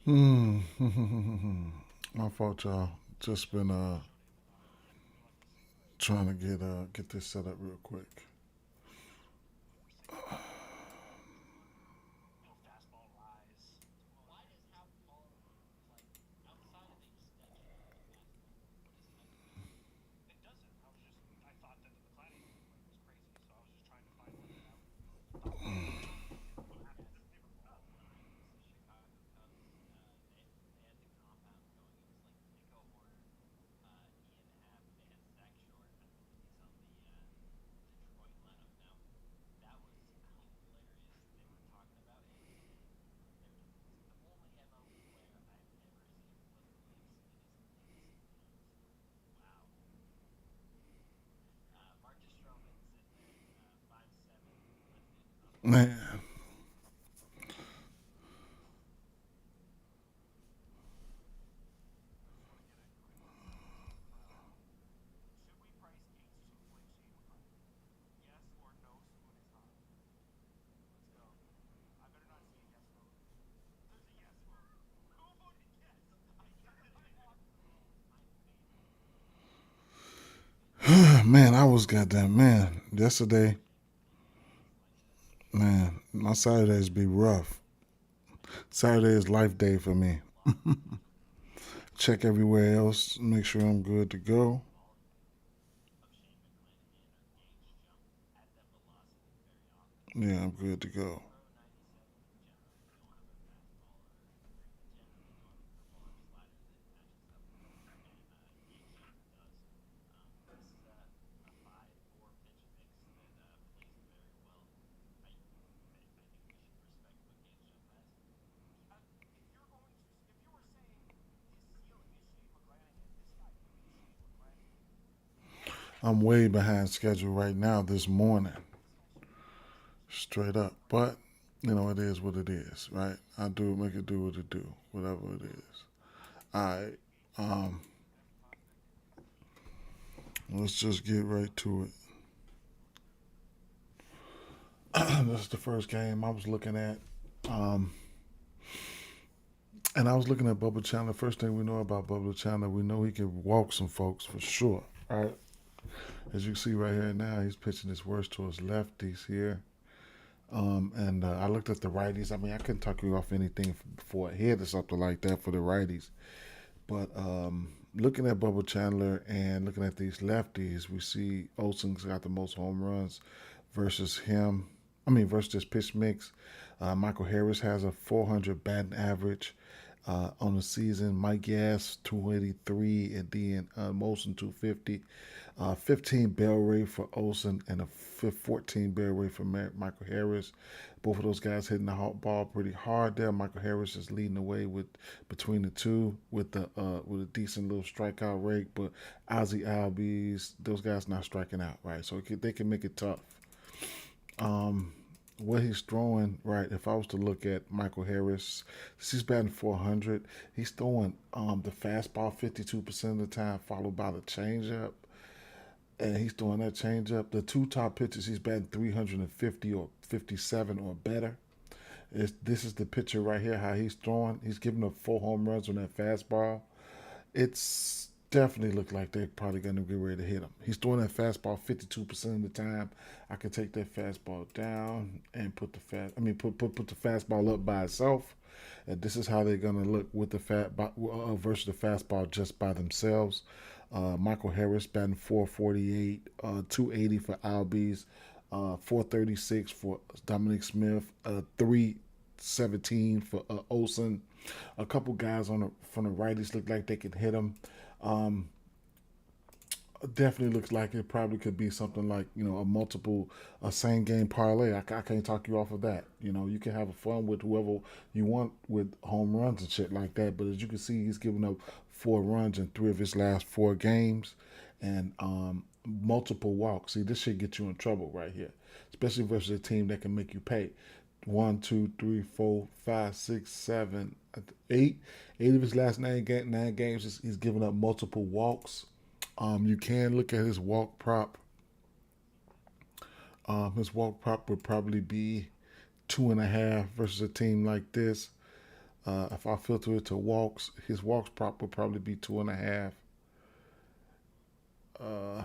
Hmm. My fault, y'all. Just been trying to get this set up real quick. Man, man, I was goddamn man. Yesterday, man, my Saturdays be rough. Saturday is life day for me. Check everywhere else, make sure I'm good to go. Yeah, I'm good to go. I'm way behind schedule right now this morning, straight up. But it is what it is, right? I do make it do what it do, whatever it is. All right, um, let's just get right to it. This is the first game I was looking at. Um, And I was looking at Bubba Chandler. First thing we know about Bubba Chandler, we know he can walk some folks for sure. All right. As you can see right here now, he's pitching his worst to his lefties here. And I looked at the righties. I mean, I couldn't talk you off anything for a hit or something like that for the righties. But looking at Bubba Chandler and looking at these lefties, we see Olsen's got the most home runs versus him. I mean, versus this pitch mix. Michael Harris has a 400 batting average on the season. Mike Gass 283 and then Molson 250. 15 barrel rate for Olsen and a 14 barrel rate for Michael Harris. Both of those guys hitting the ball pretty hard there. Michael Harris is leading the way with between the two with a decent little strikeout rate, but Ozzy Albies, those guys not striking out, right? So they can make it tough. What he's throwing, right? If I was to look at Michael Harris, he's batting 400. He's throwing the fastball 52% of the time, followed by the changeup, and he's throwing that changeup. The two top pitches, he's batting 350 or 57 or better. This is the pitcher right here, how he's throwing. He's giving up 4 home runs on that fastball. It's definitely look like they're probably going to get ready to hit him. He's throwing that fastball 52% of the time. I can take that fastball down and put the fastball up by itself. And this is how they're going to look with the versus the fastball just by themselves. Michael Harris batting 448, 280 for Albies, 436 for Dominic Smith, 317 for Olson. A couple guys from the righties look like they can hit him. Um, Definitely looks like it probably could be something like a same game parlay. I can't talk you off of that. You can have fun with whoever you want with home runs and shit like that. But as you can see, he's given up 4 runs in 3 of his last 4 games, and multiple walks. See, this should get you in trouble right here, especially versus a team that can make you pay. One, two, three, four, five, six, seven, eight. 8 of his last 9 games, he's given up multiple walks. You can look at his walk prop. His walk prop would probably be 2.5 versus a team like this. If I filter it to walks, his walks prop would probably be 2.5. Uh,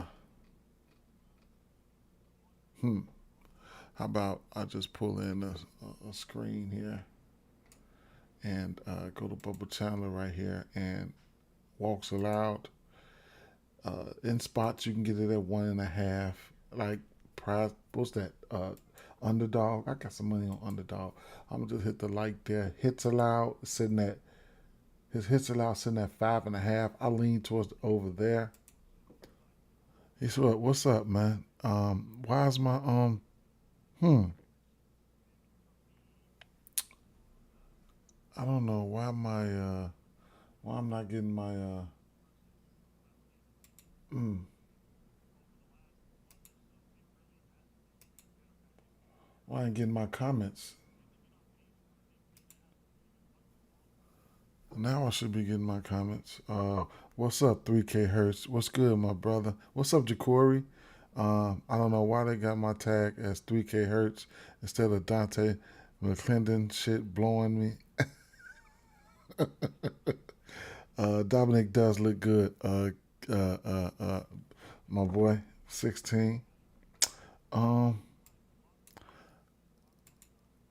hmm. How about I just pull in a screen here and go to Bubba Chandler right here and walks allowed. In spots, you can get it at 1.5. Like prize, what's that? Underdog. I got some money on underdog. I'm gonna just hit the like there. Hits allowed sitting at his hits allowed sitting at 5.5. I lean towards the over there. He said, "What's up, man? Why is my hmm? I don't know why I'm not getting my mm, why I ain't getting my comments. Now I should be getting my comments. What's up, 3K Hertz? What's good, my brother? What's up, Jacory? I don't know why they got my tag as 3K Hertz instead of Dante McClendon. Shit blowing me. Dominic does look good. My boy, 16. Um,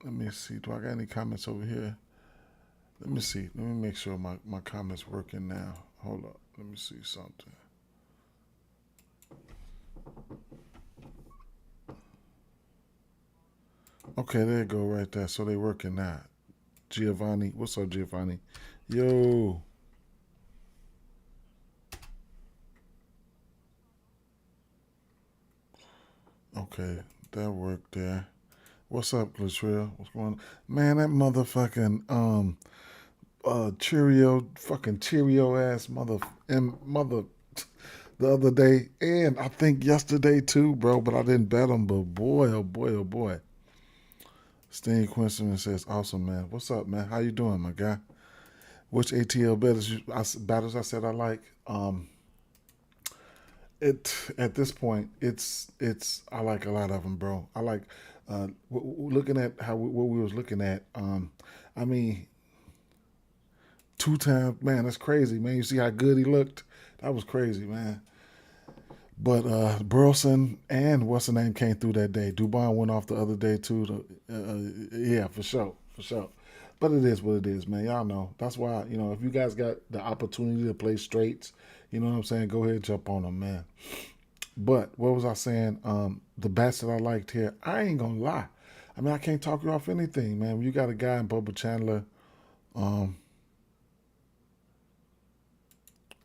Let me see. Do I got any comments over here? Let me see. Let me make sure my comments working now. Hold up. Let me see something. Okay, there you go right there. So they working now. Giovanni. What's up, Giovanni? Yo. Okay, that worked there. What's up, Latrell? What's going on? Man, that motherfucking Cheerio ass mother the other day and I think yesterday too, bro, but I didn't bet him, but boy, oh boy, oh boy. Steen Quincy says, awesome, man. What's up, man? How you doing, my guy? Which ATL battles I said I like? It at this point, it's I like a lot of them, bro. I like looking at what we was looking at. I mean, 2 times, man. That's crazy, man. You see how good he looked? That was crazy, man. But Burleson and what's the name came through that day. Dubon went off the other day too. Yeah, for sure, for sure. But it is what it is, man. Y'all know. That's why if you guys got the opportunity to play straights, you know what I'm saying. Go ahead and jump on them, man. But what was I saying? The bats that I liked here, I ain't gonna lie. I mean, I can't talk you off anything, man. When you got a guy in Bubba Chandler, um,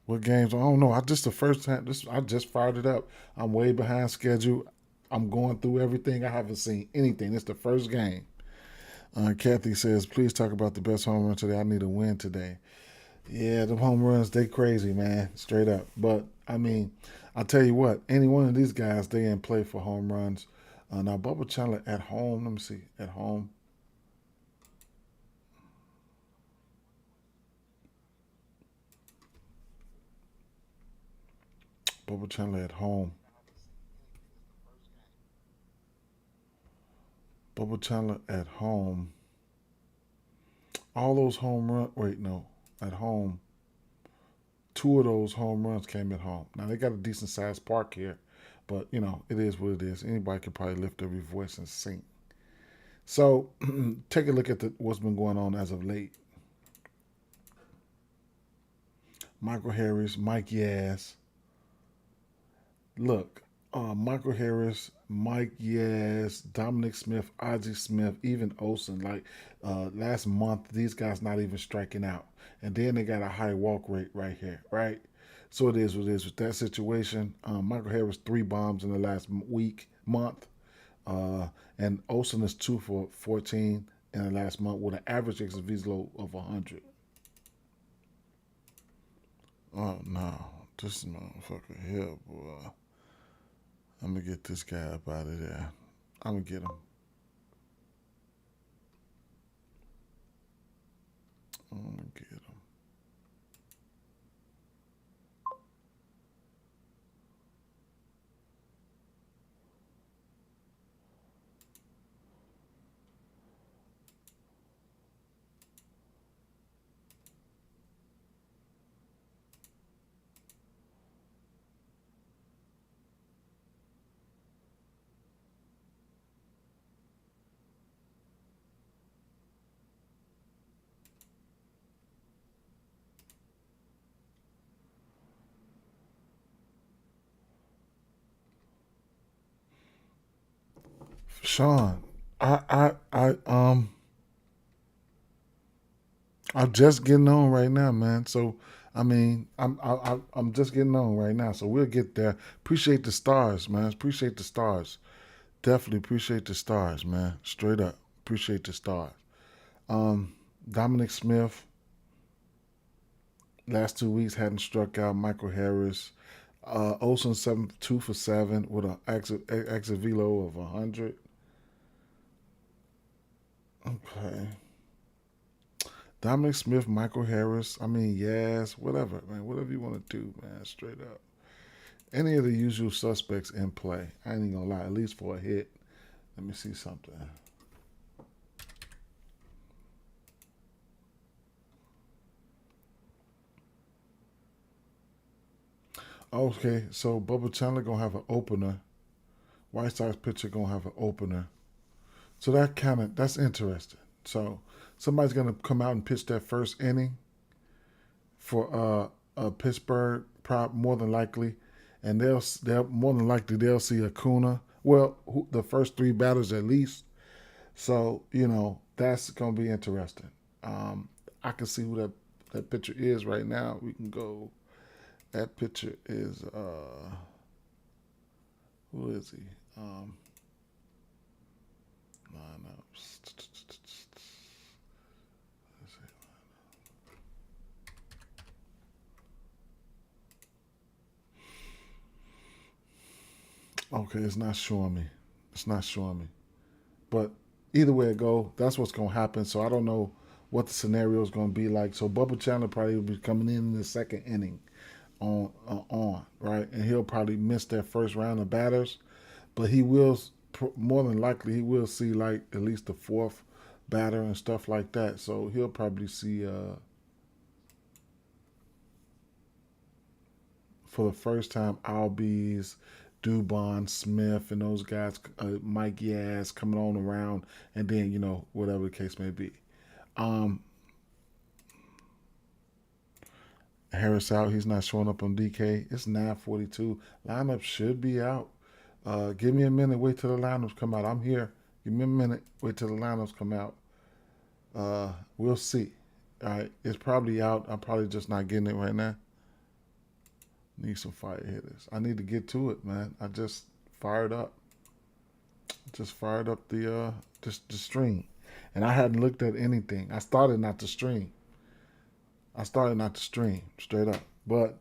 what games? I don't know. I just the first time. I just fired it up. I'm way behind schedule. I'm going through everything. I haven't seen anything. It's the first game. Kathy says, please talk about the best home run today. I need a win today. Yeah, the home runs, they crazy, man. Straight up. But, I mean, I'll tell you what, any one of these guys, they in play for home runs. Now, Bubba Chandler at home, let me see, at home. Bubba Chandler at home. Bubba Chandler at home. All those home runs, wait, no, at home. Two of those home runs came at home. Now, they got a decent sized park here, but, it is what it is. Anybody could probably lift every voice and sing. So, take a look at what's been going on as of late. Michael Harris, Mike Yaz. Look, Michael Harris, Mike Yaz, Dominic Smith, Ozzie Smith, even Olsen. Like last month, these guys not even striking out, and then they got a high walk rate right here, right? So it is what it is with that situation. Michael Harris 3 bombs in the last month, and Olsen is 2 for 14 in the last month with an average XV low of 100. Oh no, this motherfucker here, boy. I'm gonna get this guy up out of there. I'm gonna get him. I'm gonna get him. Sean, I'm just getting on right now, man. So I mean, I'm just getting on right now. So we'll get there. Appreciate the stars, man. Appreciate the stars. Definitely appreciate the stars, man. Straight up, appreciate the stars. Um, Dominic Smith, last 2 weeks hadn't struck out. Michael Harris, Olsen 2 for 7 with an exit velo of 100. Okay. Dominic Smith, Michael Harris. I mean, yes, whatever, man. Whatever you want to do, man. Straight up. Any of the usual suspects in play. I ain't even gonna lie. At least for a hit. Let me see something. Okay, so Bubba Chandler gonna have an opener. White Sox pitcher gonna have an opener. So that's interesting. So somebody's gonna come out and pitch that first inning for Pittsburgh, more than likely, and they'll more than likely they'll see Acuna. Well, the first three batters at least. So that's gonna be interesting. I can see who that pitcher is right now. We can go. That pitcher is who is he? Lineups. Okay, it's not showing me. It's not showing me. But either way it go, that's what's gonna happen. So I don't know what the scenario is gonna be like. So Bubba Chandler probably will be coming in the second inning on right, and he'll probably miss that first round of batters, but he will more than likely he will see like at least the fourth batter and stuff like that. So he'll probably see for the first time Albies, Dubon, Smith, and those guys, Mike Yaz coming on around, and then whatever the case may be. Um, Harris out. He's not showing up on DK. It's 9:42. Lineup should be out. Give me a minute. Wait till the lineups come out. I'm here. Give me a minute. Wait till the lineups come out. We'll see. All right. It's probably out. I'm probably just not getting it right now. Need some fire hitters. I need to get to it, man. I just fired up. Just fired up the stream, and I hadn't looked at anything. I started not to stream. Straight up. But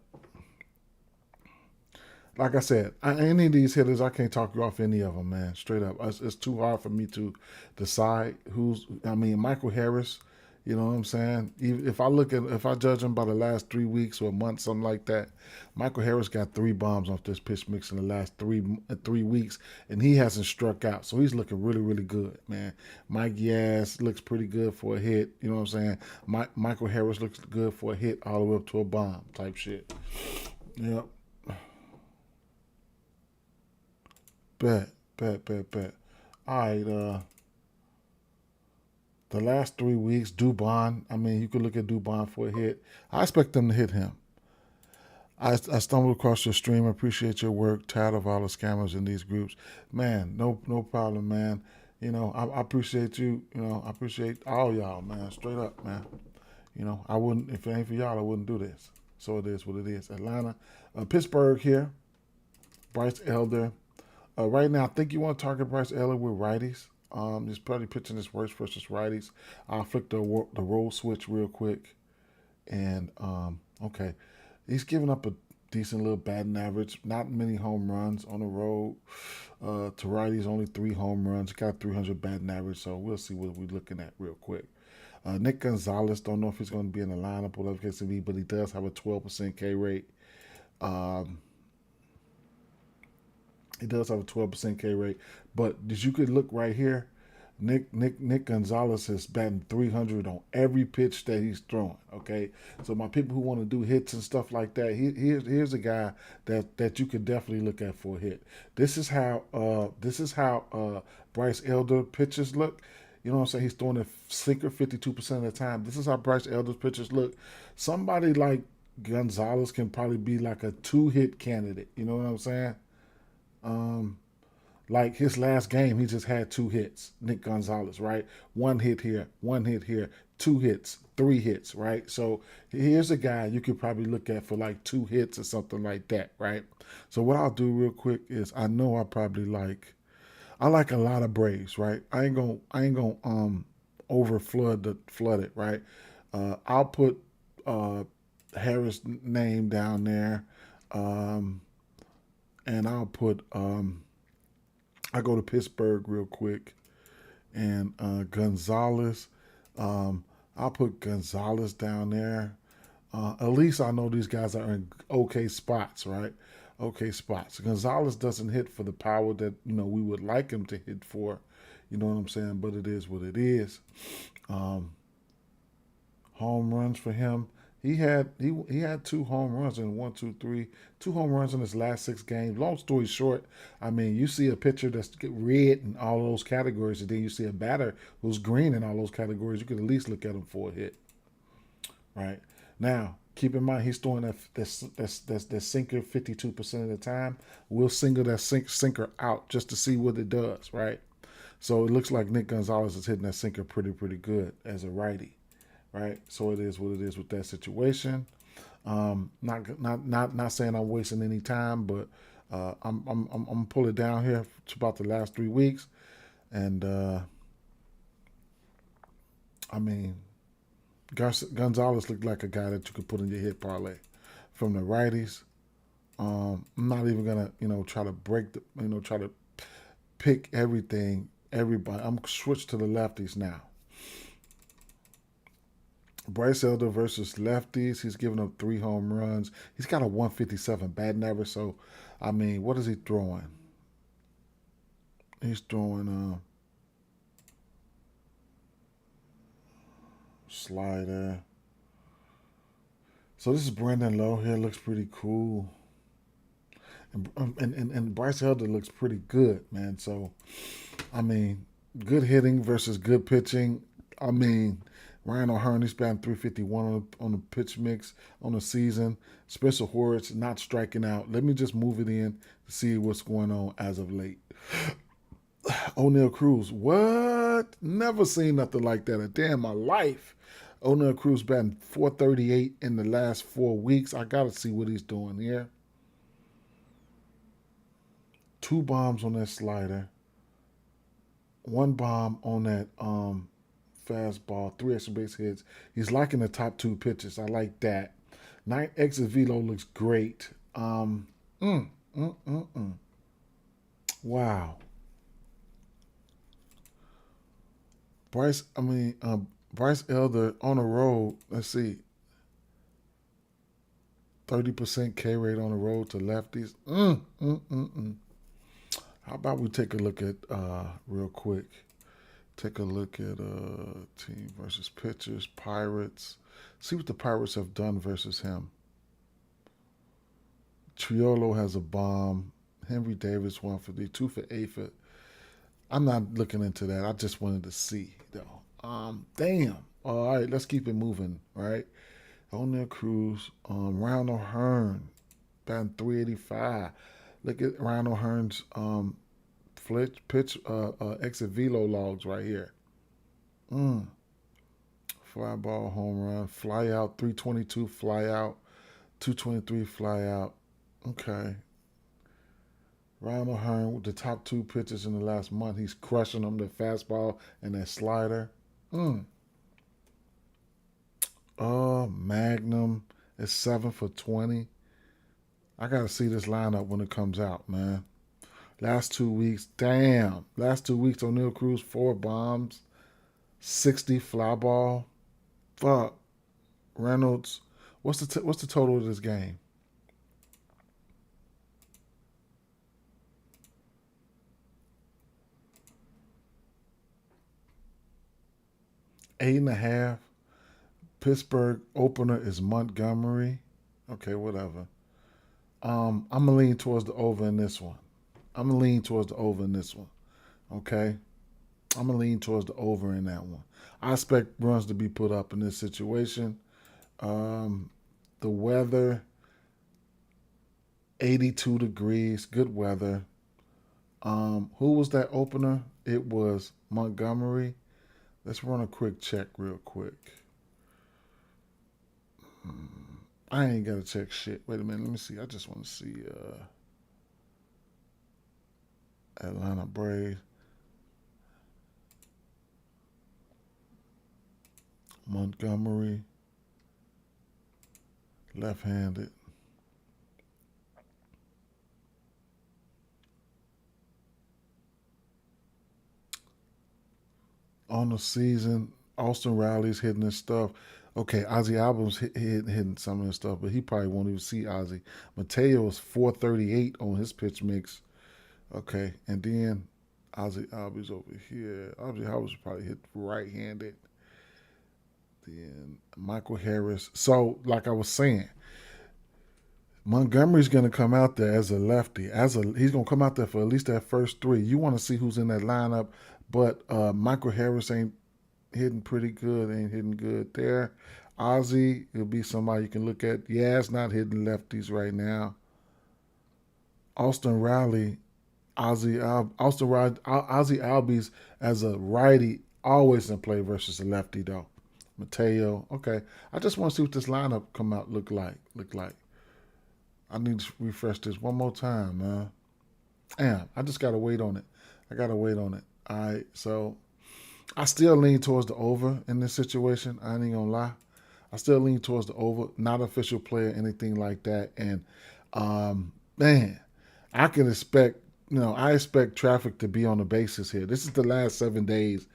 like I said, any of these hitters, I can't talk you off any of them, man. Straight up, it's too hard for me to decide who's. I mean, Michael Harris. You know what I'm saying? If I judge him by the last 3 weeks or a month, something like that, Michael Harris got 3 bombs off this pitch mix in the last 3 weeks, and he hasn't struck out, so he's looking really, really good, man. Mike Yaz looks pretty good for a hit. You know what I'm saying? Michael Harris looks good for a hit all the way up to a bomb type shit. Yep. Bet. All right. The last 3 weeks, Dubon. I mean, you could look at Dubon for a hit. I expect them to hit him. I stumbled across your stream. I appreciate your work. Tired of all the scammers in these groups, man. No problem, man. I appreciate you. I appreciate all y'all, man. Straight up, man. I wouldn't if it ain't for y'all, I wouldn't do this. So it is what it is. Atlanta, Pittsburgh here. Bryce Elder. Right now, I think you want to target Bryce Elder with righties. He's probably pitching his worst versus righties. I'll flick the roll switch real quick, and okay, he's giving up a decent little batting average. Not many home runs on the road. To righties, only 3 home runs. He got 300 batting average, so we'll see what we're looking at real quick. Nick Gonzalez, don't know if he's going to be in the lineup or whatever it can be, but he does have a 12% K rate. Um, he does have a 12% K rate, but as you could look right here, Nick Gonzalez is batting 300 on every pitch that he's throwing. Okay, so my people who want to do hits and stuff like that, here's a guy that you could definitely look at for a hit. This is how Bryce Elder pitches look. You know what I'm saying? He's throwing a sinker 52% of the time. This is how Bryce Elder's pitches look. Somebody like Gonzalez can probably be like a 2-hit candidate. You know what I'm saying? Um, Like his last game, he just had 2 hits. Nick Gonzalez, right? 1 hit here, 2 hits, 3 hits, right? So here's a guy you could probably look at for like 2 hits or something like that, right? So what I'll do real quick is I know I like a lot of Braves, right? I ain't gonna over flood it, right? I'll put uh Harris' name down there, um, and I go to Pittsburgh real quick, and Gonzalez. Um, I'll put Gonzalez down there. At least I know these guys are in okay spots, right? Okay spots. Gonzalez doesn't hit for the power that we would like him to hit for. You know what I'm saying? But it is what it is. Um, Home runs for him. He had 2 home runs in one, two, three, 2 home runs in his last 6 games. Long story short, I mean, you see a pitcher that's red in all those categories, and then you see a batter who's green in all those categories. You could at least look at him for a hit, right? Now, keep in mind he's throwing that sinker 52% of the time. We'll single that sinker out just to see what it does, right? So it looks like Nick Gonzalez is hitting that sinker pretty good as a righty, right? So it is what it is with that situation. Not saying I'm wasting any time, but I'm gonna pull it down here to about the last 3 weeks, and I mean Gonzalez looked like a guy that you could put in your hit parlay from the righties. I'm not even gonna try to try to pick everybody. I'm switched to the lefties now. Bryce Elder versus lefties. He's giving up 3 home runs. He's got a 157 batting average. So, I mean, what is he throwing? He's throwing slider. So this is Brandon Lowe here. Looks pretty cool. And Bryce Elder looks pretty good, man. So, I mean, good hitting versus good pitching. I mean, Ryan O'Hearn, he's batting 351 on the pitch mix on the season. Spencer Horwitz not striking out. Let me just move it in to see what's going on as of late. O'Neal Cruz, what? Never seen nothing like that a day in my life. O'Neal Cruz batting 438 in the last 4 weeks. I got to see what he's doing here. 2 bombs on that slider. 1 bomb on that fastball, 3 extra base hits. He's liking the top 2 pitches. I like that. 9 exit velo looks great. Wow. Bryce Elder on the road. Let's see. 30% K rate on the road to lefties. How about we take a look at real quick? Take a look at team versus pitchers, Pirates. See what the Pirates have done versus him. Triolo has a bomb. Henry Davis 150, 2 for 8 for. I'm not looking into that. I just wanted to see though. Damn. All right, let's keep it moving. Right. O'Neal Cruz, Ryan O'Hearn, batting 385. Look at Ryan O'Hearn's pitch exit velo logs right here. Fly ball, home run, fly out, 322, fly out, 223, fly out. Okay. Ryan O'Hearn with the top 2 pitches in the last month. He's crushing them, the fastball and that slider. Magnum is 7 for 20. I got to see this lineup when it comes out, man. Last 2 weeks, damn. Last 2 weeks, O'Neal Cruz, 4 bombs, 60 fly ball. Fuck. Reynolds, what's the total of this game? Eight and a half. Pittsburgh opener is Montgomery. Okay, whatever. I'm gonna lean towards the over in this one. Okay. I'm gonna lean towards the over in that one. I expect runs to be put up in this situation. The weather, 82 degrees, good weather. Who was that opener? It was Montgomery. Let's run a quick check real quick. I ain't gotta check shit. Wait a minute. Let me see. I just want to see Atlanta Braves. Montgomery, left-handed. On the season, Austin Riley's hitting his stuff. Okay, Ozzy Album's hitting some of his stuff, but he probably won't even see Ozzy. Mateo is 438 on his pitch mix. Okay, and then Ozzy Albies over here. Ozzy Albies probably hit right-handed. Then Michael Harris. So, like I was saying, Montgomery's going to come out there as a lefty. He's going to come out there for at least that first three. You want to see who's in that lineup, but Michael Harris ain't hitting pretty good. Ain't hitting good there. Ozzy will be somebody you can look at. Yeah, it's not hitting lefties right now. Austin Riley, Ozzy Albies as a righty always in play versus a lefty though. Mateo, okay. I just want to see what this lineup come out look like. I need to refresh this one more time, man. Damn, I just gotta wait on it. I gotta wait on it. All right, so I still lean towards the over in this situation. I ain't gonna lie. I still lean towards the over. Not official player, anything like that. And man, I can expect. I expect traffic to be on the basis here. This is the last 7 days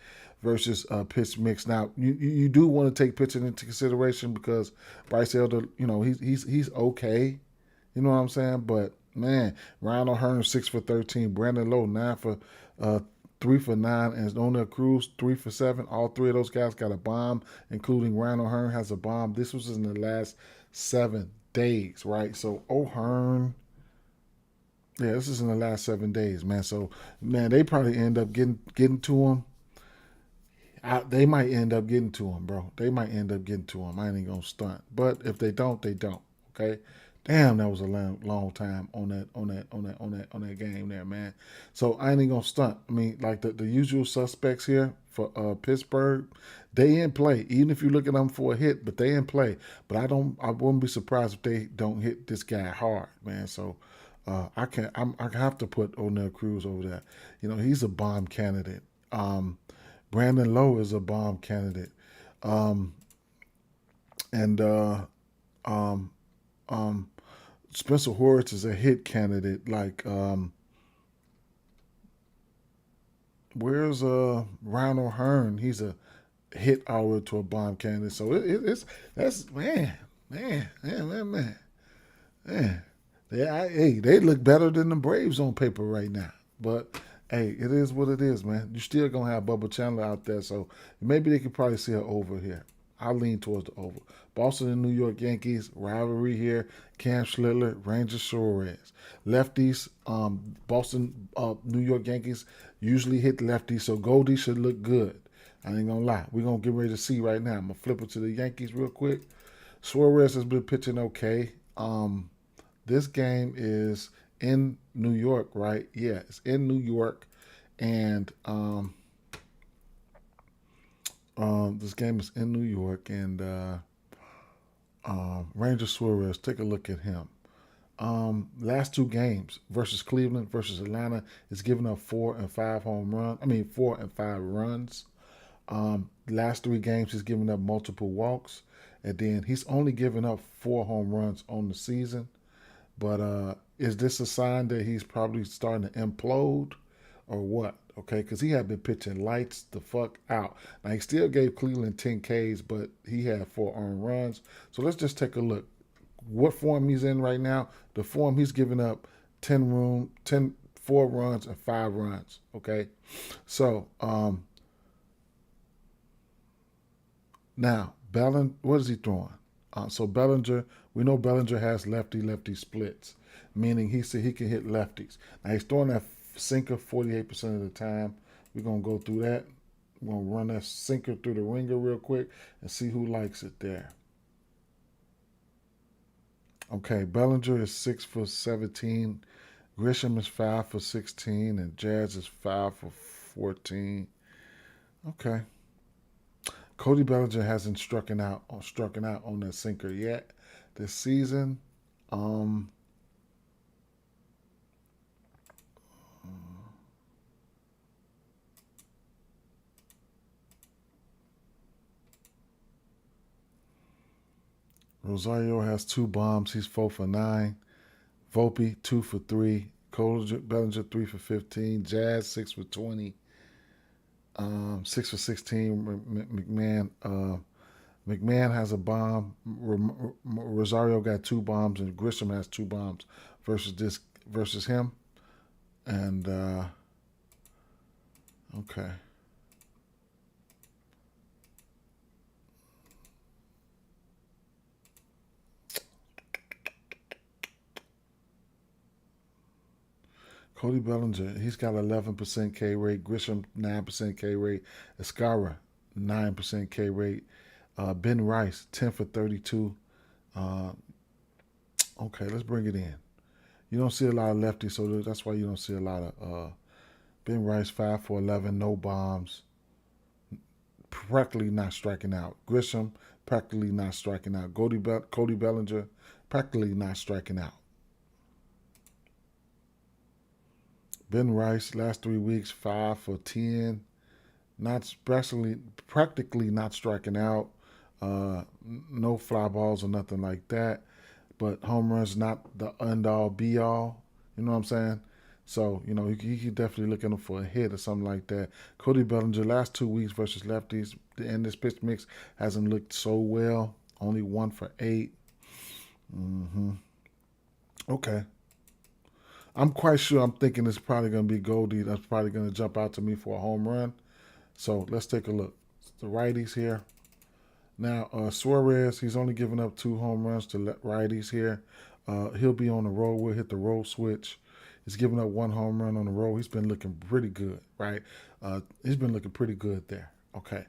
versus pitch mix. Now, you do want to take pitching into consideration because Bryce Elder, he's okay. You know what I'm saying? But man, Ryan O'Hearn 6 for 13, Brandon Lowe 3 for 9, and O'Neal Cruz 3 for 7. All three of those guys got a bomb, including Ryan O'Hearn has a bomb. This was in the last 7 days, right? So O'Hearn, yeah, this is in the last 7 days, man. So man, they probably end up getting to him. They might end up getting to him, bro. They might end up getting to him. I ain't gonna stunt, but if they don't, they don't. Okay. Damn, that was a long time on that game there, man. So I ain't gonna stunt. I mean, like the usual suspects here for Pittsburgh, they in play. Even if you look at them for a hit, but they in play. But I wouldn't be surprised if they don't hit this guy hard, man. So I have to put O'Neal Cruz over there. He's a bomb candidate. Brandon Lowe is a bomb candidate. And Spencer Horwitz is a hit candidate. Like, where's Ryan O'Hearn? He's a hit hour to a bomb candidate. So that's man. They look better than the Braves on paper right now. But hey, it is what it is, man. You still gonna have Bubba Chandler out there, so maybe they could probably see an over here. I lean towards the over. Boston and New York Yankees rivalry here. Cam Schlittler, Ranger Suarez. Lefties, Boston, New York Yankees usually hit lefties, so Goldie should look good. I ain't gonna lie. We're gonna get ready to see right now. I'm gonna flip it to the Yankees real quick. Suarez has been pitching okay. This game is in New York, right? Yeah, it's in New York, and this game is in New York, and Ranger Suarez. Take a look at him. Last two games versus Cleveland versus Atlanta is giving up 4 and 5 4 and 5 runs. Last 3 games he's given up multiple walks, and then he's only given up 4 home runs on the season. But is this a sign that he's probably starting to implode or what? Okay, because he had been pitching lights the fuck out. Now, he still gave Cleveland 10 Ks, but he had 4 earned runs. So let's just take a look. What form he's in right now? The form he's giving up 4 runs and 5 runs. Okay, so now what is he throwing? So Bellinger, we know Bellinger has lefty-lefty splits, meaning he said he can hit lefties. Now he's throwing that sinker 48% of the time. We're going to go through that. We're going to run that sinker through the ringer real quick and see who likes it there. Okay, Bellinger is 6 for 17 Grisham is 5 for 16, and Jazz is 5 for 14. Okay. Cody Bellinger hasn't struck out on that sinker yet this season. Um, Rosario has 2 bombs. He's 4 for 9. Volpe 2 for 3. Cody Bellinger 3 for 15. Jazz 6 for 20. 6 for 16. McMahon has a bomb. Rosario got 2 bombs, and Grisham has 2 bombs versus him. And okay. Cody Bellinger, he's got 11% K rate. Grisham 9% K rate. Escara 9% K rate. Ben Rice 10 for 32. Uh, okay, let's bring it in. You don't see a lot of lefties, so that's why you don't see a lot of Ben Rice 5 for 11, no bombs, practically not striking out. Grisham practically not striking out. Cody Bellinger practically not striking out. Ben Rice last 3 weeks 5 for 10, not practically not striking out. No fly balls or nothing like that. But home runs not the end all be all. You know what I'm saying? So, you could definitely look at him for a hit or something like that. Cody Bellinger, last 2 weeks versus lefties, and this pitch mix hasn't looked so well. Only 1 for 8. Okay. I'm quite sure I'm thinking it's probably going to be Goldie. That's probably going to jump out to me for a home run. So let's take a look. The righties here. Now, Suarez, he's only given up 2 home runs to righties here. He'll be on the roll. We'll hit the roll switch. He's given up 1 home run on the roll. He's been looking pretty good, right? He's been looking pretty good there. Okay.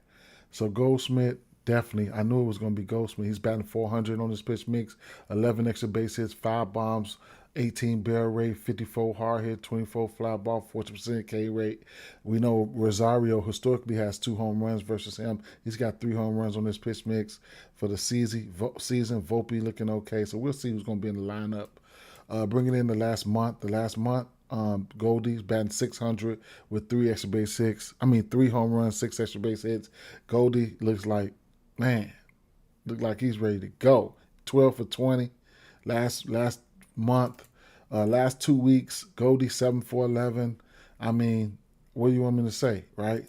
So Goldschmidt, definitely. I knew it was going to be Goldschmidt. He's batting .400 on this pitch mix. 11 extra base hits, 5 bombs, 18 barrel rate, 54 hard hit, 24 fly ball, 40% K rate. We know Rosario historically has 2 home runs versus him. He's got 3 home runs on this pitch mix for the season. Volpe looking okay. So we'll see who's going to be in the lineup. Bringing in the last month. Goldie's batting .600 with 3 extra base hits. 3 home runs, 6 extra base hits. Goldie looks like he's ready to go. 12 for 20 last month. Last 2 weeks, Goldie 7 for 11. What do you want me to say, right?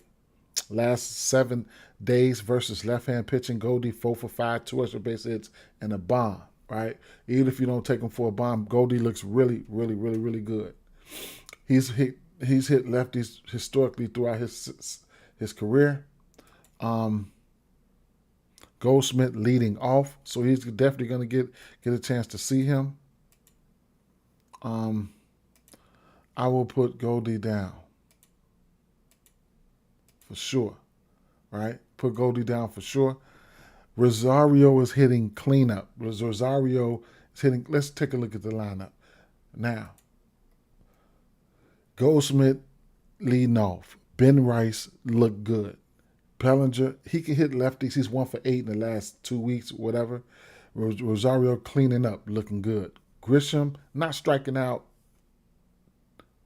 Last 7 days versus left-hand pitching, Goldie 4 for 5, 2 extra base hits, and a bomb, right? Even if you don't take him for a bomb, Goldie looks really, really, really, really good. He's hit lefties historically throughout his career. Goldschmidt leading off, so he's definitely going to get a chance to see him. I will put Goldie down for sure, right? Put Goldie down for sure. Rosario is hitting cleanup. Rosario is hitting. Let's take a look at the lineup now. Goldschmidt leading off. Ben Rice looked good. Bellinger, he can hit lefties. He's 1 for 8 in the last 2 weeks, whatever. Rosario cleaning up, looking good. Grisham, not striking out.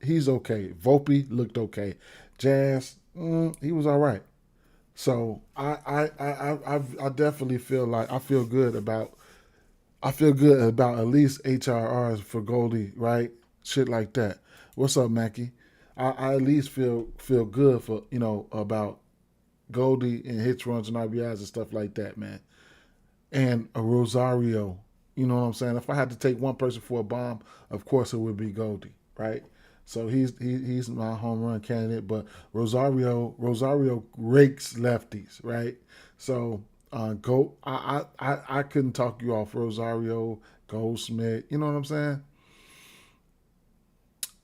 He's okay. Volpe looked okay. Jazz, he was all right. So I definitely feel like I feel good about at least HRRs for Goldie, right? Shit like that. What's up, Mackie? I at least feel good for about Goldie and hits, runs, and RBIs and stuff like that, man. And a Rosario, you know what I'm saying? If I had to take one person for a bomb, of course it would be Goldie, right? So he's my home run candidate. But Rosario rakes lefties, right? So I couldn't talk you off Rosario, Goldsmith. You know what I'm saying?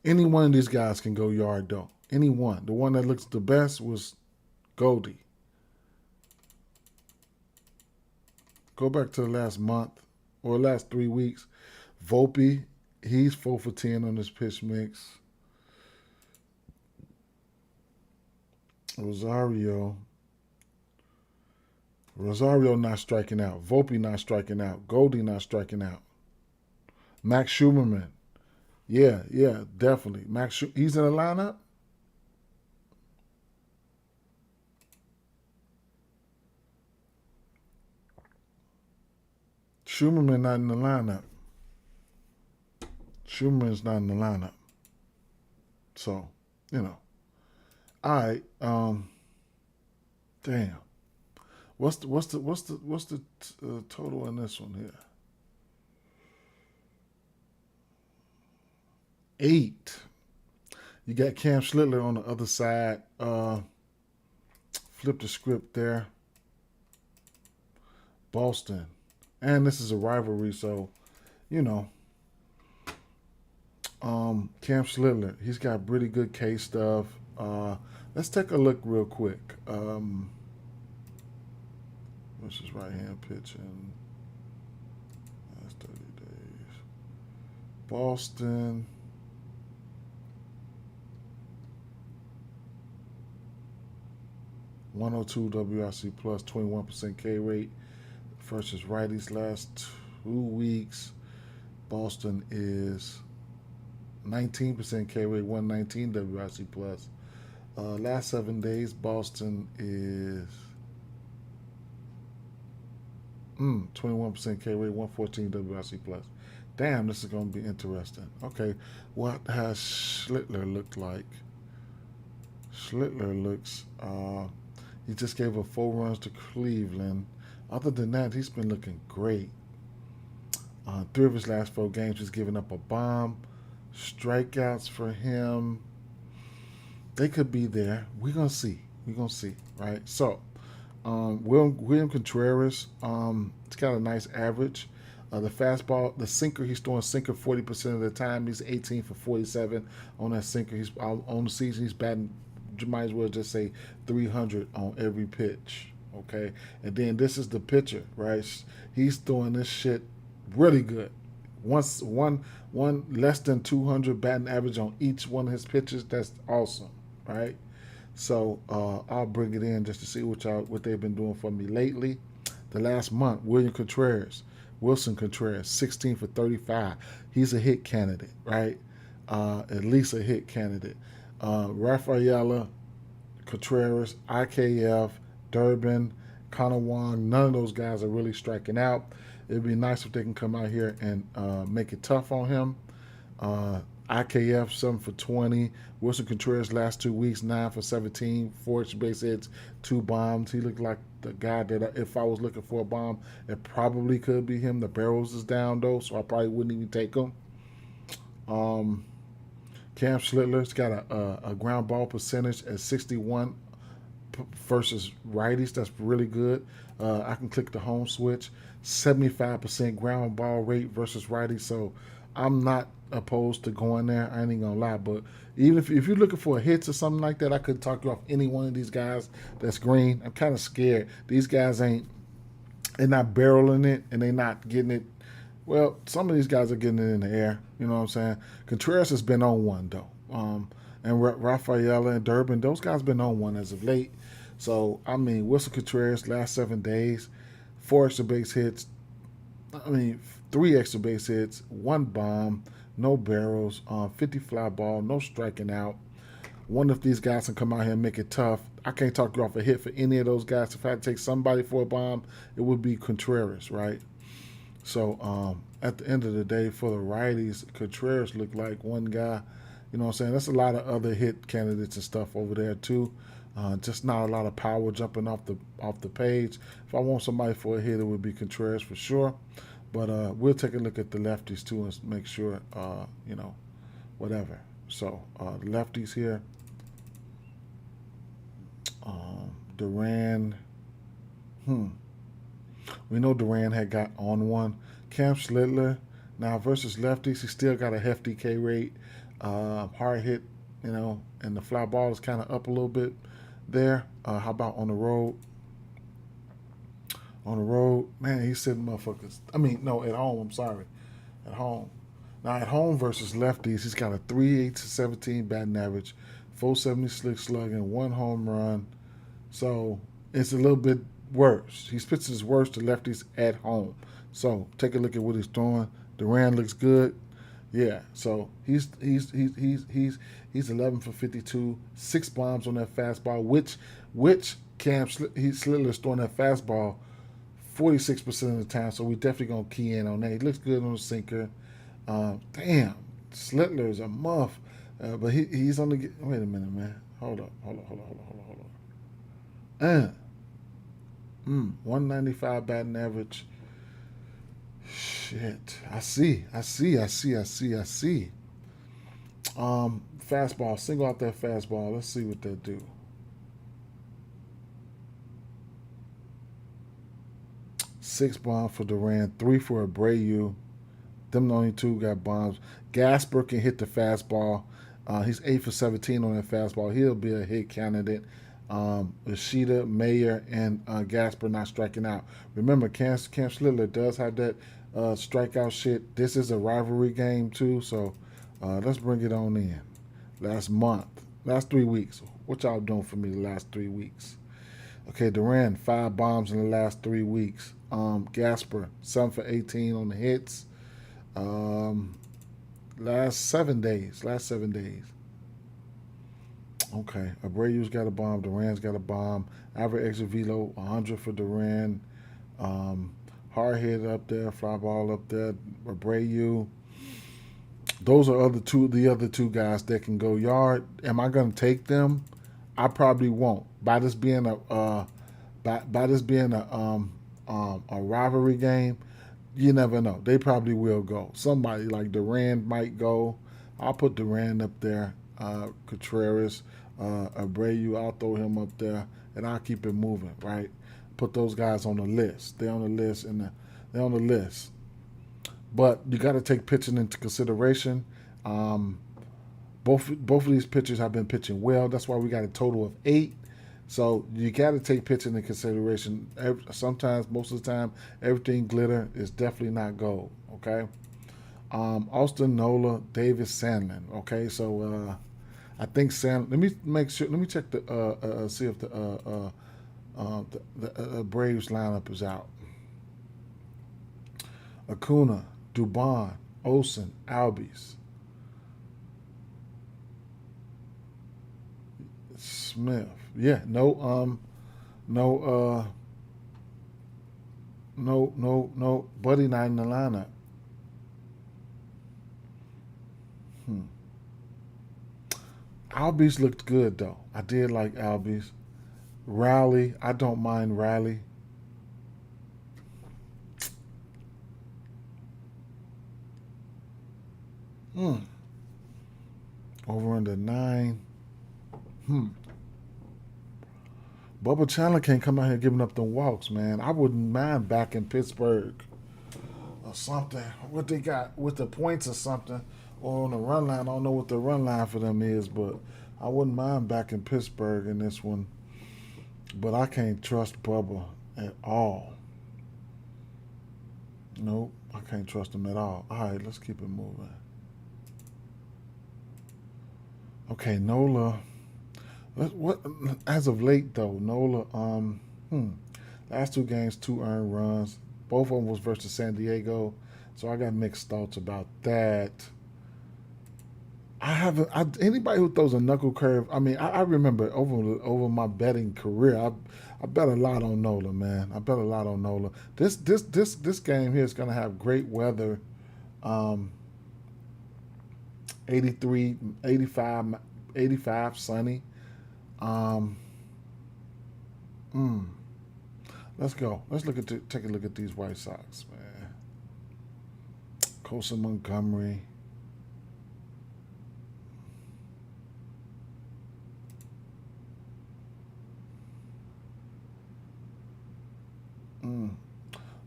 Any one of these guys can go yard though. Any one. The one that looks the best was Goldie. Go back to the last month or last 3 weeks. Volpe He's 4 for 10 on this pitch mix. Rosario not striking out. Volpe not striking out. Goldie not striking out. Max Schumerman. Yeah, definitely. He's in the lineup? Schumerman not in the lineup. Schumerman's not in the lineup. So, you know. All right. Damn. What's the total in this one here? 8. You got Cam Schlittler on the other side. Flip the script there. Boston. And this is a rivalry, so, you know. Cam Schlittler, he's got pretty good case stuff. Let's take a look real quick. What's his right hand pitch in last 30 days? Boston. .102 WRC plus, 21% K rate versus righties last 2 weeks. Boston is 19% K rate, 119 WRC plus. Last 7 days, Boston is 21% K rate, 114 WRC plus. Damn, this is going to be interesting. Okay, what has Schlittler looked like? Schlittler looks, he just gave up 4 runs to Cleveland. Other than that, he's been looking great. 3 of his last 4 games, he's given up a bomb. Strikeouts for him, they could be there. We're going to see. Right? So, William Contreras, it's got a nice average. The fastball, the sinker, he's throwing sinker 40% of the time. He's 18 for 47 on that sinker. He's on the season, he's batting, you might as well just say 300 on every pitch. Okay? And then this is the pitcher, right? He's throwing this shit really good. One less than 200 batting average on each one of his pitches. That's awesome, right? So I'll bring it in just to see what they've been doing for me lately. The last month, Wilson Contreras, 16 for 35. He's a hit candidate, right? At least a hit candidate. Rafaela, Contreras, IKF, Durbin, Connor Wong, none of those guys are really striking out. It'd be nice if they can come out here and make it tough on him. IKF, 7 for 20. Wilson Contreras, last 2 weeks, 9 for 17. 4 extra base hits, 2 bombs. He looked like the guy that if I was looking for a bomb, it probably could be him. The barrels is down, though, so I probably wouldn't even take him. Cam Schlittler's got a ground ball percentage at 61 versus righties. That's really good. I can click the home switch. 75% ground ball rate versus righties. So I'm not opposed to going there. I ain't even gonna lie. But even if you're looking for hits or something like that, I could talk you off any one of these guys that's green. I'm kind of scared. These guys they're not barreling it and they're not getting it. Well, some of these guys are getting it in the air. You know what I'm saying? Contreras has been on one though. And Rafaela and Durbin, those guys been on one as of late. So, I mean, Wilson Contreras, last 7 days, 4 extra base hits. 3 extra base hits, 1 bomb, no barrels, 50 fly ball, no striking out. Wonder if these guys can come out here and make it tough. I can't talk you off a hit for any of those guys. If I had to take somebody for a bomb, it would be Contreras, right? So, at the end of the day, for the righties, Contreras looked like one guy. You know what I'm saying? There's a lot of other hit candidates and stuff over there, too. Just not a lot of power jumping off the page. If I want somebody for a hit, it would be Contreras for sure. But we'll take a look at the lefties too and make sure, whatever. So the lefties here, Duran. We know Duran had got on one. Cam Schlittler, now versus lefties, he still got a hefty K rate. Hard hit, and the fly ball is kind of up a little bit there. How about on the road? On the road, man, he's sitting motherfuckers. At home, I'm sorry. At home. Now at home versus lefties, he's got a 3.8 to 17 batting average, 470 slick slug, and 1 home run. So it's a little bit worse. He's pitched his worst to lefties at home. So take a look at what he's throwing. Duran looks good. Yeah, so he's 11 for 52, 6 bombs on that fastball. Which Slitler's throwing that fastball 46% of the time. So we definitely gonna key in on that. He looks good on the sinker. Damn, Slitler's a muff, but he's on the. Wait a minute, man. Hold up. 195 batting average. Shit. I see. Fastball. Single out that fastball. Let's see what that do. 6 bomb for Duran, 3 for Abreu. Them the only two got bombs. Gasper can hit the fastball. He's 8 for 17 on that fastball. He'll be a hit candidate. Ishida, Mayer, and Gasper not striking out. Remember, Cam Slitler does have that strikeout shit. This is a rivalry game too, so let's bring it on in. Last 3 weeks. What y'all doing for me the last 3 weeks? Okay, Duran, 5 bombs in the last 3 weeks. Gasper, 7 for 18 on the hits. Last 7 days. Okay, Abreu's got a bomb. Duran's got a bomb. Average exit velo 100 for Duran. Hard hit up there, fly ball up there. Abreu. Those are the other two guys that can go yard. Am I going to take them? I probably won't. By this being a rivalry game, you never know. They probably will go. Somebody like Duran might go. I'll put Duran up there. Contreras, Abreu, I'll throw him up there, and I'll keep it moving. Right, put those guys on the list. They're on the list, they're on the list. But you got to take pitching into consideration. Both of these pitchers have been pitching well. That's why we got a total of 8. So you got to take pitching into consideration. Sometimes, most of the time, everything glitter is definitely not gold. Okay. Austin Nola, Davis Sandlin. Okay, so I think Let me make sure. Let me check the see if the Braves lineup is out. Acuna, Dubon, Olsen, Albies, Smith. Yeah, no, Buddy not in the lineup. Albies looked good though. I did like Albies. Rowley, I don't mind Riley. Over under 9. Bubba Chandler can't come out here giving up the walks, man. I wouldn't mind back in Pittsburgh or something. What they got with the points or something, or on the run line. I don't know what the run line for them is, but I wouldn't mind back in Pittsburgh in this one. But I can't trust Bubba at all. Nope, I can't trust him at all. All right, let's keep it moving. Okay, Nola. What as of late though, Nola. Last 2 games, 2 earned runs. Both of them was versus San Diego, so I got mixed thoughts about that. I haven't. Anybody who throws a knuckle curve. I mean, I remember over my betting career. I bet a lot on Nola, man. I bet a lot on Nola. This game here is gonna have great weather. 83, 85, 85 sunny. Let's go. Take a look at these White Sox, man. Colson Montgomery.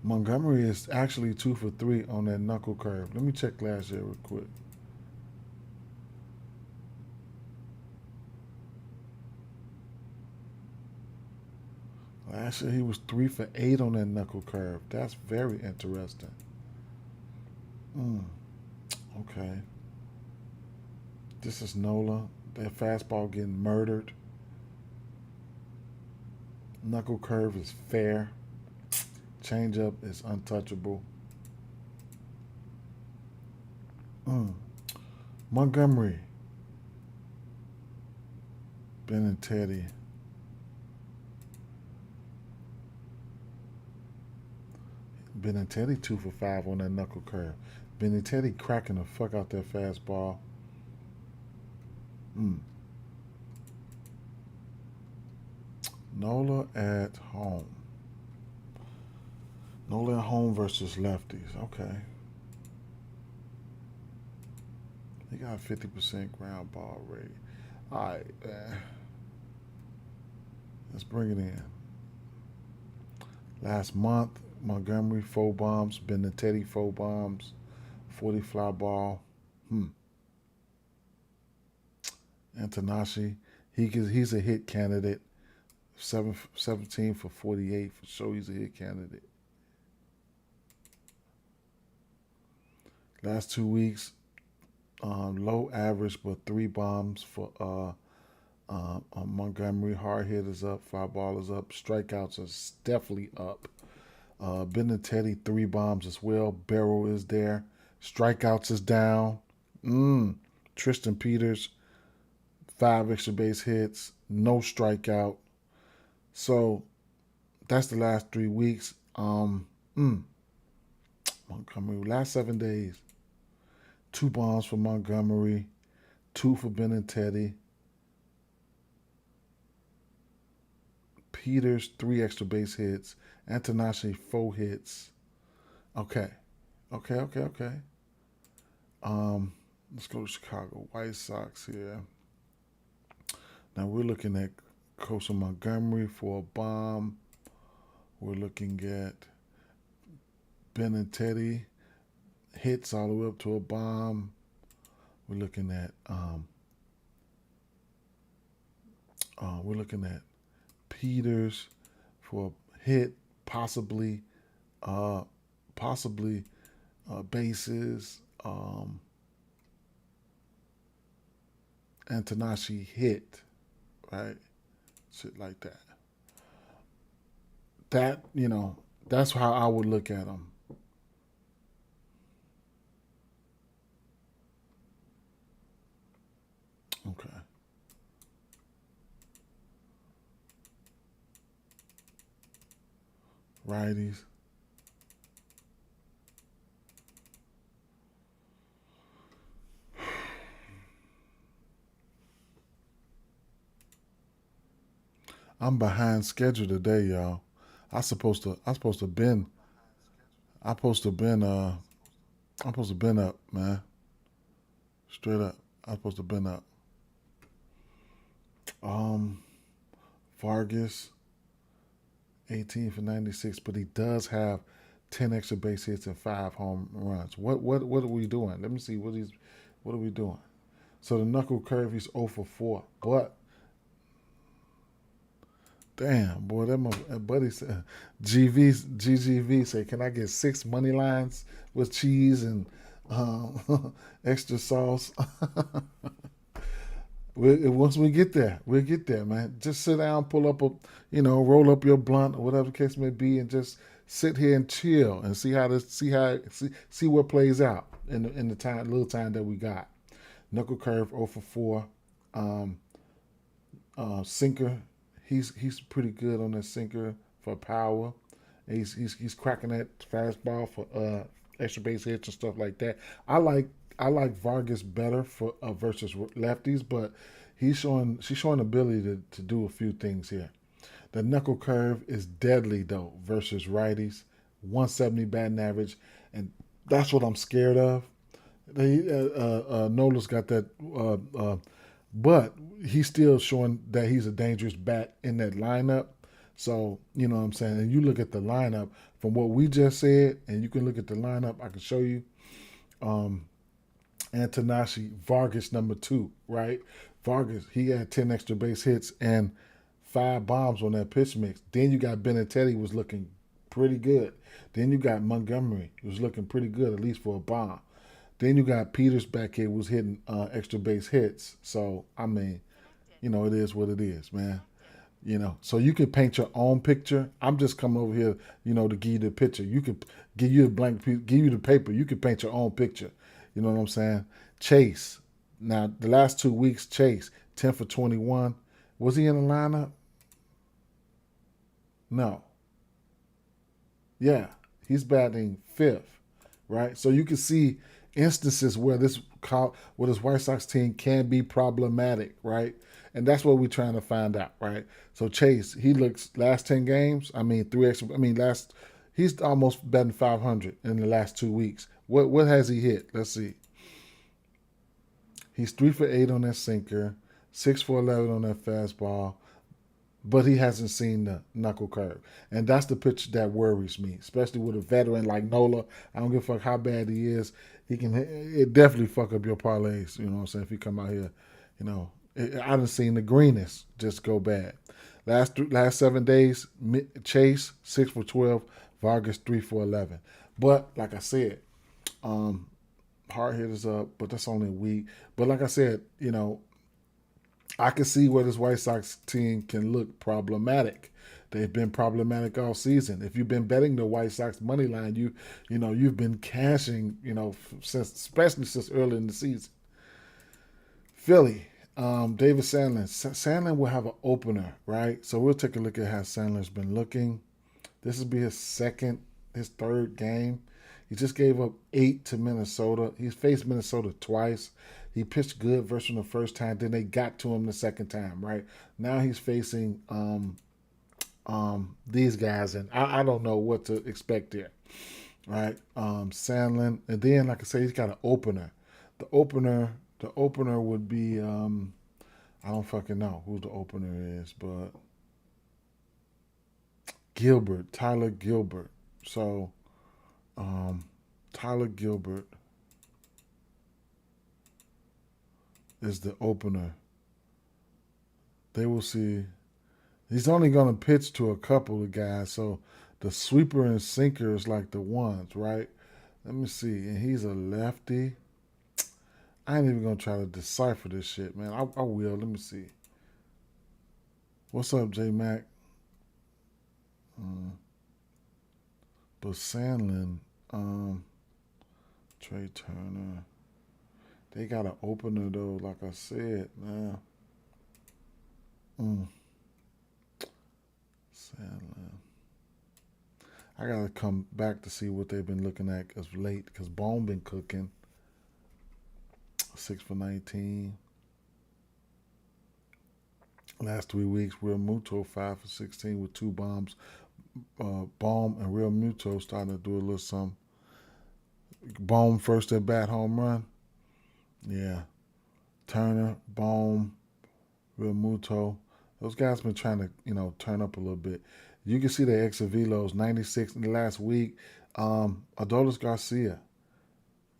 Montgomery is actually 2 for 3 on that knuckle curve. Let me check last year real quick. Last year he was 3 for 8 on that knuckle curve. That's very interesting. Okay. This is Nola. That fastball getting murdered. Knuckle curve is fair. Changeup is untouchable. Mm. Montgomery, Ben and Teddy. Ben and Teddy 2 for 5 on that knuckle curve. Ben and Teddy cracking the fuck out that fastball. Mm. Nola at home. Nola at home versus lefties. Okay. He got a 50% ground ball rate. All right, man. Let's bring it in. Last month, Montgomery 4 bombs. Benintendi 4 bombs. 40 fly ball. Antanashi, he's a hit candidate. 17 for 48 for sure. He's a hit candidate. Last 2 weeks, low average, but 3 bombs for Montgomery. Hard hit is up, fly ball is up, strikeouts are definitely up. Benintendi 3 bombs as well. Barrel is there. Strikeouts is down. Tristan Peters 5 extra base hits, no strikeout. So that's the last 3 weeks. Montgomery last 7 days. 2 bombs for Montgomery, 2 for Benintendi. Peters 3 extra base hits. Antanashi 4 hits. Okay. Let's go to Chicago White Sox here. Now we're looking at Coastal Montgomery for a bomb. We're looking at Benintendi hits all the way up to a bomb. We're looking at Peters for a hit, possibly bases. Antanashi hit, right? Shit like that. That's how I would look at them. Okay. Righties. I'm behind schedule today, y'all. I supposed to been I supposed to been I'm supposed to been up, man. Straight up. I supposed to been up. Um Vargas, 18 for 96, but he does have 10 extra base hits and 5 home runs. What are we doing? Let me see what are we doing? So the knuckle curve, he's 0 for 4. But damn, boy, that my buddy said GGV say, can I get 6 money lines with cheese and extra sauce? Once we get there, we'll get there, man. Just sit down, pull up roll up your blunt or whatever the case may be, and just sit here and chill and see what plays out in the little time that we got. Knuckle curve 0 for 4. Sinker, he's pretty good on that sinker for power. He's cracking that fastball for extra base hits and stuff like that. I like Vargas better for versus lefties, but she's showing ability to do a few things here. The knuckle curve is deadly though versus righties, 170 batting average, and that's what I'm scared of. Nola's got that, but he's still showing that he's a dangerous bat in that lineup. So, you know what I'm saying? And you look at the lineup from what we just said, and you can look at the lineup. I can show you. Antanashi, Vargas number 2, right? Vargas, he had 10 extra base hits and 5 bombs on that pitch mix. Then you got Benintendi was looking pretty good. Then you got Montgomery, who was looking pretty good, at least for a bomb. Then you got Peters back here was hitting extra base hits. So I mean, it is what it is, man. So you can paint your own picture. I'm just coming over here, to give you the picture. You can give you a blank piece, give you the paper. You can paint your own picture. You know what I'm saying? Chase. Now the last 2 weeks, Chase 10 for 21. Was he in the lineup? No. Yeah, he's batting fifth, right? So you can see instances where this White Sox team can be problematic, right? And that's what we're trying to find out, right? So Chase, he looks last 10 games. I mean, he's almost batting 500 in the last 2 weeks. What has he hit? Let's see. He's 3 for 8 on that sinker, 6 for 11 on that fastball, but he hasn't seen the knuckle curve. And that's the pitch that worries me, especially with a veteran like Nola. I don't give a fuck how bad he is. It definitely fuck up your parlays, you know what I'm saying, if he come out here, I done seen the greenest just go bad. Last 7 days, Chase 6 for 12, Vargas 3 for 11. But like I said, hard hitters up, but that's only a week. But like I said, I can see where this White Sox team can look problematic. They've been problematic all season. If you've been betting the White Sox money line, you've been cashing, especially since early in the season. Philly, David Sandlin. Sandlin will have an opener, right? So we'll take a look at how Sandlin's been looking. This will be his third game. He just gave up 8 to Minnesota. He's faced Minnesota twice. He pitched good versus the first time. Then they got to him the second time, right? Now he's facing these guys, and I don't know what to expect there, right? Sandlin, and then like I say, he's got an opener. The opener would be I don't fucking know who the opener is, but Tyler Gilbert. So Tyler Gilbert is the opener. They will see. He's only going to pitch to a couple of guys, so the sweeper and sinker is like the ones, right? Let me see. And he's a lefty. I ain't even going to try to decipher this shit, man. I will. Let me see. What's up, J Mac? But Sandlin, Trey Turner. They got an opener, though, like I said, man. Sandlin. I got to come back to see what they've been looking at as late, because Bone been cooking. 6 for 19. Last 3 weeks, Real Muto 5 for 16 with 2 bombs. Baum and Real Muto starting to do a little something. Baum first at bat home run. Yeah. Turner, Baum, Real Muto. Those guys been trying to, turn up a little bit. You can see the exit velos, 96 in the last week. Adolis Garcia,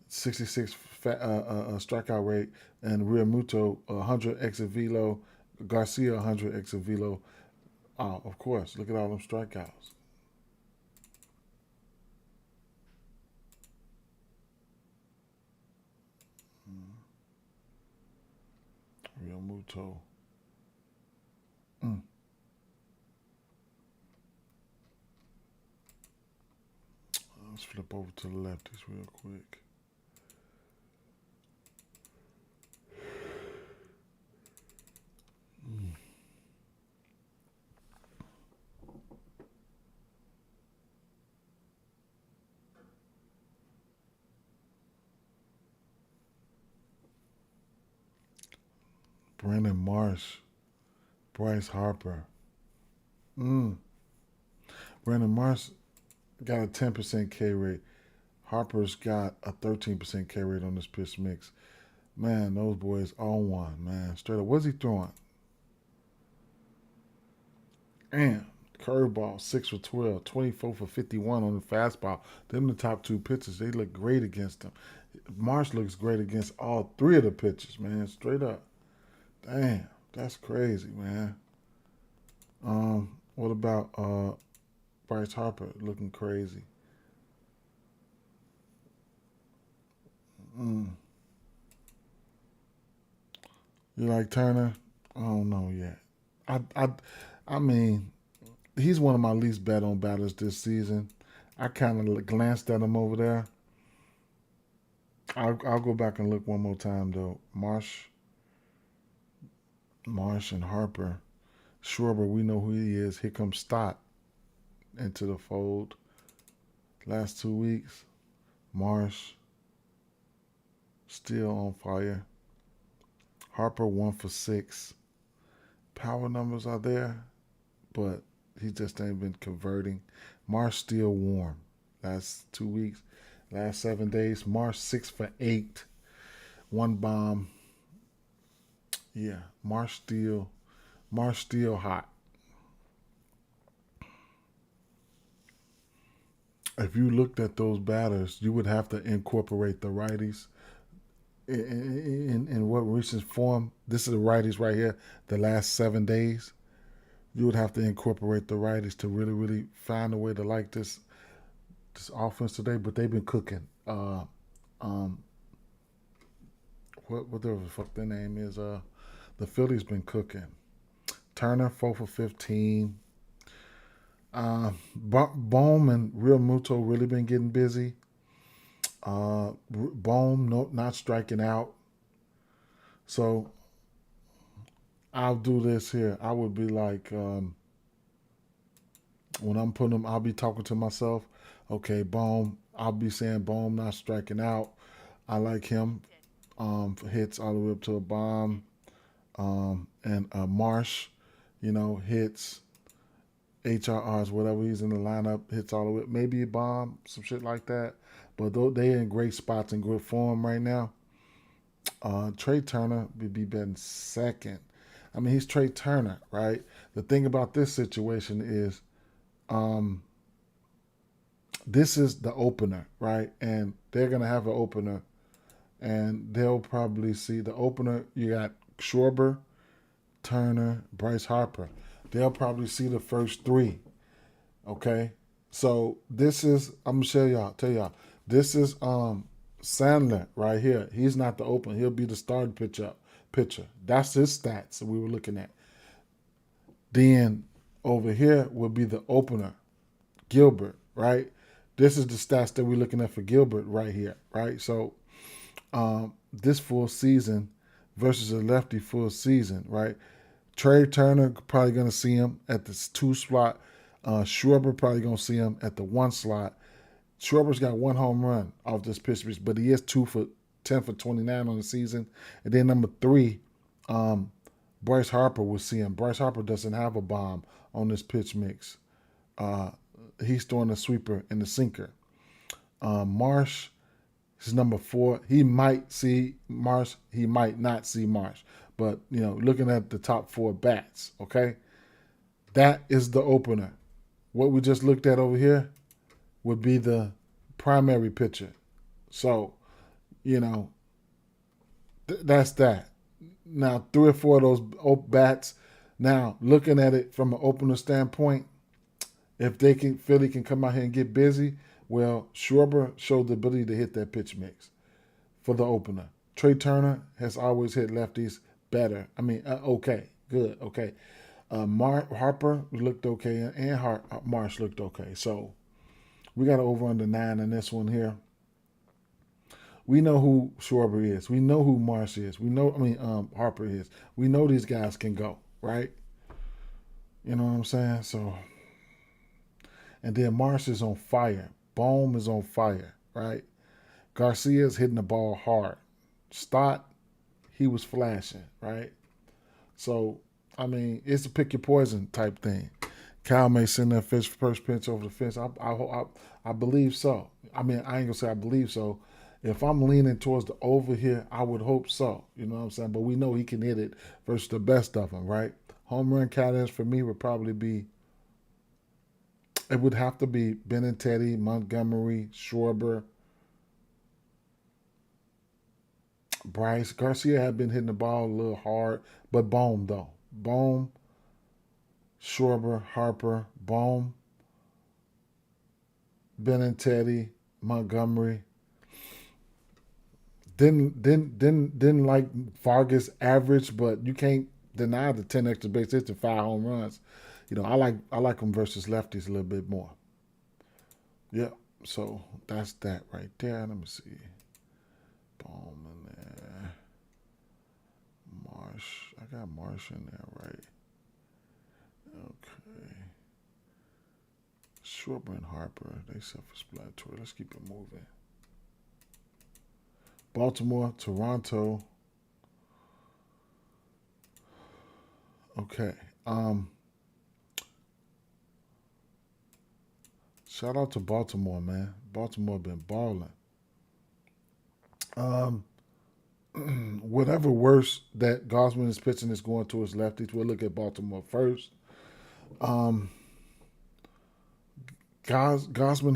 66 strikeout rate, and Real Muto, 100 exit velo. Garcia, 100 exit velo. Of course, look at all them strikeouts. Real Muto. Let's flip over to the lefties real quick. Brandon Marsh, Bryce Harper. Brandon Marsh got a 10% K rate. Harper's got a 13% K rate on this pitch mix. Man, those boys all one, man. Straight up. What's he throwing? Damn. Curveball, 6 for 12, 24 for 51 on the fastball. Them the top 2 pitches. They look great against them. Marsh looks great against all 3 of the pitches, man. Straight up. Damn, that's crazy, man. What about Bryce Harper looking crazy? Mm. You like Turner? I don't know yet. I mean, he's one of my least bet on batters this season. I kind of glanced at him over there. I'll go back and look one more time though. Marsh and Harper. Schwarber, we know who he is. Here comes Stott into the fold. Last 2 weeks, Marsh still on fire. Harper 1 for 6. Power numbers are there, but he just ain't been converting. Marsh still warm. Last 2 weeks, last 7 days, Marsh 6 for 8. One bomb. Yeah, Marsh still hot. If you looked at those batters, you would have to incorporate the righties in what recent form. This is the righties right here. The last 7 days, you would have to incorporate the righties to really, really find a way to like this offense today. But they've been cooking. Um, whatever the fuck their name is. The Phillies been cooking. Turner 4 for 15. Bohm and Real Muto really been getting busy. Bohm not striking out. So I'll do this here. I would be like, when I'm putting them, I'll be talking to myself. Okay, Bohm. I'll be saying Bohm not striking out. I like him for hits all the way up to a bomb. And Marsh, hits, HRRs, whatever he's in the lineup, hits all the way. Maybe a bomb, some shit like that. But they in great spots and good form right now. Trey Turner would be betting second. I mean, he's Trey Turner, right? The thing about this situation is, this is the opener, right? And they're gonna have an opener, and they'll probably see the opener. You got Schwarber, Turner, Bryce Harper. They'll probably see the first three. Okay, so this is I'm gonna tell y'all. This is Sandler right here. He's not the opener. He'll be the starting pitcher. That's his stats that we were looking at. Then over here will be the opener, Gilbert, right? This is the stats that we're looking at for Gilbert right here, right? So this full season versus a lefty full season, right? Trey Turner probably going to see him at the 2 slot. Schwarber probably going to see him at the 1 slot. Schwarber's got 1 home run off this pitch, but he is 10 for 29 on the season. And then number 3, Bryce Harper will see him. Bryce Harper doesn't have a bomb on this pitch mix. He's throwing the sweeper and the sinker. Marsh is number 4. He might see Marsh. He might not see Marsh. But, looking at the top 4 bats, okay, that is the opener. What we just looked at over here would be the primary pitcher. So, that's that. Now, 3 or 4 of those bats. Now, looking at it from an opener standpoint, if Philly can come out here and get busy, well, Schwarber showed the ability to hit that pitch mix for the opener. Trey Turner has always hit lefties better. I mean, okay, good, okay. Harper looked okay, and Marsh looked okay. So we got over under 9 in this one here. We know who Schwarber is. We know who Marsh is. Harper is. We know these guys can go, right? You know what I'm saying? So, and then Marsh is on fire. Bohm is on fire, right? Garcia's hitting the ball hard. Stott, he was flashing, right? So, it's a pick your poison type thing. Cal may send that first pitch over the fence. I believe so. I ain't gonna say I believe so. If I'm leaning towards the over here, I would hope so. You know what I'm saying? But we know he can hit it versus the best of them, right? Home run cadence for me would probably be. It would have to be Benintendi, Montgomery, Schwarber, Bryce. Garcia had been hitting the ball a little hard, but Bohm though. Bohm, Schwarber, Harper, Bohm, Benintendi, Montgomery. Didn't like Vargas average, but you can't deny the 10 extra base hits and 5 home runs. I like him versus lefties a little bit more. Yep. So that's that right there. Let me see. Boom in there. Marsh. I got Marsh in there, right? Okay. Schwarber and Harper. They self-explanatory. Let's keep it moving. Baltimore, Toronto. Okay. Shout out to Baltimore, man. Baltimore been balling. Whatever worse that Gosman is pitching is going towards lefties. We'll look at Baltimore first. Gosman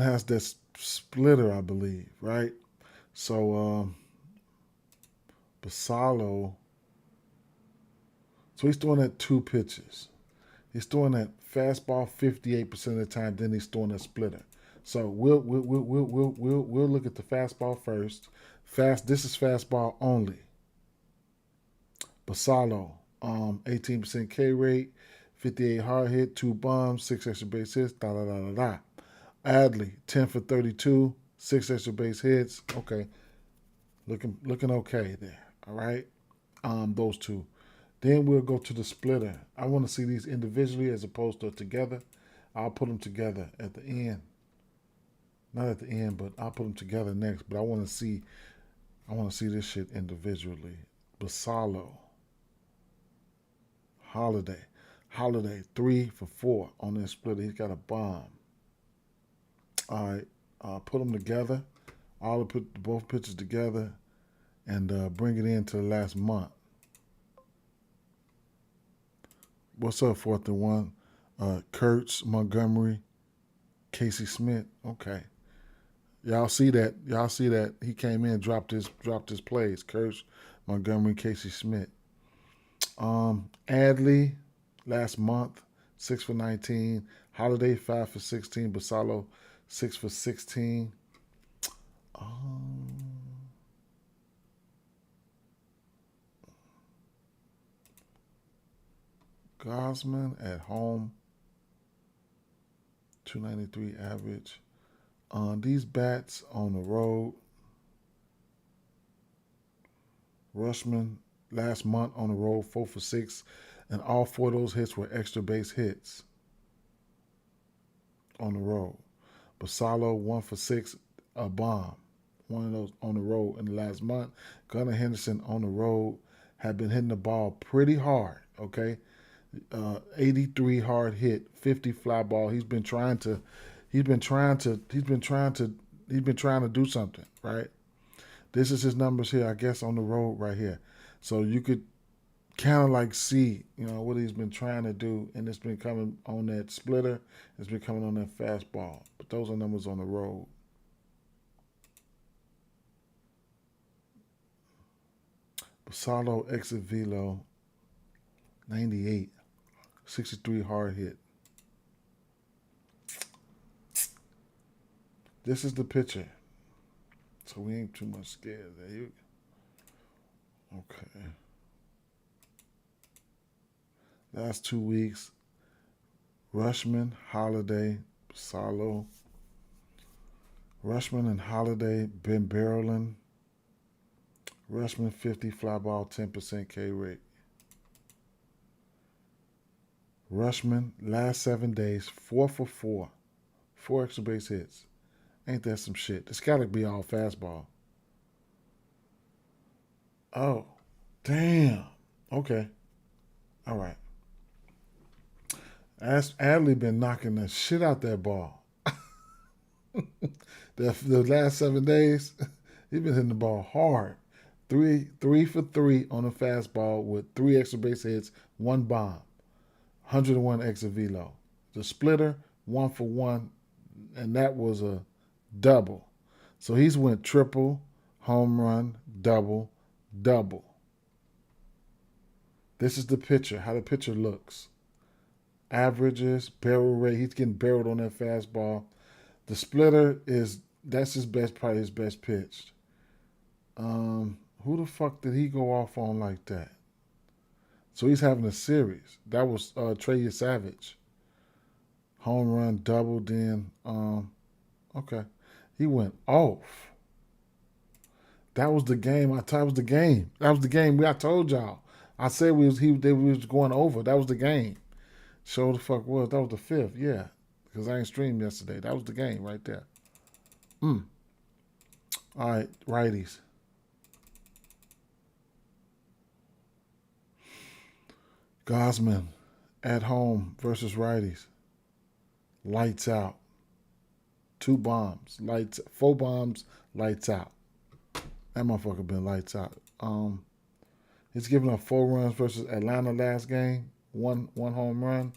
has this splitter, I believe, right? So Basalo. So he's throwing at 2 pitches. He's throwing that fastball 58% of the time. Then he's throwing a splitter. So we'll look at the fastball first. This is fastball only. Basalo, 18% K rate, 58 hard hit, 2 bombs, 6 extra base hits. Da da da da da. Adley, 10 for 32, 6 extra base hits. Okay, looking okay there. All right, those two. Then we'll go to the splitter. I want to see these individually as opposed to together. I'll put them together at the end. Not at the end, but I'll put them together next. But I want to see this shit individually. Basalo. Holiday, 3 for 4 on this splitter. He's got a bomb. All right, put them together. I'll put both pitches together and bring it into the last month. What's up, 4th and 1? Kurtz, Montgomery, Casey Smith. Okay. Y'all see that he came in, dropped his plays. Kurtz, Montgomery, Casey Smith. Adley, last month, 6 for 19. Holiday, 5 for 16. Basalo, 6 for 16. Gosman at home, 293 average. These bats on the road. Rushman, last month on the road, 4 for 6, and all 4 of those hits were extra base hits on the road. Basalo, 1 for 6, a bomb. One of those on the road in the last month. Gunnar Henderson on the road had been hitting the ball pretty hard, okay? 83 hard hit, 50 fly ball. He's been trying to do something, right? This is his numbers here, I guess, on the road right here. So you could kind of like see, what he's been trying to do, and it's been coming on that splitter. It's been coming on that fastball. But those are numbers on the road. Basalo exit velo, 98, 63 hard hit. This is the pitcher. So we ain't too much scared there. Okay. Last 2 weeks, Rushman, Holiday, Basalo. Rushman and Holiday been barreling. Rushman 50 fly ball, 10% K rate. Rushman, last 7 days, 4 for 4. 4 extra base hits. Ain't that some shit? This got to be all fastball. Oh, damn. Okay. All right. Adley been knocking the shit out that ball. the last 7 days, he's been hitting the ball hard. 3 for 3 on a fastball with 3 extra base hits, 1 bomb, 101 extra velo. The splitter, 1 for 1, and that was a double. So he's went triple, home run, double, double. This is the pitcher, how the pitcher looks. Averages, barrel rate, he's getting barreled on that fastball. The splitter that's probably his best pitch. Who the fuck did he go off on like that? So he's having a series. That was Trey Savage. Home run, double, then okay. He went off. That was the game. That was the game. That was the game. I told y'all. I said they was going over. That was the game. Show the fuck was. That was the fifth. Yeah, because I ain't streamed yesterday. That was the game right there. All right, righties. Gosman at home versus righties. Lights out. 2 bombs. Lights. 4 bombs. Lights out. That motherfucker been lights out. He's giving up 4 runs versus Atlanta last game. One home run.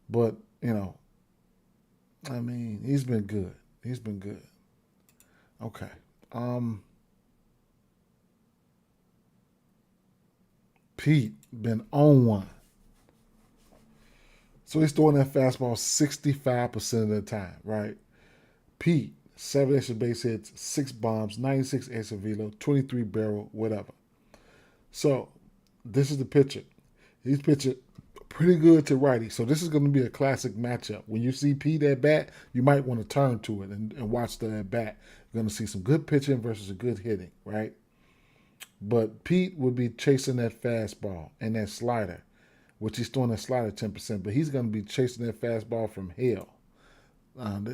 But, I mean, he's been good. He's been good. Okay. Pete been on one. So he's throwing that fastball 65% of the time, right? Pete, 7 extra base hits, 6 bombs, 96 extra velo, 23 barrel, whatever. So this is the pitcher. He's pitching pretty good to righty. So this is going to be a classic matchup. When you see Pete at bat, you might want to turn to it and watch the at bat. You're going to see some good pitching versus a good hitting, right? But Pete would be chasing that fastball and that slider, which he's throwing that slider 10%, but he's going to be chasing that fastball from hell.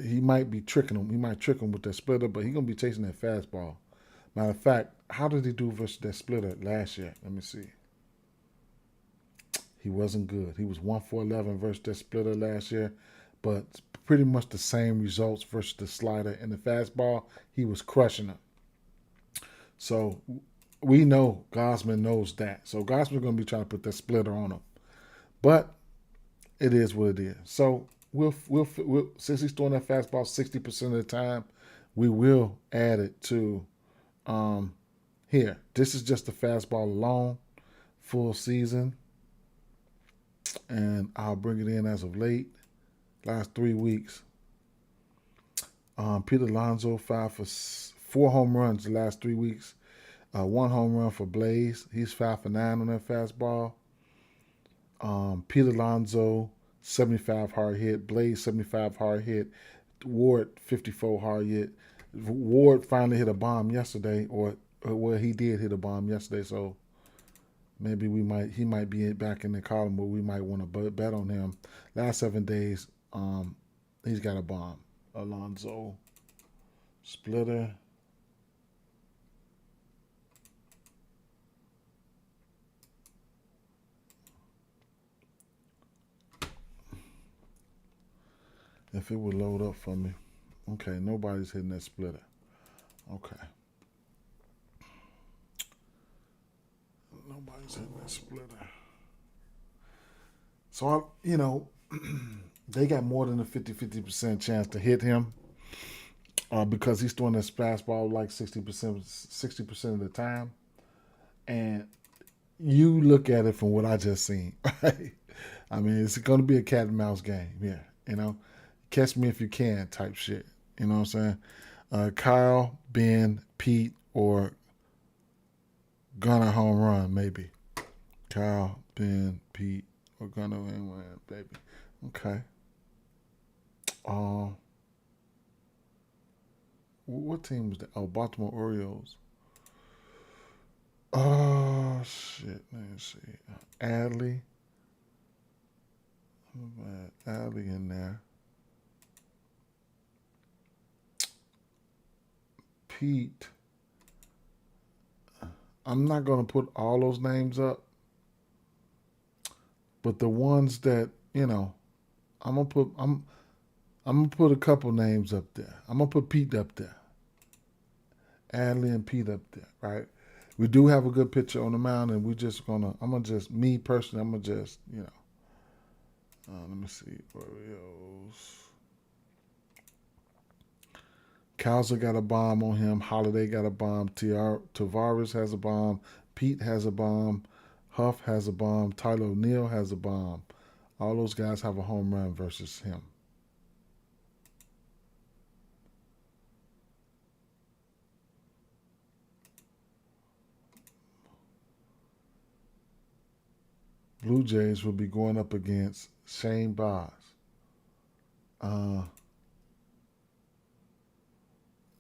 He might be tricking him. He might trick him with that splitter, but he's going to be chasing that fastball. Matter of fact, how did he do versus that splitter last year? Let me see. He wasn't good. He was 1-for-11 versus that splitter last year, but pretty much the same results versus the slider and the fastball. He was crushing them. So we know Gosman knows that. So Gosman's going to be trying to put that splitter on him. But it is what it is. So we'll since he's throwing that fastball 60% of the time, we will add it to here. This is just the fastball alone, full season. And I'll bring it in as of late. Last 3 weeks. Pete Alonso 4 home runs the last 3 weeks. 1 home run for Blaze. He's 5 for 9 on that fastball. Pete Alonso 75 hard hit. Blaze 75 hard hit. Ward 54 hard hit. Ward finally hit a bomb yesterday, or well, he did hit a bomb yesterday. So maybe he might be back in the column where we might want to bet on him. Last 7 days, he's got a bomb. Alonso splitter. If it would load up for me. Okay, nobody's hitting that splitter. Okay. Nobody's hitting that splitter. So, they got more than a 50% chance to hit him because he's throwing this fastball like 60% of the time. And you look at it from what I just seen, right? I mean, it's going to be a cat and mouse game, yeah, Catch me if you can type shit. You know what I'm saying? Kyle, Ben, Pete, or Gunner home run, maybe. Kyle, Ben, Pete, or Gunner home run, baby. Okay. What team was that? Oh, Baltimore Orioles. Oh, shit. Let me see. Adley. Adley in there. Pete. I'm not going to put all those names up, but the ones that, I'm gonna put a couple names up there. I'm gonna put Pete up there. Adley and Pete up there, right? We do have a good pitcher on the mound, and me personally, I'm gonna just, let me see, Orioles. Kowser got a bomb on him. Holiday got a bomb. Tavares has a bomb. Pete has a bomb. Huff has a bomb. Tyler O'Neill has a bomb. All those guys have a home run versus him. Blue Jays will be going up against Shane Baz. Uh,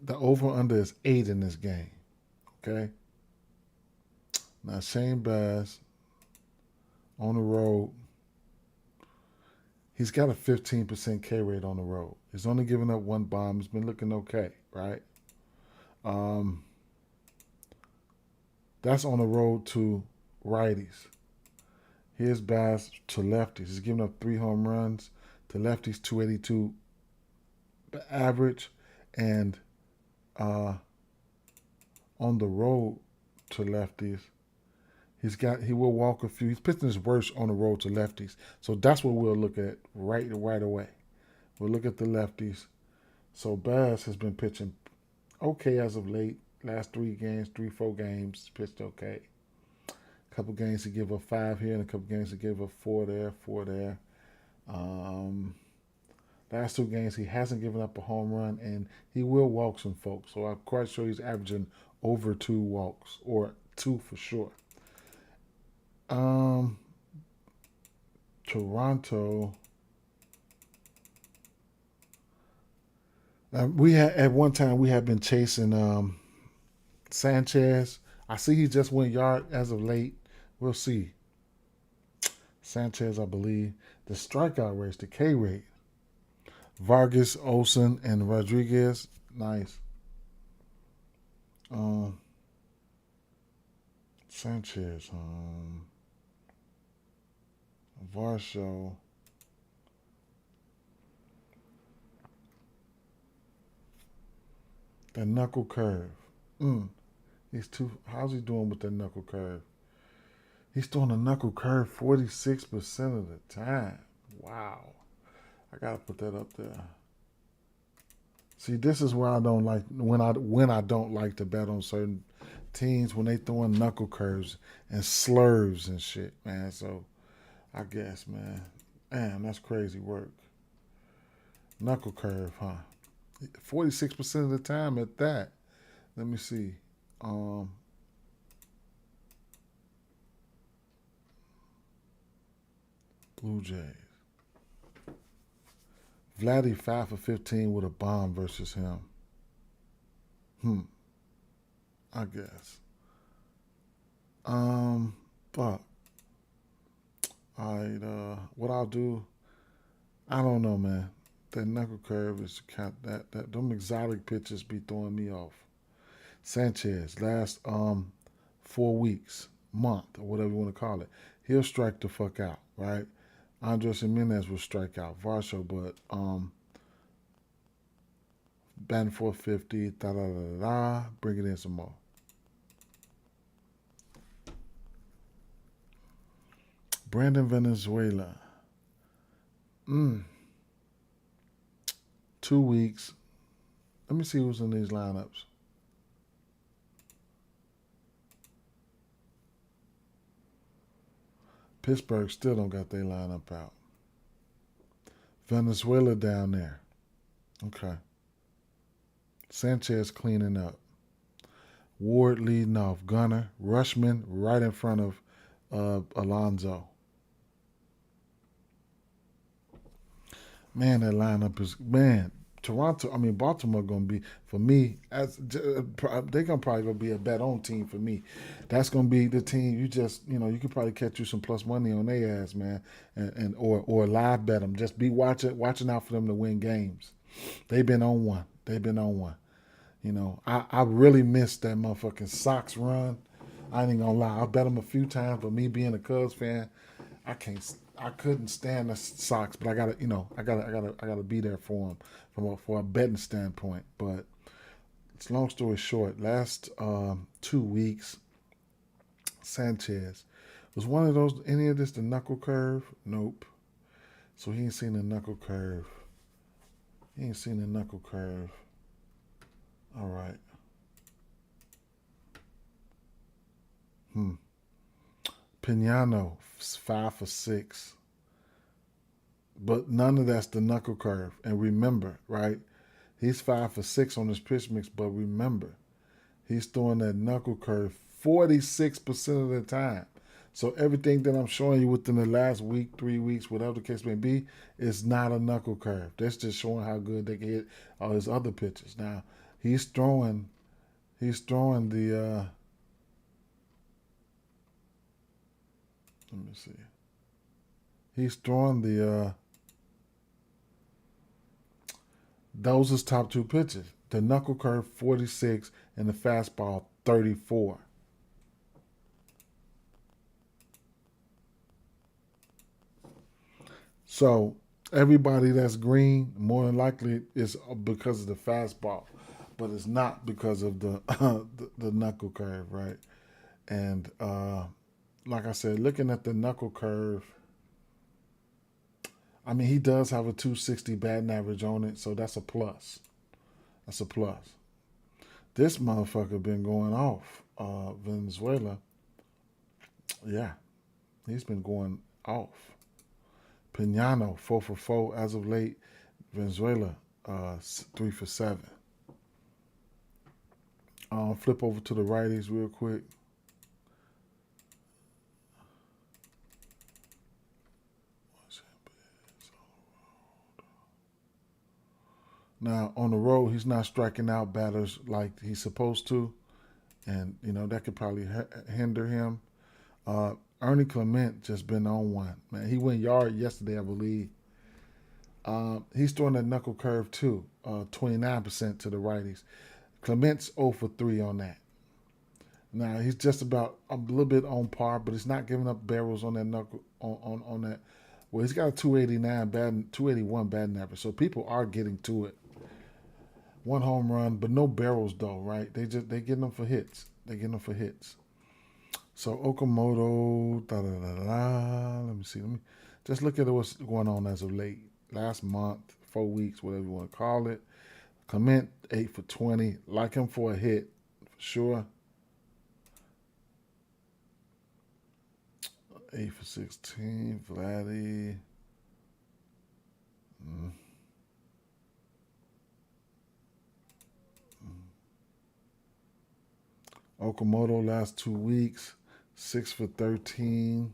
the over-under is 8 in this game. Okay? Now, Shane Baz on the road, he's got a 15% K rate on the road. He's only given up one bomb. He's been looking okay, right? That's on the road to righties. Here's Bass to lefties. He's giving up 3 home runs to lefties, 282 average, and on the road to lefties, he will walk a few. He's pitching his worst on the road to lefties, so that's what we'll look at right away. We'll look at the lefties. So Bass has been pitching okay as of late. Last 4 games, pitched okay. A couple games he gave up 5 here, and a couple games he gave up 4 there. Last 2 games he hasn't given up a home run, and he will walk some folks. So I'm quite sure he's averaging over 2 walks, or 2 for sure. Toronto. We had at one time we had been chasing Sanchez. I see he just went yard as of late. We'll see. Sanchez, I believe. The strikeout rate, the K rate. Vargas, Olsen, and Rodriguez. Nice. Sanchez. Varsho. That knuckle curve. How's he doing with that knuckle curve? He's throwing a knuckle curve 46% of the time. Wow. I gotta put that up there. See, this is where I don't like when I don't like to bet on certain teams when they throwing knuckle curves and slurs and shit, man. So I guess, man. Damn, that's crazy work. Knuckle curve, huh? 46% of the time at that. Let me see. Blue Jays. Vladdy 5 for 15 with a bomb versus him. I guess. Fuck. Alright, what I'll do, I don't know, man. That knuckle curve is that them exotic pitches be throwing me off. Sanchez, last 4 weeks, month, or whatever you want to call it, he'll strike the fuck out, right? Andres Jimenez will strike out. Varsho, but batting 450, bring it in some more. Brandon Venezuela. 2 weeks. Let me see who's in these lineups. Pittsburgh still don't got their lineup out. Venezuela down there. Okay. Sanchez cleaning up. Ward leading off. Gunner. Rushman right in front of Alonso. Man, that lineup is Baltimore gonna be for me they're gonna probably be a bet on team for me. That's gonna be the team you could probably catch you some plus money on their ass, man, and or live bet them. Just be watching out for them to win games. They've been on one. I really missed that motherfucking Sox run. I ain't gonna lie. I bet them a few times, but me being a Cubs fan, I couldn't stand the Sox, but I gotta be there for them for a betting standpoint. But it's long story short. Last 2 weeks, Sanchez was one of those. Any of this the knuckle curve? Nope. So he ain't seen the knuckle curve. All right. Piñano 5 for 6. But none of that's the knuckle curve. And remember, right? He's 5 for 6 on his pitch mix, but remember, he's throwing that knuckle curve 46% of the time. So everything that I'm showing you within the last week, 3 weeks, whatever the case may be, is not a knuckle curve. That's just showing how good they can hit all his other pitches. Now he's throwing the let me see. He's throwing the those his top two pitches. The knuckle curve 46 and the fastball 34. So everybody that's green, more than likely, is because of the fastball, but it's not because of the the knuckle curve, right? And like I said, looking at the knuckle curve, I mean he does have a 260 batting average on it, so that's a plus. That's a plus. This motherfucker been going off. Venezuela, yeah, he's been going off. Pinano 4 for 4 as of late. Venezuela 3 for 7. Flip over to the righties real quick. Now on the road, he's not striking out batters like he's supposed to, and that could probably hinder him. Ernie Clement just been on one, man. He went yard yesterday, I believe. He's throwing that knuckle curve too, 29% to the righties. Clement's 0 for 3 on that. Now he's just about a little bit on par, but he's not giving up barrels on that knuckle on that. Well, he's got a 281 batting average, so people are getting to it. One home run, but no barrels though, right? They getting them for hits. So Okamoto, Let me see. Let me just look at what's going on as of late. Last month, 4 weeks, whatever you want to call it. Clement 8 for 20. Like him for a hit, for sure. 8 for 16. Vladdy. Okamoto last 2 weeks, 6 for 13.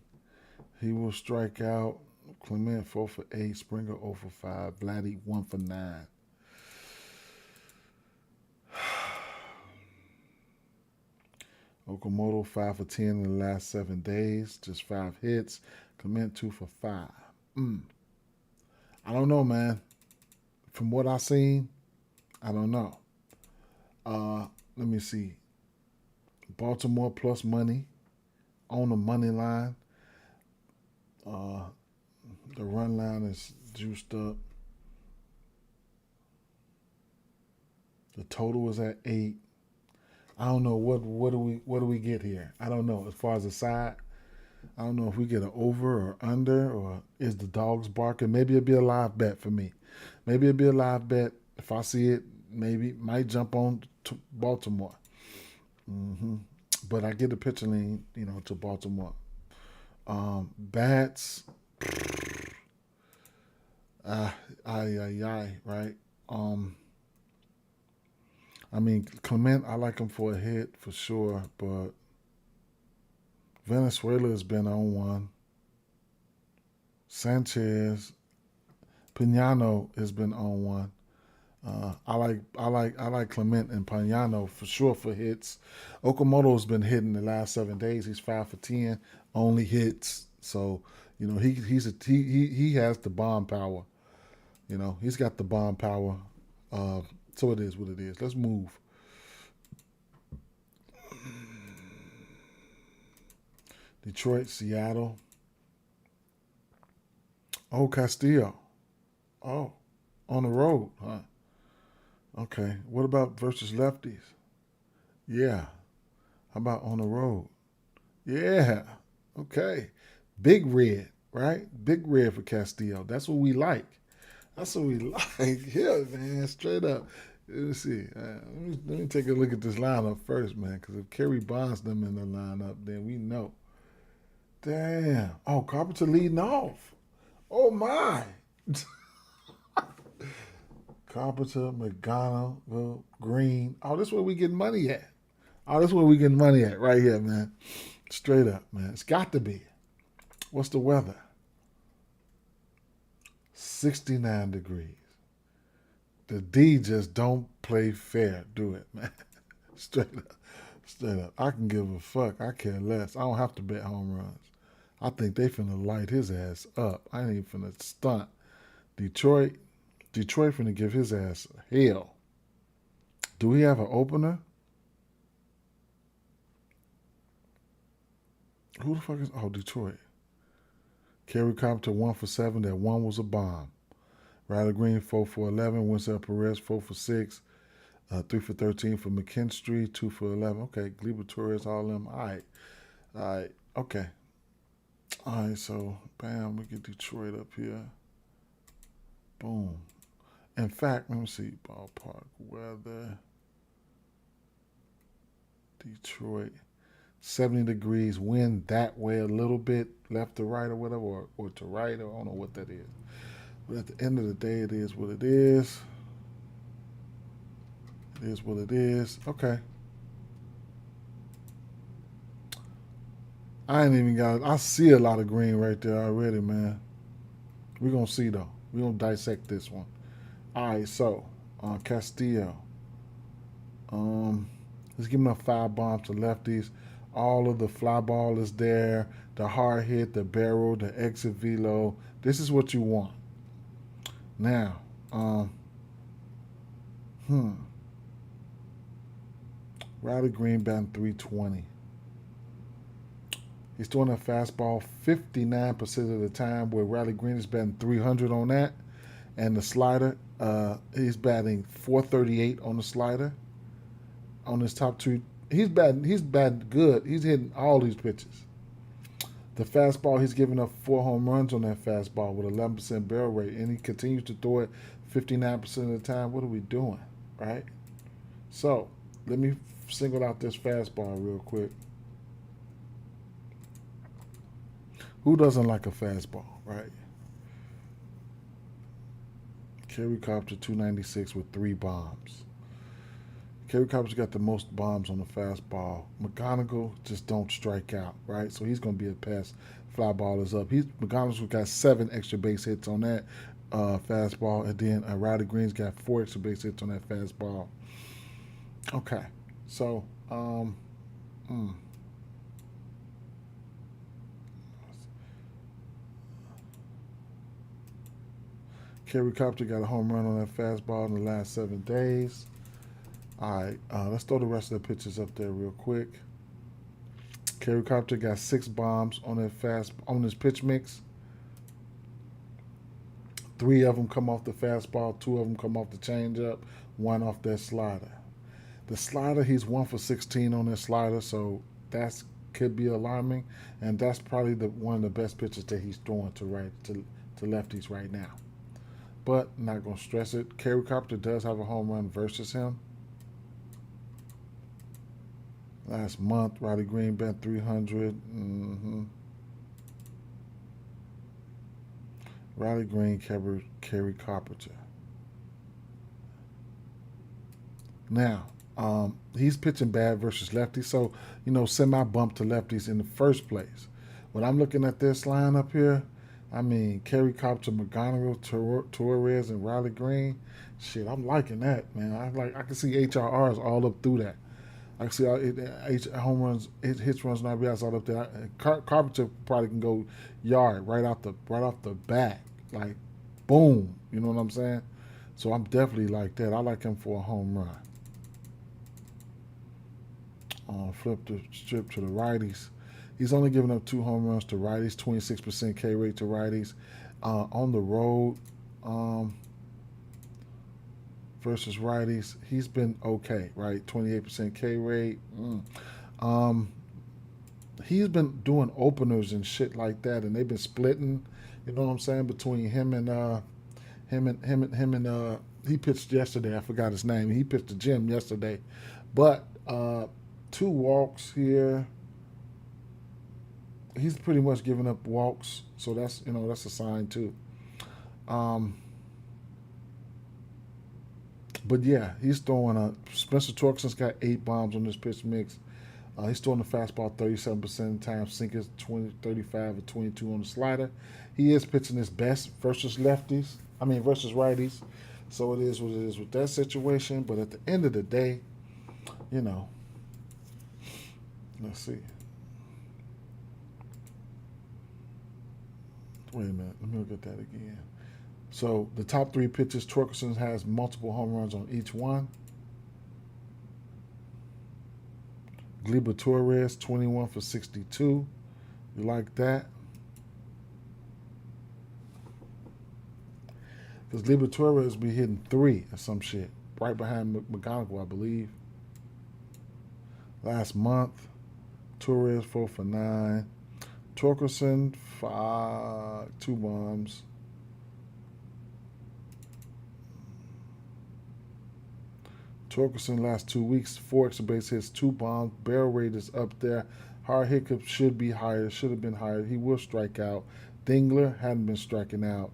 He will strike out. Clement 4 for 8. Springer 0 for 5. Vladdy 1 for 9. Okamoto 5 for 10 in the last 7 days, just 5 hits. Clement 2 for 5. I don't know, man. From what I've seen, I don't know. Let me see. Baltimore plus money on the money line. The run line is juiced up. The total is at 8. I don't know what do we get here. I don't know as far as the side. I don't know if we get an over or under, or is the dogs barking. Maybe it'll be a live bet for me. Maybe it'll be a live bet. If I see it, maybe might jump on to Baltimore. But I get the pitcher lean, to Baltimore. Bats, right? I mean, Clement, I like him for a hit for sure, but Venezuela has been on one. Sanchez, Pinano has been on one. I like Clement and Pinano for sure for hits. Okamoto's been hitting the last 7 days. He's 5 for 10, only hits. So he has the bomb power. He's got the bomb power. So it is what it is. Let's move. Detroit, Seattle. Oh, Castillo. Oh, on the road, huh? Okay. What about versus lefties? Yeah. How about on the road? Yeah. Okay. Big red, right? Big red for Castillo. That's what we like. Yeah, man. Straight up. Let's see. Let me take a look at this lineup first, man. Because if Kerry Bonds them in the lineup, then we know. Damn. Oh, Carpenter leading off. Oh my. Carpenter, McGonagall, Green. Oh, this is where we getting money at. Right here, man. Straight up, man. It's got to be. What's the weather? 69 degrees. The D just don't play fair, do it, man. Straight up. Straight up. I can give a fuck. I care less. I don't have to bet home runs. I think they finna light his ass up. I ain't even finna stunt. Detroit finna give his ass hell. Do we have an opener? Who the fuck is... Oh, Detroit. Kerry Compton 1 for 7. That one was a bomb. Riley Green 4 for 11. Winston Perez 4 for 6. 3 for 13 for McKinstry. 2 for 11. Okay, Gleyber Torres, all them. All right. Okay. All right, so, bam, we get Detroit up here. Boom. In fact, let me see. Ballpark weather. Detroit. 70 degrees. Wind that way a little bit. Left to right or whatever. Or to right. I don't know what that is. But at the end of the day, it is what it is. It is what it is. Okay. I ain't even got it. I see a lot of green right there already, man. We're going to see, though. We're going to dissect this one. All right, so Castillo. Let's give him a 5 bombs to lefties. All of the fly ball is there. The hard hit, the barrel, the exit velo. This is what you want. Now, Riley Green batting 320. He's throwing a fastball 59% of the time, where Riley Green is batting 300 on that. And the slider, he's batting 438 on the slider. On his top two, he's batting good. He's hitting all these pitches. The fastball, he's giving up 4 home runs on that fastball with 11% barrel rate, and he continues to throw it 59% of the time. What are we doing, right? So let me single out this fastball real quick. Who doesn't like a fastball, right? Kerry Copter 296 with 3 bombs. Kerry Copter's got the most bombs on the fastball. McGonigal just don't strike out, right? So he's going to be a pass. Fly ball is up. McGonigal's got 7 extra base hits on that fastball, and then Riley Green's got 4 extra base hits on that fastball. Okay, so Kerry Copter got a home run on that fastball in the last 7 days. All right, let's throw the rest of the pitches up there real quick. Kerry Copter got 6 bombs on that on his pitch mix. 3 of them come off the fastball, 2 of them come off the changeup, 1 off that slider. The slider, he's 1 for 16 on that slider, so that could be alarming, and that's probably one of the best pitches that he's throwing to lefties right now. But I'm not going to stress it. Kerry Copter does have a home run versus him. Last month, Riley Green bent 300. Riley Green, Kerry Carpenter. Now, he's pitching bad versus lefties, so, semi-bump to lefties in the first place. When I'm looking at this lineup here, I mean, Kerry Copter, McGonigal, Torres, and Riley Green. Shit, I'm liking that, man. I can see HRRs all up through that. I can see home runs, hits, runs, and RBIs all up there. Carpenter probably can go yard right off the bat, like boom. You know what I'm saying? So I'm definitely like that. I like him for a home run. Flip the strip to the righties. He's only giving up 2 home runs to righties, 26% K rate to righties. On the road versus righties, he's been okay, right? 28% K rate. He's been doing openers and shit like that, and they've been splitting. You know what I'm saying? Between him and he pitched yesterday. I forgot his name. He pitched the gym yesterday, but 2 walks here. He's pretty much giving up walks, so that's a sign too. But yeah, he's throwing Spencer Torkelson's got 8 bombs on this pitch mix. He's throwing the fastball 37% of the time, sinkers 35 or 22 on the slider. He is pitching his best versus lefties. Versus righties. So it is what it is with that situation. But at the end of the day, you know, let's see. Wait a minute. Let me look at that again. So the top 3 pitches, Torkelson has multiple home runs on each one. Gleyber Torres, 21 for 62. You like that? Because Gleyber Torres be hitting 3 or some shit. Right behind McGonigal, I believe. Last month, Torres 4 for 9. Torkelson, 2 bombs. Torkelson last 2 weeks, 4 extra base hits, 2 bombs. Barrel rate is up there. Hard hiccup should be higher. Should have been higher. He will strike out. Dingler hadn't been striking out.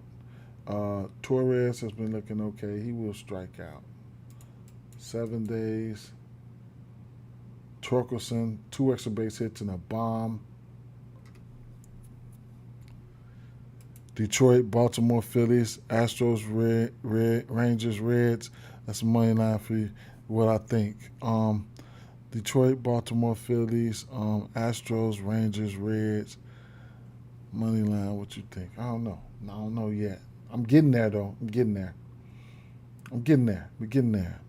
Torres has been looking okay. He will strike out. 7 days. Torkelson, 2 extra base hits and a bomb. Detroit, Baltimore, Phillies, Astros, Rangers, Reds. That's a money line for you, what I think. Detroit, Baltimore, Phillies, Astros, Rangers, Reds. Money line, what you think? I don't know. I don't know yet. I'm getting there, though. I'm getting there. We're getting there.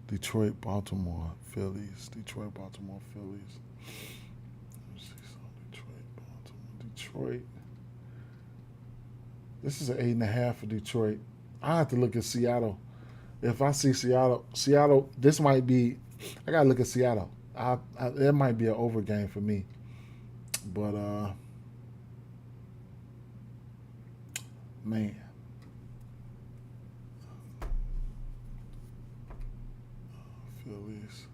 Detroit, Baltimore, Phillies. Detroit, Baltimore, Phillies. Let me see something. Detroit, Baltimore, Detroit. This is an 8.5 for Detroit. I have to look at Seattle. If I see Seattle, this might be. I gotta look at Seattle. It might be an over game for me, but man, Phillies.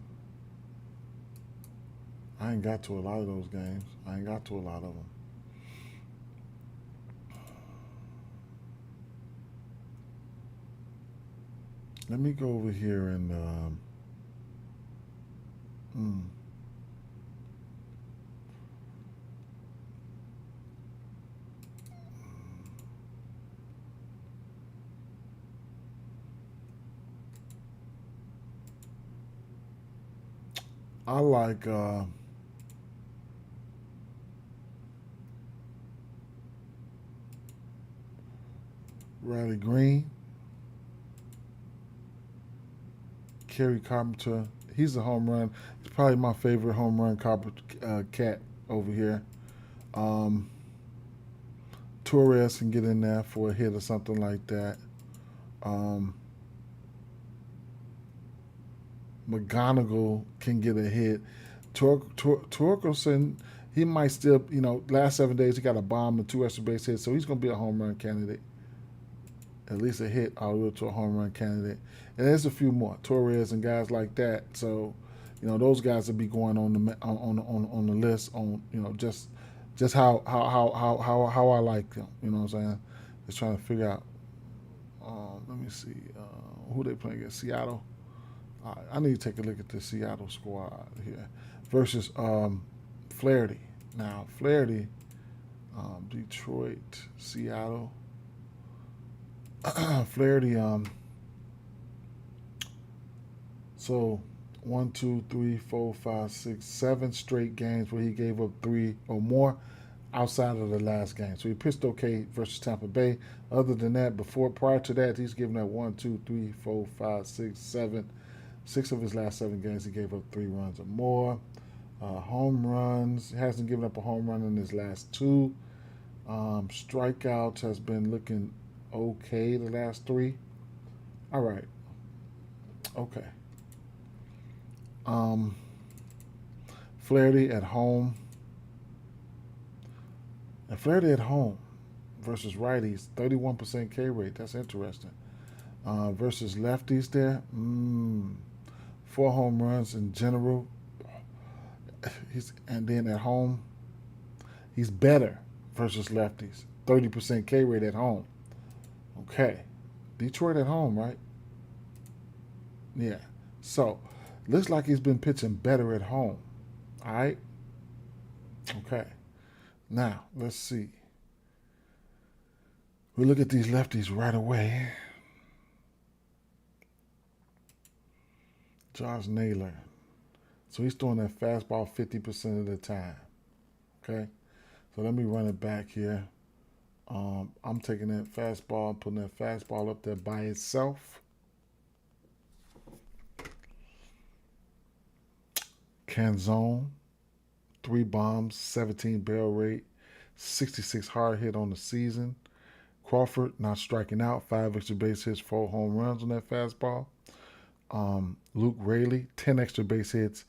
I ain't got to a lot of those games. I ain't got to a lot of them. Let me go over here and I like Riley Green. Kerry Carpenter, he's a home run. He's probably my favorite home run cat over here. Torres can get in there for a hit or something like that. McGonigal can get a hit. Torkelson, he might still, last 7 days he got a bomb and 2 extra base hits, so he's going to be a home run candidate. At least a hit all the way to a home run candidate. And there's a few more, Torres and guys like that. So, those guys will be going on the list on, just how I like them. You know what I'm saying? Just trying to figure out. Let me see who they playing against. Seattle. I need to take a look at the Seattle squad here versus Flaherty. Now Flaherty, Detroit, Seattle. Flaherty, so 1, 2, 3, 4, 5, 6, 7 straight games where he gave up 3 or more outside of the last game. So he pitched okay versus Tampa Bay. Other than that, prior to that, he's given up 1, 2, 3, 4, 5, 6, 7. 6 of his last 7 games, he gave up 3 runs or more. Home runs, he hasn't given up a home run in his last 2. Strikeouts has been looking okay the last 3. All right. Okay. Flaherty at home. And Flaherty at home versus righties, 31% K rate. That's interesting. Versus lefties there, 4 home runs in general. And then at home, he's better versus lefties, 30% K rate at home. Okay. Detroit at home, right? Yeah. So, looks like he's been pitching better at home. All right. Okay. Now let's see. We look at these lefties right away. Josh Naylor. So he's throwing that fastball 50% of the time. Okay. So let me run it back here. I'm taking that fastball and putting that fastball up there by itself. Canzone, 3 bombs, 17 barrel rate, 66 hard hit on the season. Crawford not striking out, 5 extra base hits, 4 home runs on that fastball. Luke Raley, 10 extra base hits,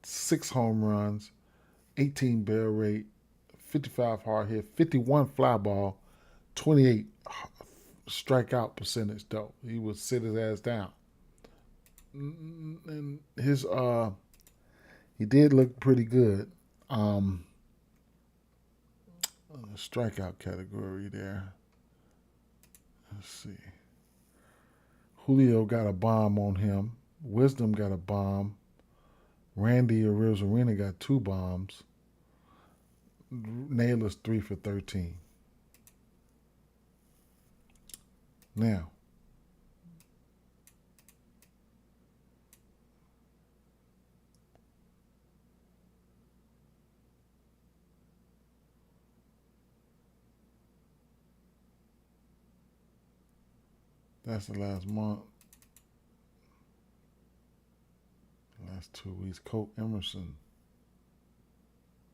6 home runs, 18 barrel rate, 55 hard hit, 51 fly ball, 28 strikeout percentage though. He would sit his ass down. And his he did look pretty good. Strikeout category there. Let's see. Julio got a bomb on him. Wisdom got a bomb. Randy Arozarena got 2 bombs. Naylor's 3 for 13. Now, that's the last month. Last 2 weeks. Colt Emerson.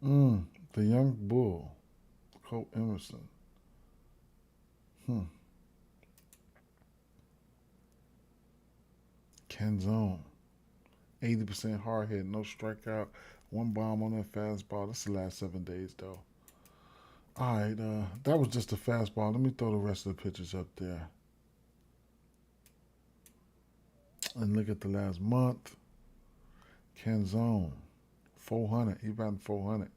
The young bull. Colt Emerson. Canzone. 80% hard hit, no strikeout, 1 bomb on that fastball. That's the last 7 days though. All right, that was just a fastball. Let me throw the rest of the pitches up there. And look at the last month. Canzone, 400. He batting 400.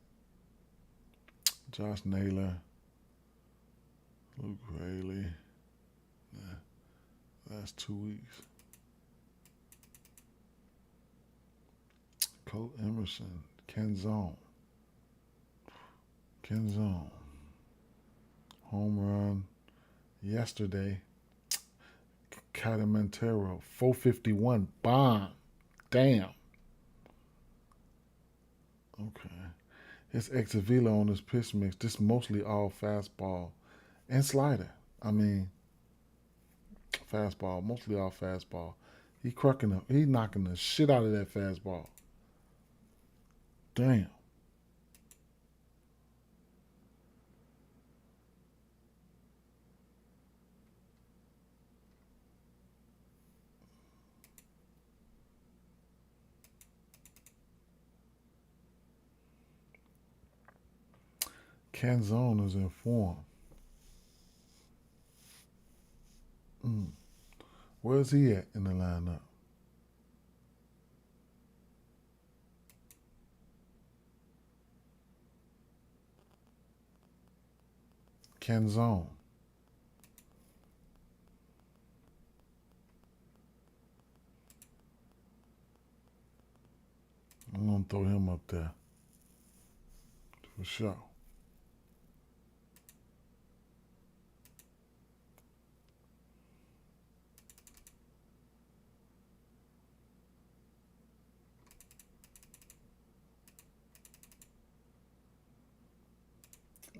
Josh Naylor, Luke Raley. Last 2 weeks. Colt Emerson, Canzone. Home run yesterday. Catamentero, 451 bomb. Damn. Okay. It's Exavila on this pitch mix. This mostly all fastball and slider. I mean, fastball, mostly all fastball. He knocking the shit out of that fastball. Damn. Canzone is in form. Where's he at in the lineup? Canzone. I'm going to throw him up there. For sure.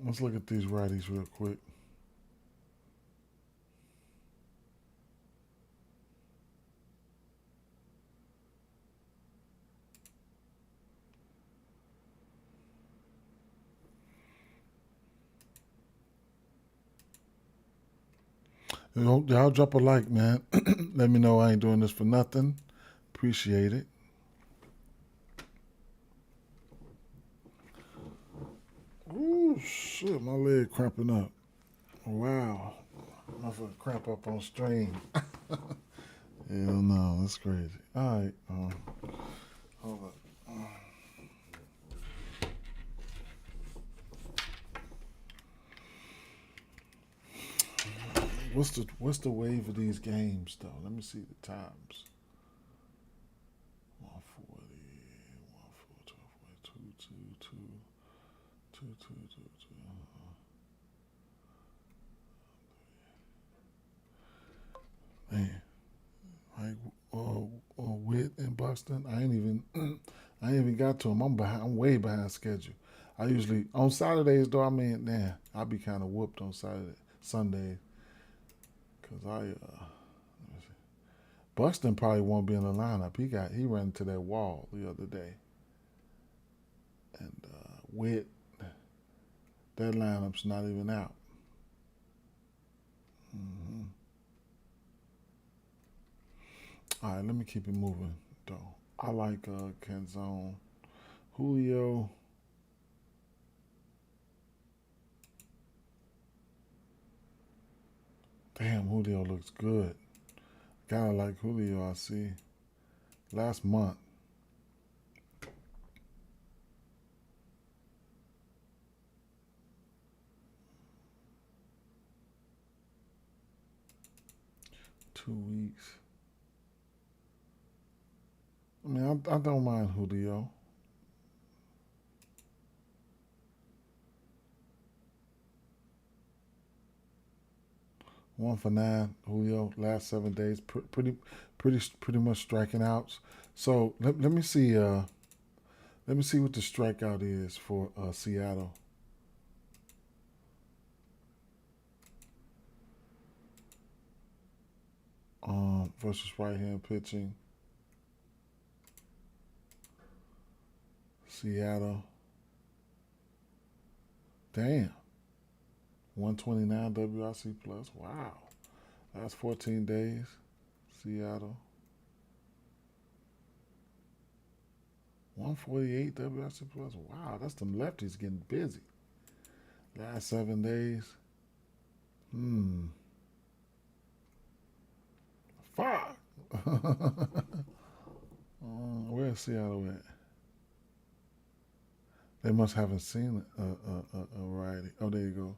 Let's look at these righties real quick. Y'all drop a like, man. Let me know I ain't doing this for nothing. Appreciate it. Ooh, shit, my leg cramping up. Wow. I'm gonna cramp up on stream. Hell no, that's crazy. All right, hold up. What's the wave of these games though? Let me see the times. 140, 140, Man, like Witt and Buxton, I ain't even got to them. I'm behind. I'm way behind schedule. I usually on Saturdays though. I mean, I'll be kind of whooped on Sundays, cause Buxton probably won't be in the lineup. He ran into that wall the other day, and Witt, that lineup's not even out. Mm-hmm. All right, let me keep it moving though. I like Canzone, Julio. Damn, Julio looks good. Gotta like Julio. I see. Last month, 2 weeks. I mean, I don't mind Julio. 1 for 9, Julio. Last 7 days, pretty much striking outs. So let me see. Let me see what the strikeout is for Seattle. Versus right hand pitching. Seattle. Damn. 129 WRC plus. Wow. That's 14 days. Seattle. 148 WRC plus. Wow, that's them lefties getting busy. Last 7 days. Fuck. Where's Seattle at? They must haven't seen a variety. Oh, there you go.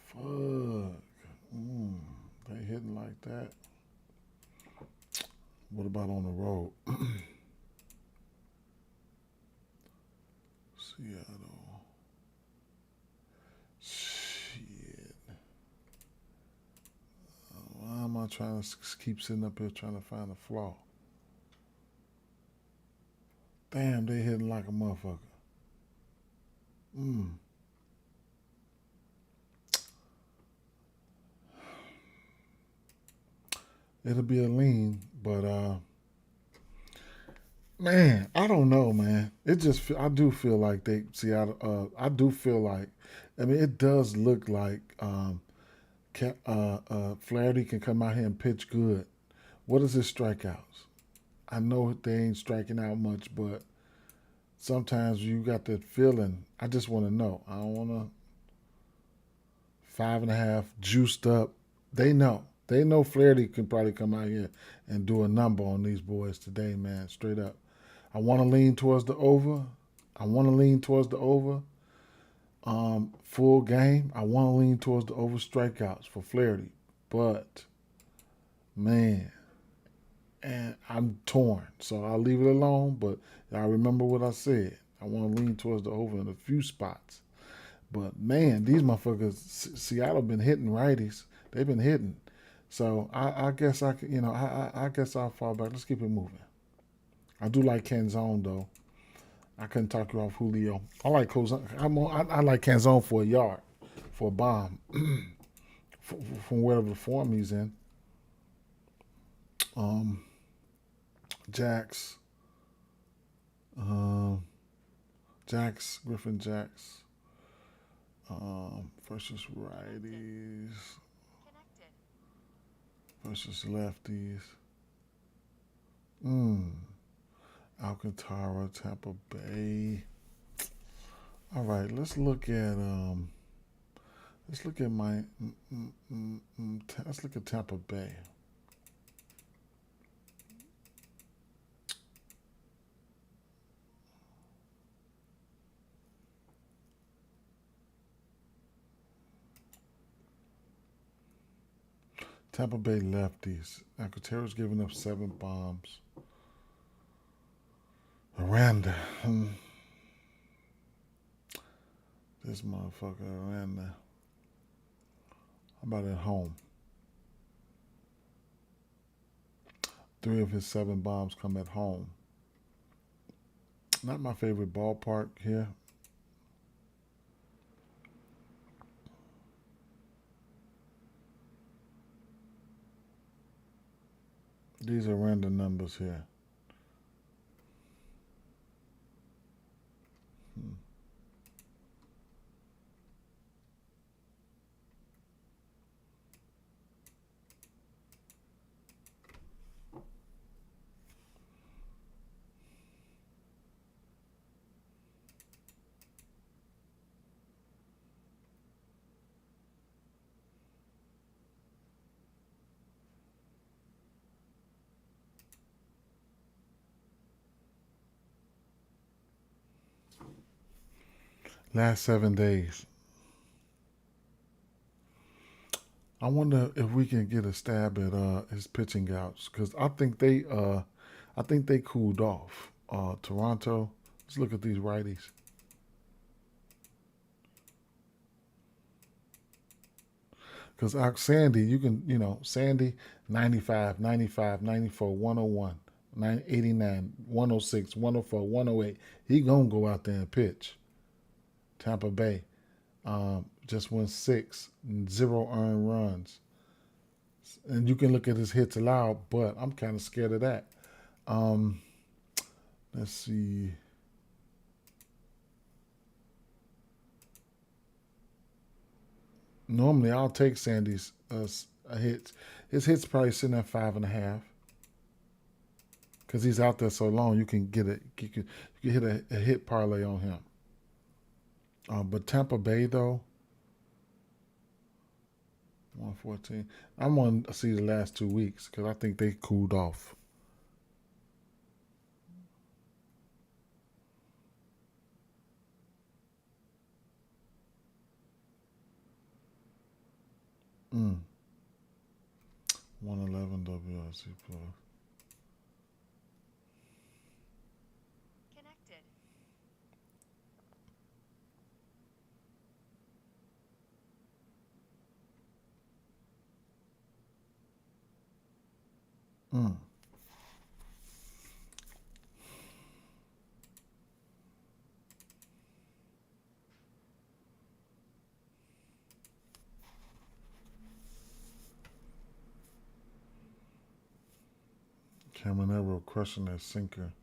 Fuck. They hitting like that. What about on the road? Seattle. Shit. Why am I trying to keep sitting up here trying to find a flaw? Damn, they hitting like a motherfucker. It'll be a lean, but man, I don't know, man. I do feel like they Seattle. I do feel like, I mean, it does look like Flaherty can come out here and pitch good. What is his strikeouts? I know they ain't striking out much, but sometimes you got that feeling. I just want to know. I don't want to 5.5 juiced up. They know. They know Flaherty can probably come out here and do a number on these boys today, man. Straight up. I want to lean towards the over. Full game. I want to lean towards the over strikeouts for Flaherty. But, man, and I'm torn. So I'll leave it alone. But I remember what I said. I want to lean towards the over in a few spots. But, man, these motherfuckers, Seattle been hitting righties. They've been hitting. So I guess I guess I'll fall back. Let's keep it moving. I do like Canzone though. I couldn't talk you off Julio. I like I like Canzone for a yard, for a bomb, from whatever form he's in. Jax, um, Griffin Jax, versus righties versus lefties. Alcantara, Tampa Bay. All right, let's look at let's look at Tampa Bay. Tampa Bay lefties. Alcantara's giving up 7 bombs. Miranda. This motherfucker ran there. How about at home? 3 of his 7 bombs come at home. Not my favorite ballpark here. These are random numbers here. Last 7 days. I wonder if we can get a stab at his pitching outs because I think they cooled off. Toronto. Let's look at these righties. Because Sandy, you can, Sandy 95, 95, 94, 101, 89, 106, 104, 108. He going to go out there and pitch. Tampa Bay just won 6, 0 earned runs. And you can look at his hits allowed, but I'm kind of scared of that. Let's see. Normally, I'll take Sandy's hits. His hits probably sitting at 5.5 because he's out there so long. You can get it. You can hit a hit parlay on him. But Tampa Bay though, 114. I'm going to see the last 2 weeks because I think they cooled off. Mm. 111 WRC plus. Connected. Mm. Caminero crushing that sinker.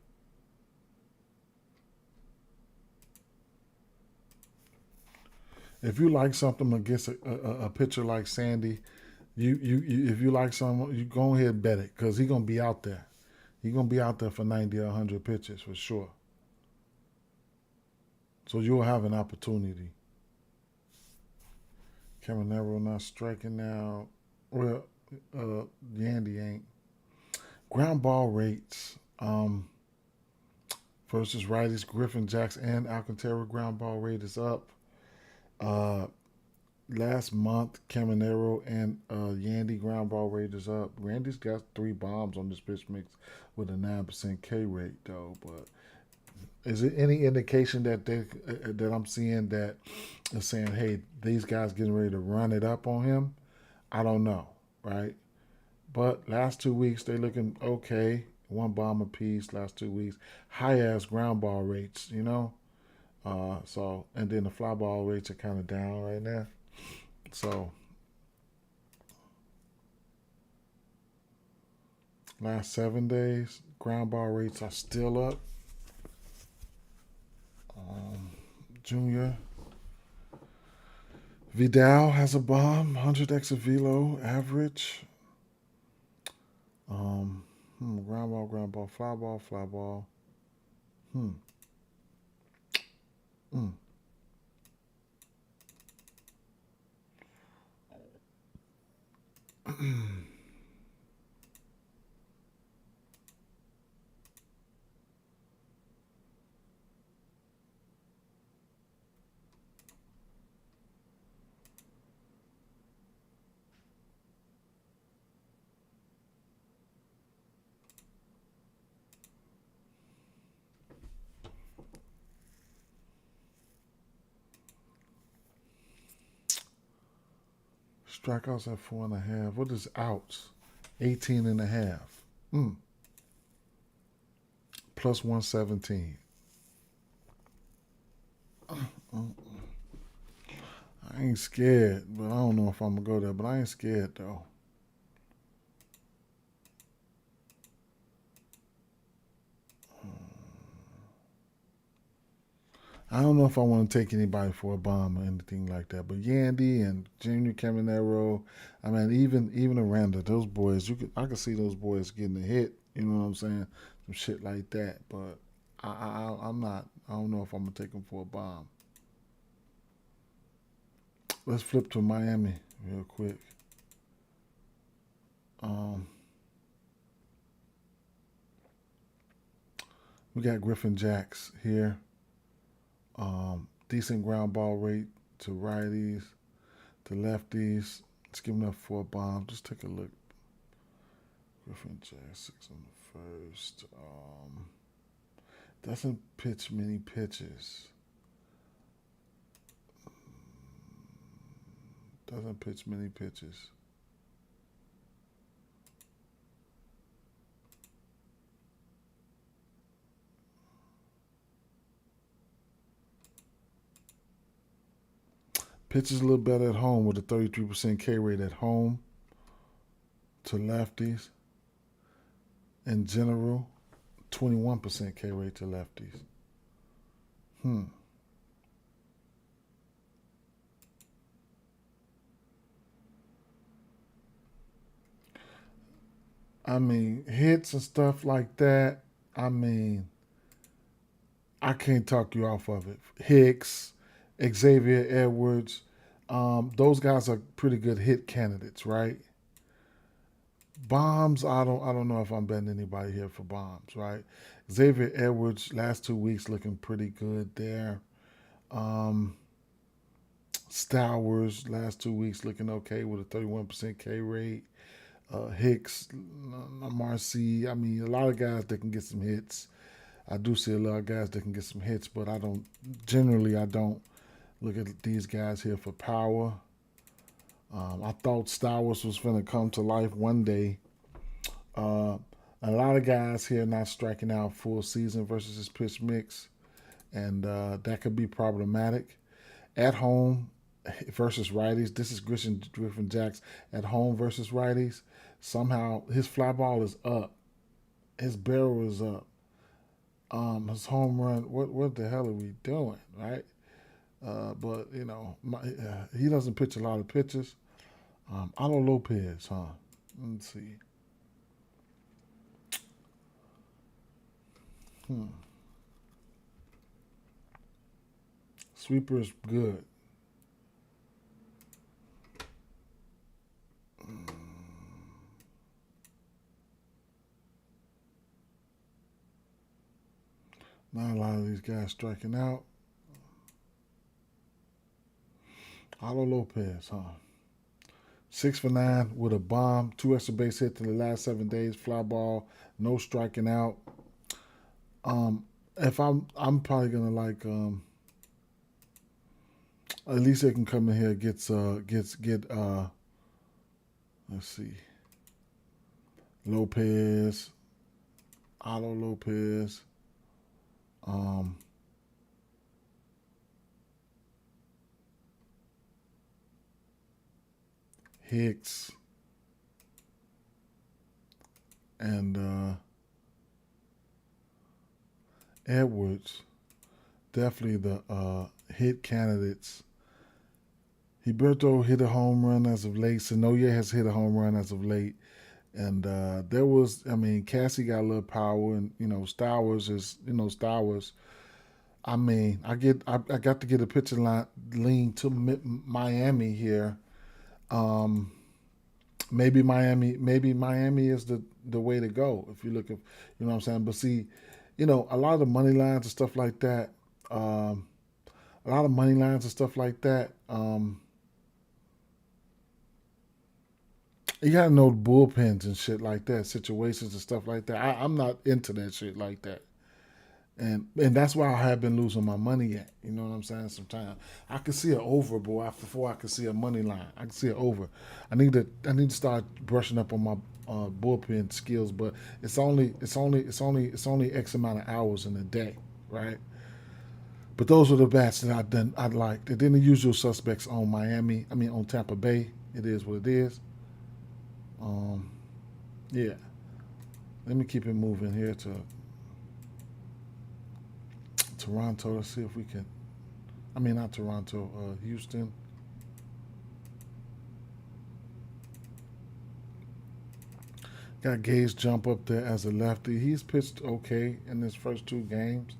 If you like something against a pitcher like Sandy, you if you like someone, you go ahead and bet it because he's gonna be out there. He's gonna be out there for 90 or 100 pitches for sure. So you'll have an opportunity. Caminero not striking now. Well, Yandy ain't. Ground ball rates. Versus righties, Griffin, Jackson, and Alcantara ground ball rate is up. Last month, Caminero and Yandy ground ball rate is up. Randy's got 3 bombs on this pitch mix with a 9% K rate though. But is it any indication that that I'm seeing that is saying, hey, these guys getting ready to run it up on him? I don't know, right? But last 2 weeks they looking okay. 1 bomb apiece last 2 weeks. High ass ground ball rates, So and then the fly ball rates are kind of down right now. So last 7 days, ground ball rates are still up. Junior Vidal has a bomb, 100x of velo average. Ground ball, fly ball, fly ball. Hmm. Mm. Strikeouts at 4.5. What is outs? 18.5. Plus 117. I ain't scared, but I don't know if I'm gonna go there. But I ain't scared though. I don't know if I want to take anybody for a bomb or anything like that. But Yandy and Junior Caminero, I mean, even Aranda, those boys, I could see those boys getting a hit. You know what I'm saying? Some shit like that. But I'm not. I don't know if I'm gonna take them for a bomb. Let's flip to Miami real quick. Um, we got Griffin Jacks here. Decent ground ball rate to righties, to lefties. Let's give him up for a bomb. Just take a look. Griffin Jacks 6 on the first. Doesn't pitch many pitches. Doesn't pitch many pitches. Pitches a little better at home with a 33% K rate at home to lefties. In general, 21% K rate to lefties. I mean, hits and stuff like that. I mean, I can't talk you off of it. Hicks, Xavier Edwards, those guys are pretty good hit candidates, right? Bombs, I don't know if I'm betting anybody here for bombs, right? Xavier Edwards, last 2 weeks looking pretty good there. Stowers, last 2 weeks looking okay with a 31% K rate. Hicks, Marcy, I mean, a lot of guys that can get some hits. I do see a lot of guys that can get some hits, but I don't look at these guys here for power. I thought Stowers was going to come to life one day. A lot of guys here not striking out full season versus his pitch mix, and that could be problematic. At home versus righties, this is Griffin Jacks at home versus righties. Somehow his fly ball is up, his barrel is up. His home run. What the hell are we doing, right? But he doesn't pitch a lot of pitches. Alo Lopez, huh? Let's see. Sweeper is good. Not a lot of these guys striking out. Alo Lopez, huh? 6 for 9 with a bomb, 2 extra base hits in the last 7 days, fly ball, no striking out. If I'm probably gonna like at least they can come in here get let's see, Lopez, Alo Lopez, Hicks, and Edwards. Definitely the hit candidates. Heriberto hit a home run as of late. Sonoya has hit a home run as of late. And Cassie got a little power, and Stowers is, Stowers. I got to get a pitcher line lean to Miami here. Maybe Miami is the way to go if you look at, what I'm saying. But see, a lot of the money lines and stuff like that. A lot of money lines and stuff like that. You gotta know bullpens and shit like that, situations and stuff like that. I'm not into that shit like that. And that's why I have been losing my money at. You know what I'm saying? Sometimes I can see an over, boy, before I can see a money line. I can see it over. I need to start brushing up on my bullpen skills, but it's only X amount of hours in a day, right? But those are the bats that I liked. And then the usual suspects on Miami. I mean on Tampa Bay. It is what it is. Um, yeah. Let me keep it moving here to Toronto. Let's see if we can. I mean not Toronto. Houston. Got Gage jump up there as a lefty. He's pitched okay in his first two games.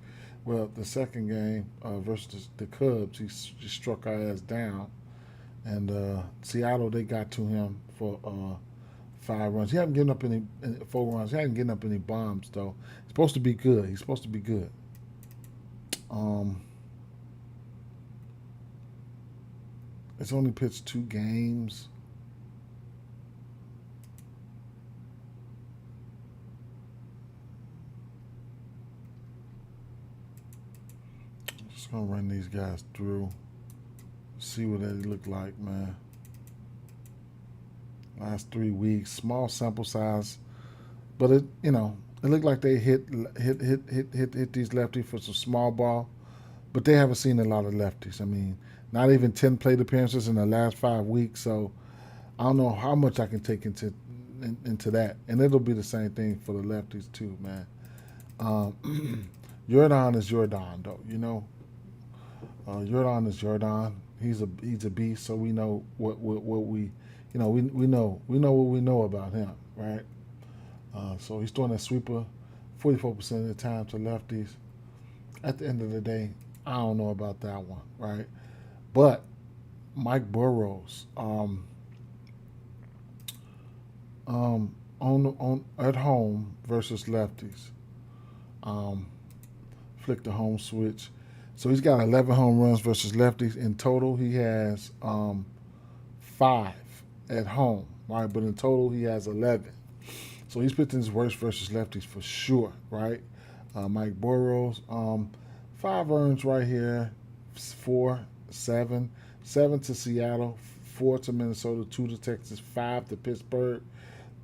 Well, the second game versus the Cubs, he struck our ass down. And Seattle, they got to him for 5 runs. He hasn't given up any 4 runs. He hasn't given up any bombs though. He's supposed to be good. He's supposed to be good. Um, it's only pitched 2 games. Just gonna run these guys through. See what they look like, man. Last 3 weeks, small sample size, but it looked like they hit these lefties for some small ball, but they haven't seen a lot of lefties. I mean, not even 10 plate appearances in the last 5 weeks, so I don't know how much I can take into that, and it'll be the same thing for the lefties too, man. Jordan is Jordan, though. Jordan is Jordan. He's a beast. So we know what we, we know what we know about him, right? So he's throwing a sweeper 44% of the time to lefties. At the end of the day, I don't know about that one, right? But Mike Burrows, on at home versus lefties, um, flick the home switch. So he's got 11 home runs versus lefties. In total, he has 5 at home, right? But in total, he has 11. So he's pitching his worst versus lefties for sure, right? Mike Burrows, 5 earns right here, 4, 7, 7 to Seattle, 4 to Minnesota, 2 to Texas, 5 to Pittsburgh.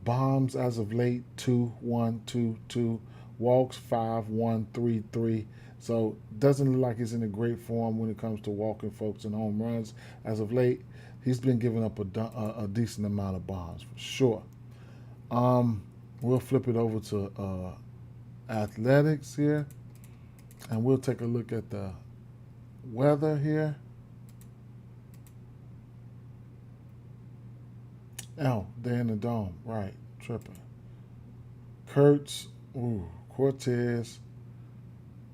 Bombs as of late, 2, 1, 2, 2. Walks, 5, 1, 3, 3. So doesn't look like he's in a great form when it comes to walking folks and home runs. As of late, he's been giving up a decent amount of bombs for sure. We'll flip it over to athletics here, and we'll take a look at the weather here. Oh, they're in the dome, right? Tripping. Kurtz, Cortez,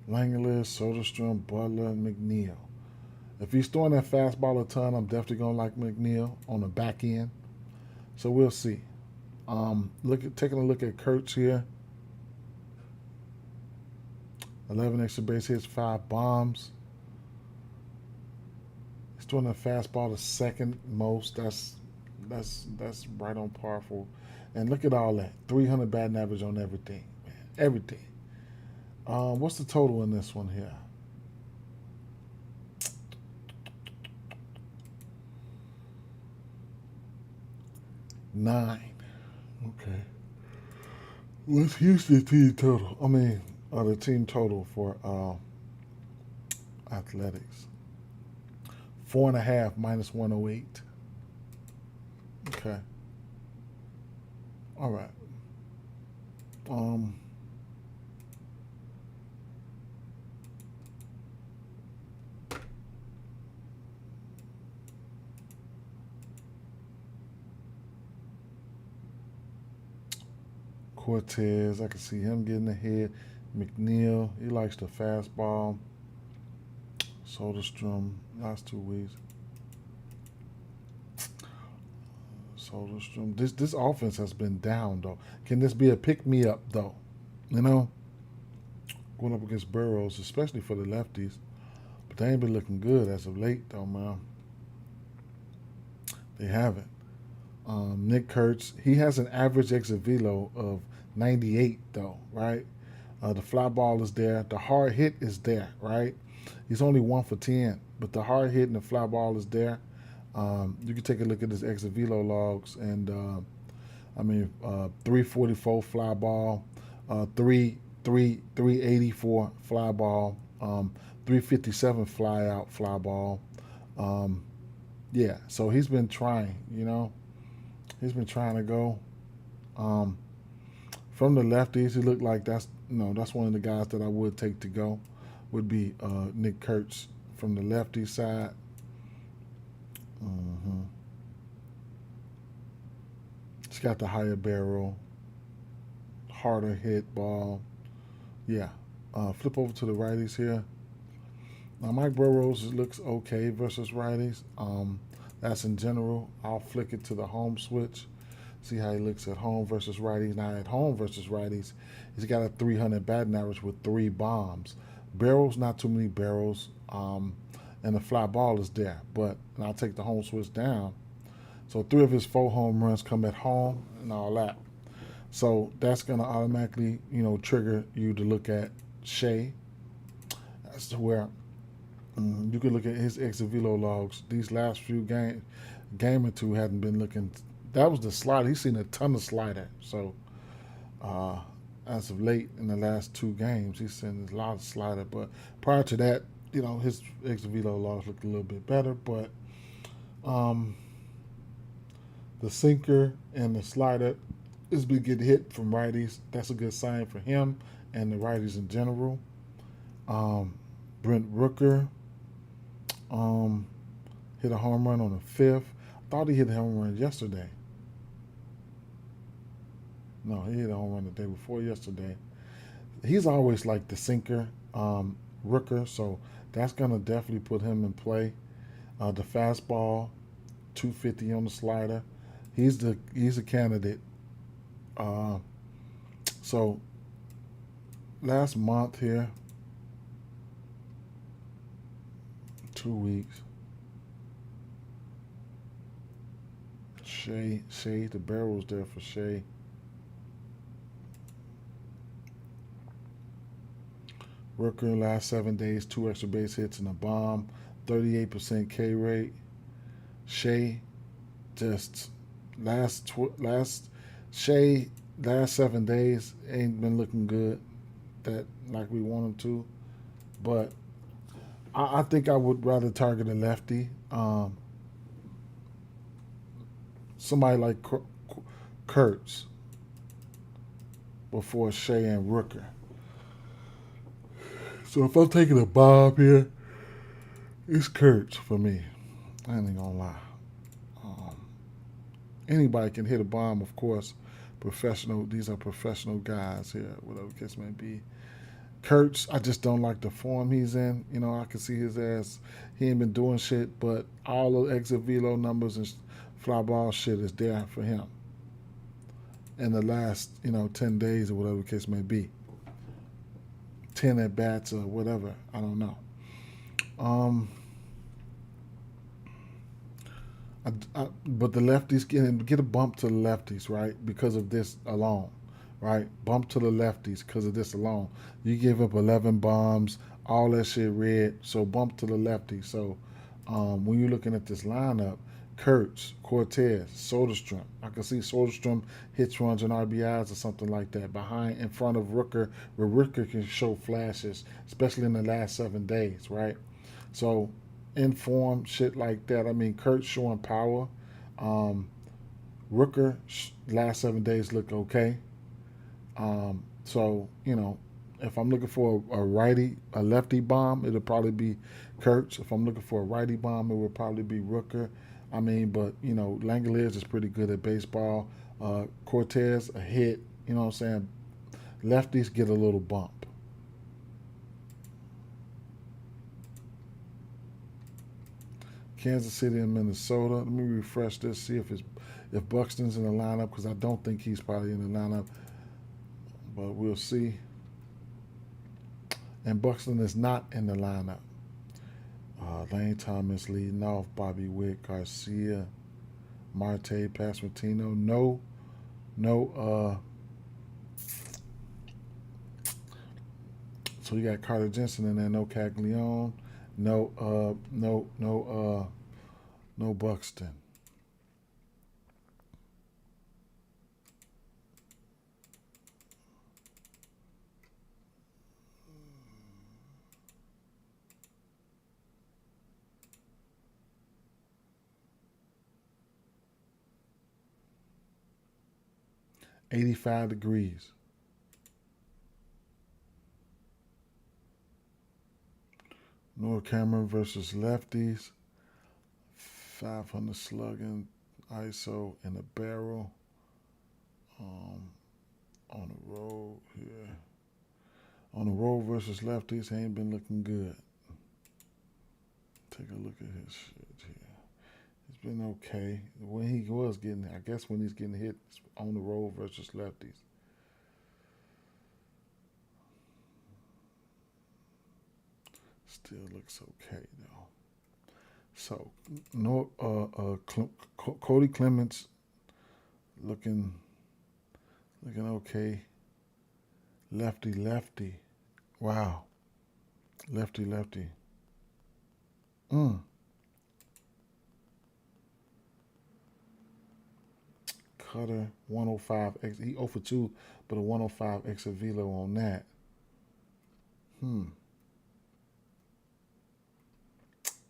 Langeliers, Soderstrom, Butler, and McNeil. If he's throwing that fastball a ton, I'm definitely gonna like McNeil on the back end. So we'll see. Taking a look at Kurtz here. 11 extra base hits, 5 bombs. He's throwing that fastball the second most. That's right on par for. And look at all that. 300 batting average on everything, man. Everything. What's the total in this one here? Nine. Okay. What's Houston team total? The team total for athletics. 4.5 minus 108. Okay. All right. Cortez, I can see him getting ahead. McNeil, he likes the fastball. Soderstrom, last 2 weeks. Soderstrom. This offense has been down though. Can this be a pick me up though? Going up against Burrows, especially for the lefties. But they ain't been looking good as of late though, man. They haven't. Nick Kurtz, he has an average exit velo of 98 though, right? The fly ball is there. The hard hit is there, right? He's only 1 for 10, but the hard hit and the fly ball is there. You can take a look at his exit velo logs, and 344 fly ball, 384 fly ball, 357 fly out fly ball. Yeah, so he's been trying. He's been trying to go. From the lefties, he looked like that's one of the guys that I would take to go. Would be Nick Kurtz from the lefty side. Mm-hmm. He's got the higher barrel, harder hit ball. Yeah. Flip over to the righties here. Now Mike Burrows looks okay versus righties. That's in general. I'll flick it to the home switch. See how he looks at home versus righties. Now at home versus righties, he's got a 300 batting average with 3 bombs. Barrels, not too many barrels. And the fly ball is there. But I'll take the home switch down. So 3 of his 4 home runs come at home and all that. So that's going to automatically, trigger you to look at Shea. That's where you can look at his exit velo logs. These last few game or two hadn't been looking. That was the slider. He's seen a ton of slider. So as of late in the last 2 games, he's seen a lot of slider. But prior to that, his exit velo logs looked a little bit better. But the sinker and the slider is been getting hit from righties. That's a good sign for him and the righties in general. Brent Rooker hit a home run on the 5th. I thought he hit a home run yesterday. No, he hit a home run the day before yesterday. He's always like the sinker, Rooker, so that's going to definitely put him in play. The fastball, 250 on the slider. He's a candidate. So last month here, 2 weeks. Shea, the barrel's there for Shea. Rooker, last 7 days, 2 extra base hits and a bomb, 38% K rate. Shea, just last 7 days ain't been looking good, that like we want him to. But I think I would rather target a lefty. Somebody like Kurtz before Shea and Rooker. So if I'm taking a bomb here, it's Kurtz for me. I ain't gonna lie. Anybody can hit a bomb, of course. Professional. These are professional guys here, whatever the case may be. Kurtz, I just don't like the form he's in. I can see his ass. He ain't been doing shit, but all the exit velo numbers and fly ball shit is there for him. In the last, 10 days or whatever the case may be. 10 at bats or whatever. I don't know. But the lefties get a bump to the lefties, right? Because of this alone, right? Bump to the lefties because of this alone. You give up 11 bombs, all that shit red, so bump to the lefties. So when you're looking at this lineup, Kurtz, Cortez, Soderstrom. I can see Soderstrom hits, runs, and RBIs or something like that in front of Rooker, where Rooker can show flashes, especially in the last 7 days, right? So in form, shit like that. Kurtz showing power. Rooker, last 7 days look okay. So, if I'm looking for a lefty bomb, it'll probably be Kurtz. If I'm looking for a righty bomb, it would probably be Rooker. But, Langoliers is pretty good at baseball. Cortez, a hit. You know what I'm saying? Lefties get a little bump. Kansas City and Minnesota. Let me refresh this, see if Buxton's in the lineup, because I don't think he's probably in the lineup. But we'll see. And Buxton is not in the lineup. Lane Thomas leading off, Bobby Witt, Garcia, Marte, Pasquantino. No So you got Carter Jensen in there, no Caglione, no Buxton. $85 degrees. North Cameron versus lefties. 500 slugging, ISO in the barrel. On the road here. On the road versus lefties, he ain't been looking good. Take a look at his shit here. He's been okay. When he was getting, I guess when he's getting hit on the road versus lefties. Still looks okay though. So, no, Cody Clements looking okay. Lefty. Wow. Lefty. Cutter 105 X. He 0 for 2, but a 105 exit velo on that.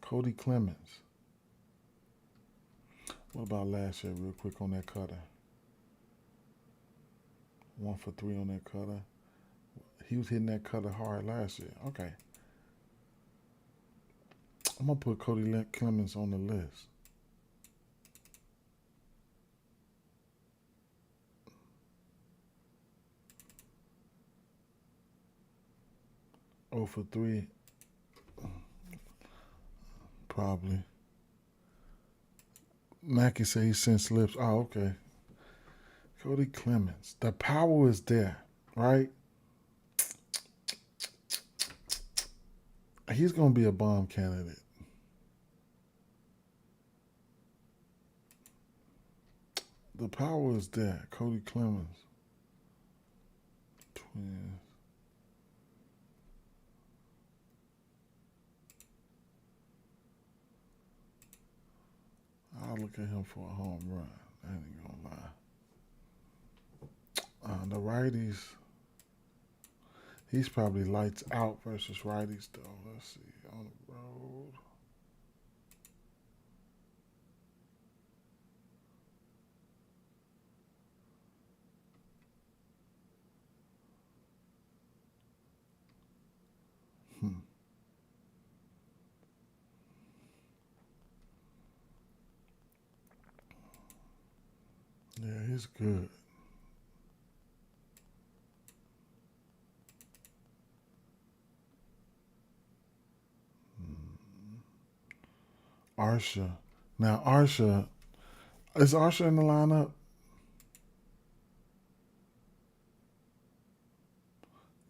Cody Clemens. What about last year, real quick on that cutter? 1 for 3 on that cutter. He was hitting that cutter hard last year. Okay. I'm going to put Cody Clemens on the list. Oh for 3. Probably. Mackey said he sent slips. Oh, okay. Cody Clemens. The power is there, right? He's going to be a bomb candidate. The power is there. Cody Clemens. Twins. I'll look at him for a home run. I ain't gonna lie. The righties, he's probably lights out versus righties though. Let's see, on the road. Yeah, he's good. Arsha. Now, is Arsha in the lineup?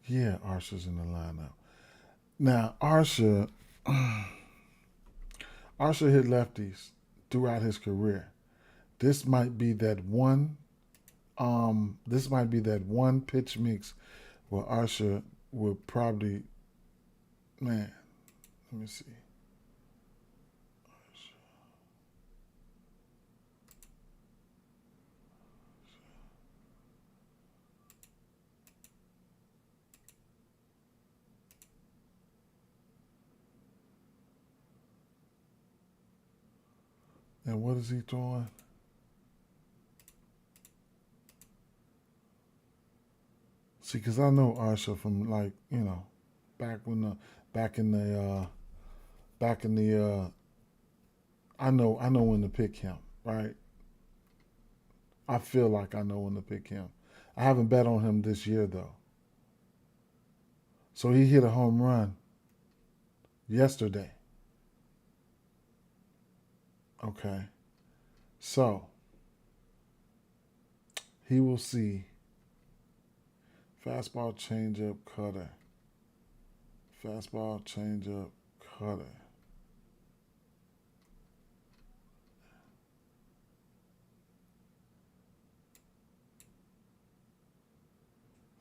Yeah, Arsha's in the lineup. Now, Arsha hit lefties throughout his career. This might be that one. This might be that one pitch mix where Arsha would probably, man. Let me see. And what is he throwing? See, because I know Arsha from back when I know when to pick him, right? I feel like I know when to pick him. I haven't bet on him this year though. So he hit a home run yesterday. Okay. So he will see fastball, changeup, cutter. Fastball, changeup, cutter.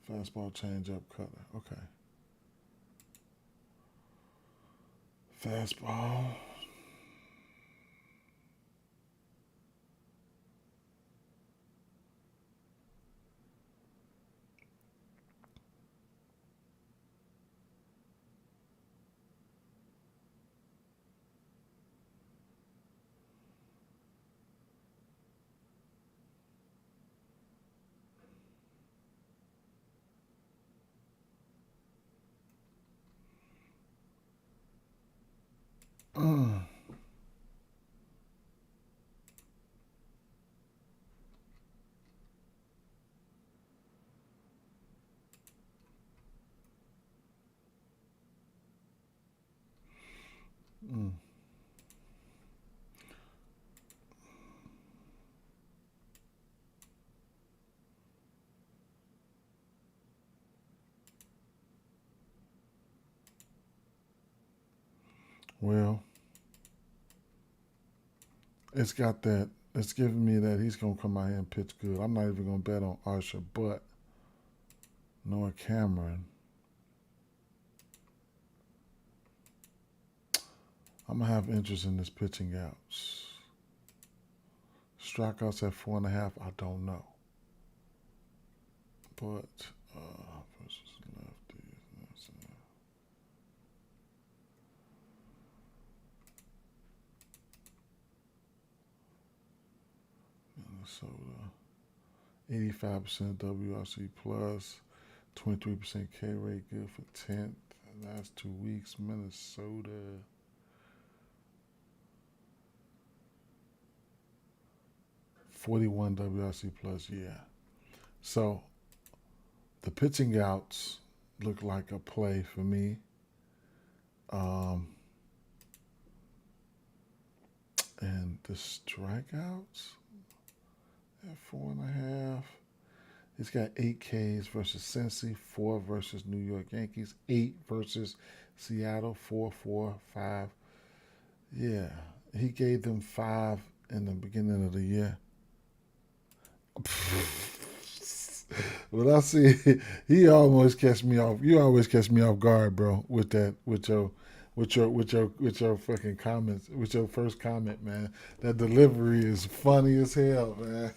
Fastball, changeup, cutter. Okay. Fastball. Mm. Mm. Well, it's got that. It's giving me that he's gonna come out here and pitch good. I'm not even gonna bet on Archer, but Noah Cameron. I'm gonna have interest in this pitching outs. Strikeouts at 4.5. I don't know, but versus lefty. Minnesota. 85% WRC plus. 23% K rate, good for 10th. Last 2 weeks, Minnesota. 41 WRC plus, yeah. So the pitching outs look like a play for me. And the strikeouts at 4.5. He's got 8 Ks versus Cincy, 4 versus New York Yankees, 8 versus Seattle, 4-4-5. Yeah, he gave them 5 in the beginning of the year. Well, I see. He almost catch me off. You always catch me off guard, bro. With that, with your fucking comments, with your first comment, man. That delivery is funny as hell, man.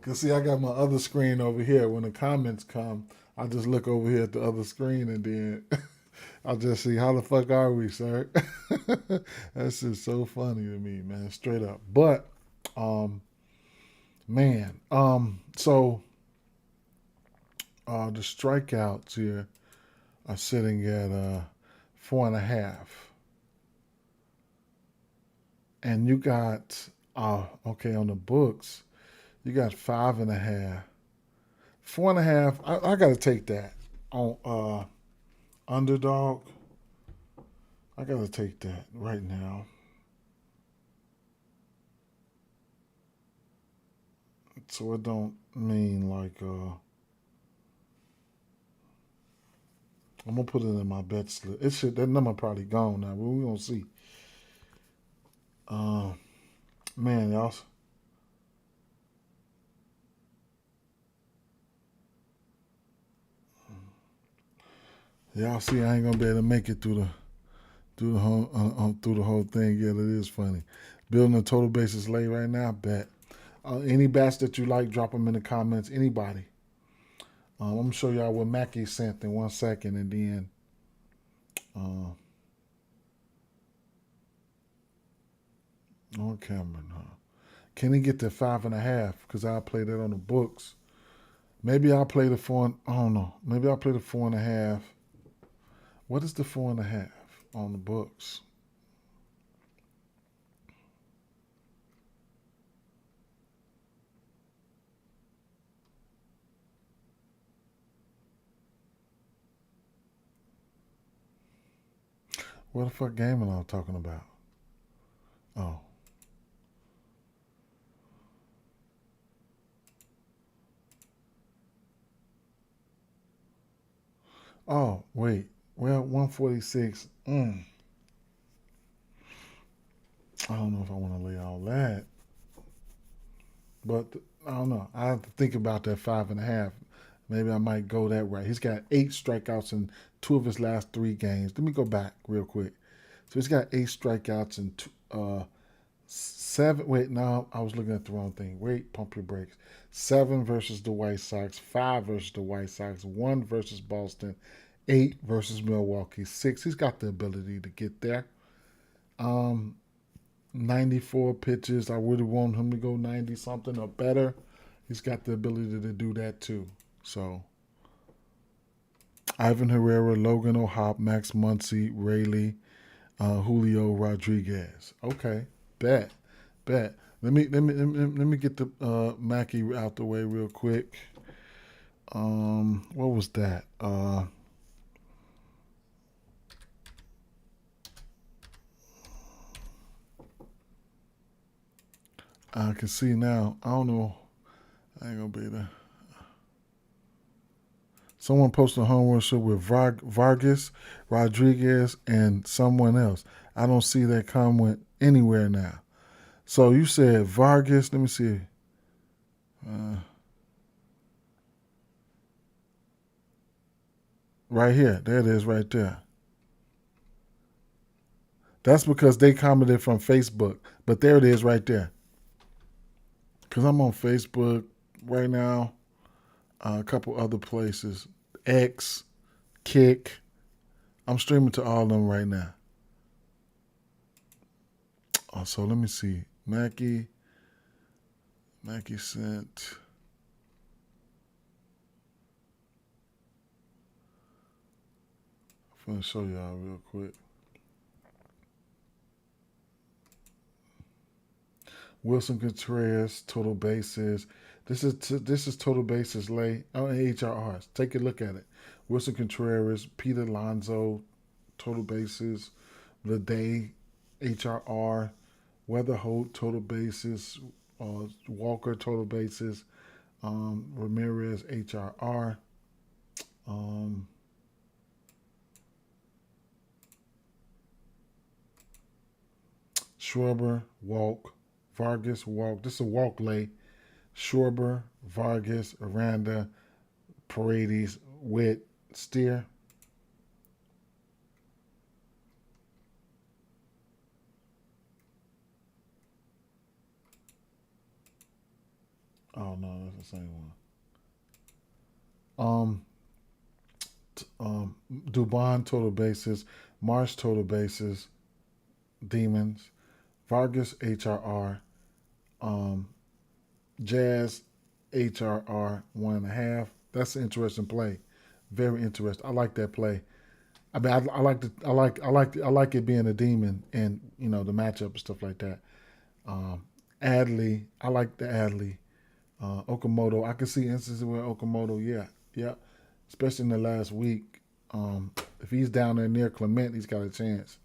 Cause see, I got my other screen over here. When the comments come, I just look over here at the other screen, and then I'll just see how the fuck are we, sir. That's just so funny to me, man. Straight up. But, man, so the strikeouts here are sitting at 4.5, and you got okay on the books. You got 5.5, 4.5. I got to take that on underdog. I got to take that right now. So it don't mean like I'm gonna put it in my bet slip. It should that number probably gone now, but we gonna see. Uh, man, y'all see I ain't gonna be able to make it through the whole thing. Yeah, it is funny. Building a total basis lay right now. Bet. Any bats that you like, drop them in the comments. Anybody. I'm gonna show y'all what Mackie sent in 1 second, and then on Cameron. Can he get to 5.5? Because I play that on the books. Maybe I'll play the four. I don't know. Maybe I'll play the 4.5. What is the 4.5 on the books? What the fuck game am I talking about? Oh. Oh, wait. Well, 146. I don't know if I want to lay all that. But I don't know. I have to think about that 5.5. Maybe I might go that way. He's got 8 strikeouts in 2 of his last 3 games. Let me go back real quick. So he's got 8 strikeouts and 7. Wait, no, I was looking at the wrong thing. Wait, pump your brakes. 7 versus the White Sox, 5 versus the White Sox, 1 versus Boston, 8 versus Milwaukee, 6. He's got the ability to get there. 94 pitches. I would have wanted him to go 90 something or better. He's got the ability to do that too. So, Ivan Herrera, Logan O'Hoppe, Max Muncy, Rayleigh, Julio Rodriguez. Okay, bet. Let me get the Mackey out the way real quick. What was that? I can see now. I don't know. I ain't gonna be there. Someone posted a home run show with Vargas, Rodriguez, and someone else. I don't see that comment anywhere now. So you said Vargas. Let me see. Right here. There it is right there. That's because they commented from Facebook. But there it is right there. Because I'm on Facebook right now. A couple other places. X, Kick. I'm streaming to all of them right now. So let me see. Mackey sent. I'm going to show y'all real quick. Wilson Contreras, total bases. This is total bases lay on HRRs. Take a look at it. Wilson Contreras, Pete Alonso, total bases. Leday, HRR. Weather Holt, total bases. Walker, total bases. Ramirez, HRR. Schwarber, walk. Vargas, walk. This is a walk lay. Schwarber, Vargas, Aranda, Paredes, Witt, Steer. Oh no, that's the same one. Dubon total bases, Marsh total bases, Demons, Vargas HRR, Jazz HRR 1.5. That's an interesting play. Very interesting. I like that play. I mean, I like it being a demon and the matchup and stuff like that. Adley, I like the Adley. Okamoto, I can see instances where Okamoto, yeah, especially in the last week. If he's down there near Clement, he's got a chance.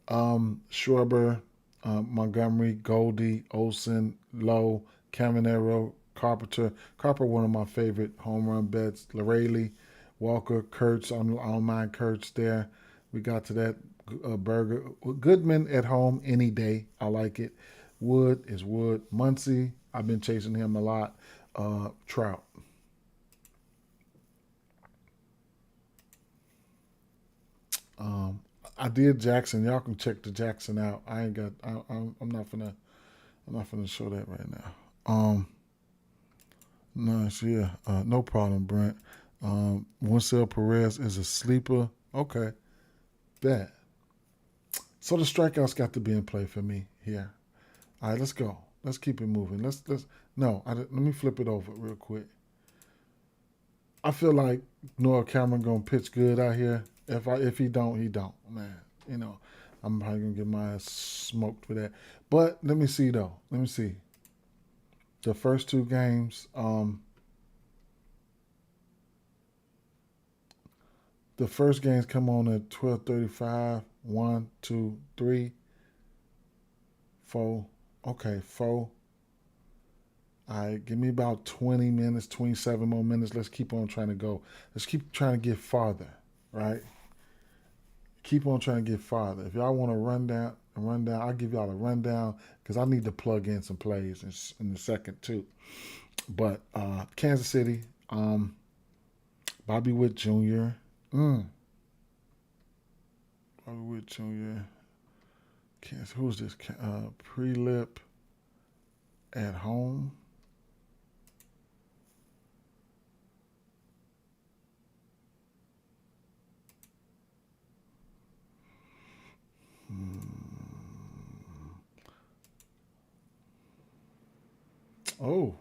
Schwarber, Montgomery, Goldie, Olsen, Lowe, Caminero, Carpenter. Carper, one of my favorite home run bets. Rayleigh, Walker, Kurtz. I don't mind Kurtz there. We got to that Burger. Goodman at home any day. I like it. Wood is Wood. Muncy, I've been chasing him a lot. Trout. I did Jackson. Y'all can check the Jackson out. I ain't got. I'm not finna. I'm not finna show that right now. Nice. Yeah. No problem, Brent. Winsell Perez is a sleeper. Okay. Bet. So the strikeouts got to be in play for me here. All right, let's go. Let's keep it moving. Let me flip it over real quick. I feel like Noah Cameron gonna pitch good out here. If he don't, he don't. Man, I'm probably gonna get my ass smoked for that. But let me see though. Let me see. The first 2 games. The first games come on at 12:35. 1, 2, 3, 4. Okay, 4. All right, give me about 20 minutes, 27 more minutes. Let's keep on trying to go. Let's keep trying to get farther, right? Keep on trying to get farther. If y'all want to run down, I'll give y'all a rundown because I need to plug in some plays in the second too. But Kansas City, Bobby Witt Jr. Bobby Witt Jr. Who's this? Pre-lip at home. Oh,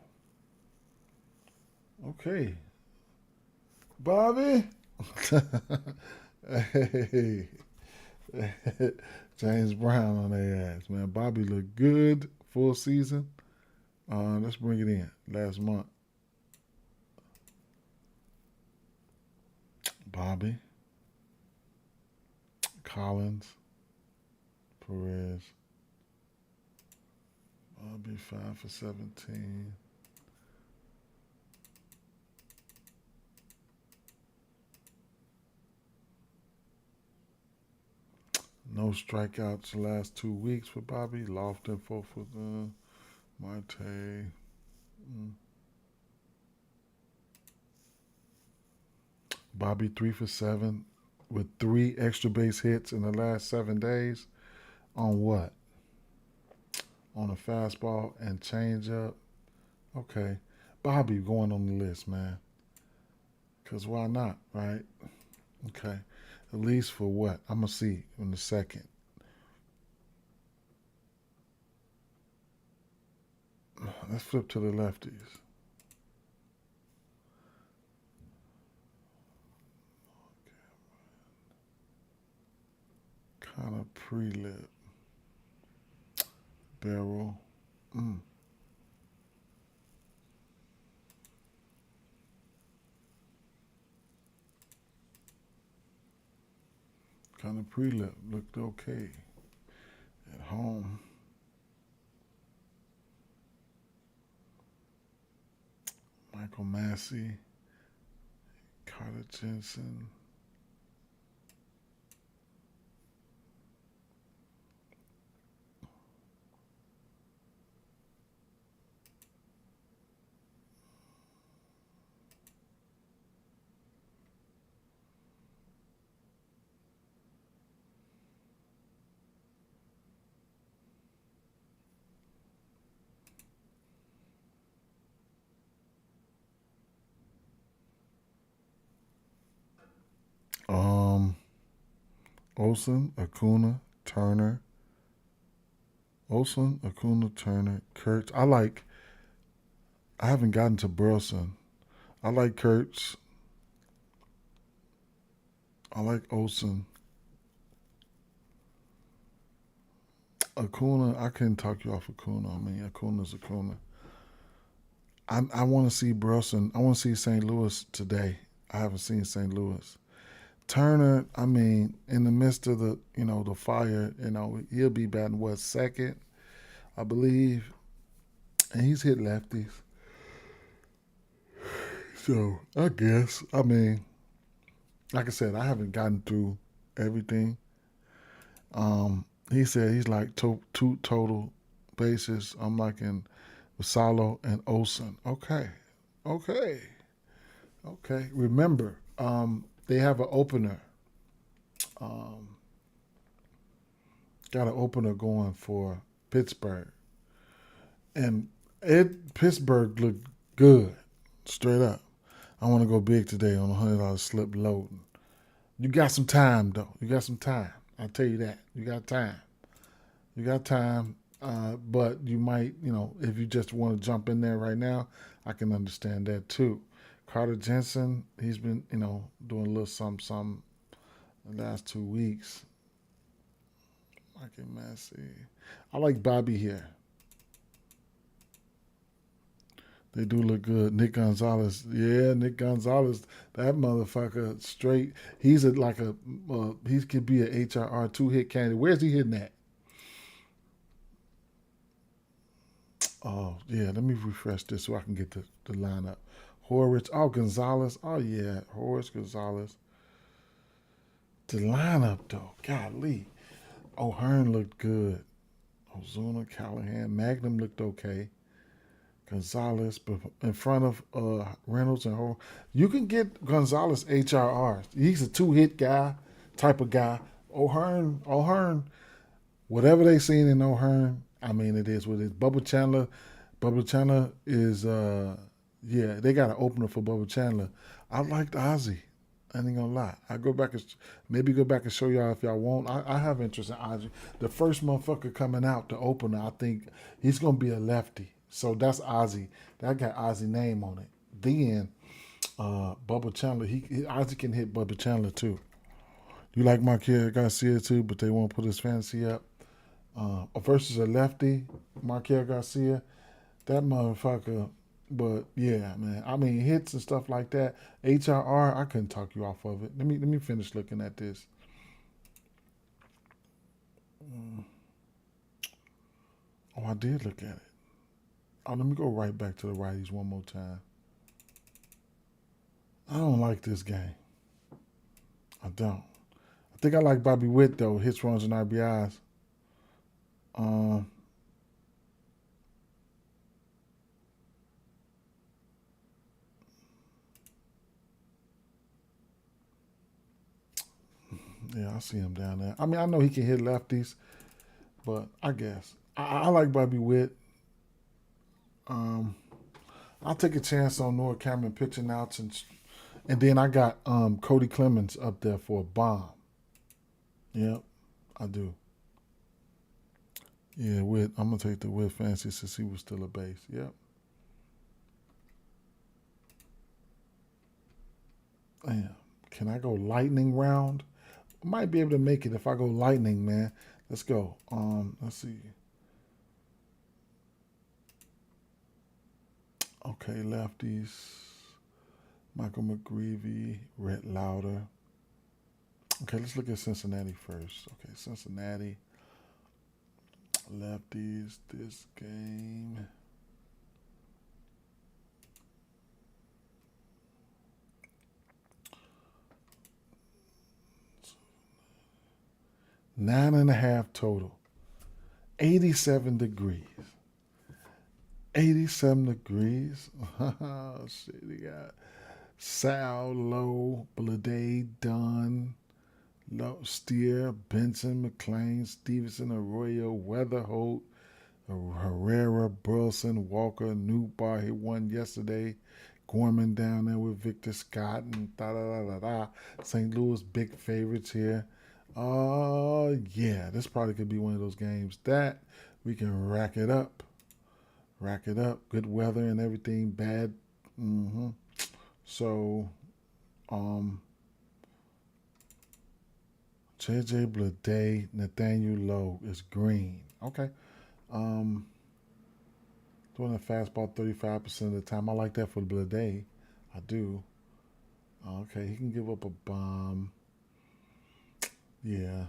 okay. Bobby. Hey. James Brown on their ass, man. Bobby looked good full season. Let's bring it in. Last month. Bobby. Collins. Perez. Bobby 5 for 17. No strikeouts the last 2 weeks for Bobby. Lofton 4 for the Marte. Bobby 3 for 7 with 3 extra base hits in the last 7 days. On what? On a fastball and changeup. Okay. Bobby going on the list, man. Because why not, right? Okay. At least for what? I'm going to see in a second. Let's flip to the lefties. Kind of pre-lip. Barrel. Kind of pre-lip. Looked okay. At home. Michael Massey. Carter Jensen. Olsen, Acuna, Turner. Olsen, Acuna, Turner, Kurtz. I haven't gotten to Burleson. I like Kurtz. I like Olsen. Acuna, I couldn't talk you off Acuna. I mean, Acuna's Acuna. I want to see Burleson. I want to see St. Louis today. I haven't seen St. Louis. Turner, I mean, in the midst of the fire, he'll be batting what, second, I believe, and he's hit lefties. So I guess, I mean, like I said, I haven't gotten through everything. He said he's like two total bases. I'm like in Salo and Olsen. Okay, okay, okay. Remember, they have an opener. Got an opener going for Pittsburgh, and Pittsburgh looked good, straight up. I want to go big today on $100 slip loading. You got some time though. You got some time. I'll tell you that. You got time. You got time. But you might, if you just want to jump in there right now, I can understand that too. Carter Jensen, he's been, doing a little something the last 2 weeks. Mikey Massey. I like Bobby here. They do look good. Nick Gonzalez. Yeah, Nick Gonzalez. That motherfucker straight. He's he could be an HRR 2-hit candidate. Where's he hitting at? Oh, yeah. Let me refresh this so I can get the lineup. Horwich. Oh, Gonzalez. Oh, yeah. Horwich, Gonzalez. The lineup, though. Golly. O'Hearn looked good. Ozuna, Callahan. Magnum looked okay. Gonzalez, but in front of Reynolds and you can get Gonzalez HRR. He's a 2-hit guy, type of guy. O'Hearn, whatever they seen in O'Hearn, I mean, it is what it is. Bubba Chandler is, yeah, they got an opener for Bubba Chandler. I liked Ozzy. I ain't gonna lie. I go back and maybe go back and show y'all if y'all want. I have interest in Ozzy. The first motherfucker coming out, the opener, I think he's gonna be a lefty. So that's Ozzy. That got Ozzy name on it. Then Bubba Chandler, Ozzy can hit Bubba Chandler too. You like Marquez Garcia too, but they won't put his fantasy up. Versus a lefty, Marquez Garcia, that motherfucker. But yeah, man. I mean, hits and stuff like that. HRR, I couldn't talk you off of it. Let me finish looking at this. Oh, I did look at it. Oh, let me go right back to the righties one more time. I don't like this game. I don't. I think I like Bobby Witt though. Hits, runs, and RBIs. Um, yeah, I see him down there. I mean, I know he can hit lefties, but I guess I like Bobby Witt. Um, I'll take a chance on Noah Cameron pitching outs, and then I got Cody Clemens up there for a bomb. Yep, I do. Yeah, Witt. I'm gonna take the Witt fancy since he was still a base. Yep. Damn. Can I go lightning round? I might be able to make it if I go lightning, man. Let's go. Let's see. Okay, lefties. Michael McGreevy, Rhett Lauder. Okay, let's look at Cincinnati first. Okay, Cincinnati. Lefties this game. Nine and a half total. 87 degrees. 87 degrees. Shit, they got Sal, Lowe, Blade, Dunn, Steer, Benson, McLean, Stevenson, Arroyo, Weatherholt, Herrera, Burleson, Walker, Newbar hit one yesterday. Gorman down there with Victor Scott and da da da da da. St. Louis big favorites here. Yeah, this probably could be one of those games that we can rack it up. Rack it up. Good weather and everything. Bad. Mm-hmm. So, um, JJ Bleday, Nathaniel Lowe is green. Okay. Um, Doing a fastball 35% of the time. I like that for Bleday. I do. Okay, he can give up a bomb. Yeah.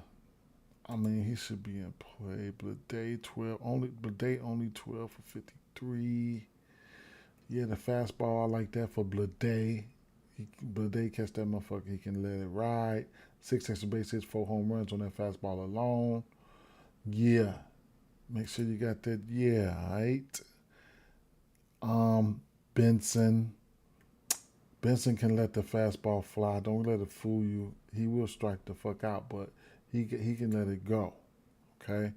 I mean, he should be in play. Bleday only 12 for 53. Yeah, the fastball, I like that for Bleday. Bleday catch that motherfucker, he can let it ride. 6 extra base hits, 4 home runs on that fastball alone. Yeah. Make sure you got that. Yeah, all right. Benson. Benson can let the fastball fly. Don't let it fool you. He will strike the fuck out, but he can let it go. Okay.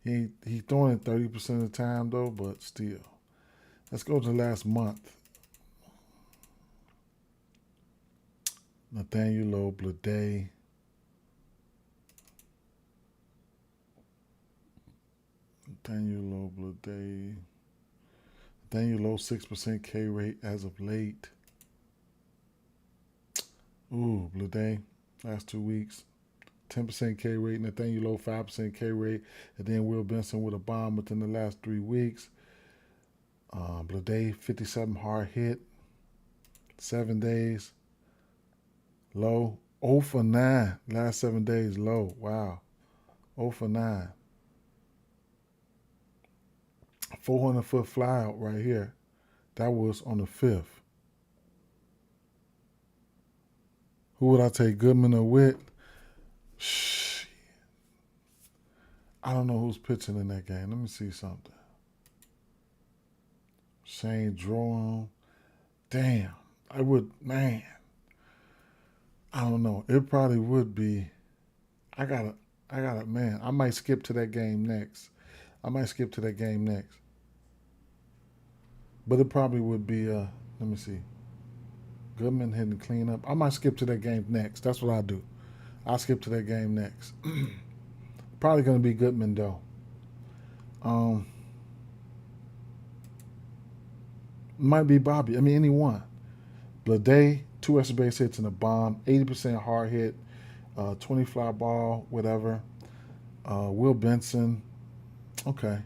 He throwing it 30% of the time though, but still. Let's go to the last month. Nathaniel Lowe, Bleday. Nathaniel Lowe, Bleday. Nathaniel Lowe, 6% K rate as of late. Ooh, Bleday, last 2 weeks. 10% K rate, Nathaniel Lowe, 5% K rate, and then Will Benson with a bomb within the last 3 weeks. Bleday, 57 hard hit, 7 days. Low, 0 for 9, last 7 days, low. Wow, 0 for 9. 400-foot fly out right here. That was on the 5th. Who would I take, Goodman or Witt? Shh. I don't know who's pitching in that game. Let me see something. Shane Drowan. Damn. Man. I don't know. It probably would be. Man, I might skip to that game next. I might skip to that game next. But it probably would be, let me see, Goodman hitting cleanup. I might skip to that game next. That's what I'll do. I'll skip to that game next. Probably going to be Goodman, though. Um, might be Bobby. I mean, anyone. Blade, 2 extra base hits and a bomb, 80% hard hit, 20 fly ball, whatever. Will Benson. Okay.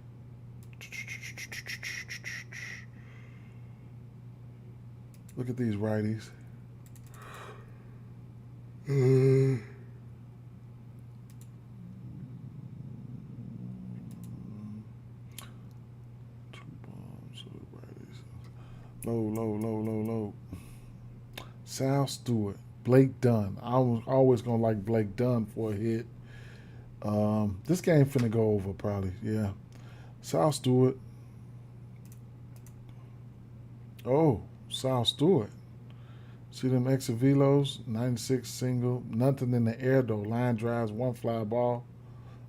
Look at these righties. 2 bombs. Righties. Low. Sal Stewart. Blake Dunn. I was always going to like Blake Dunn for a hit. This game finna go over probably. Yeah. Sal Stewart. Oh, Sal Stewart. See them exit velos? 96 single. Nothing in the air though. Line drives, 1 fly ball.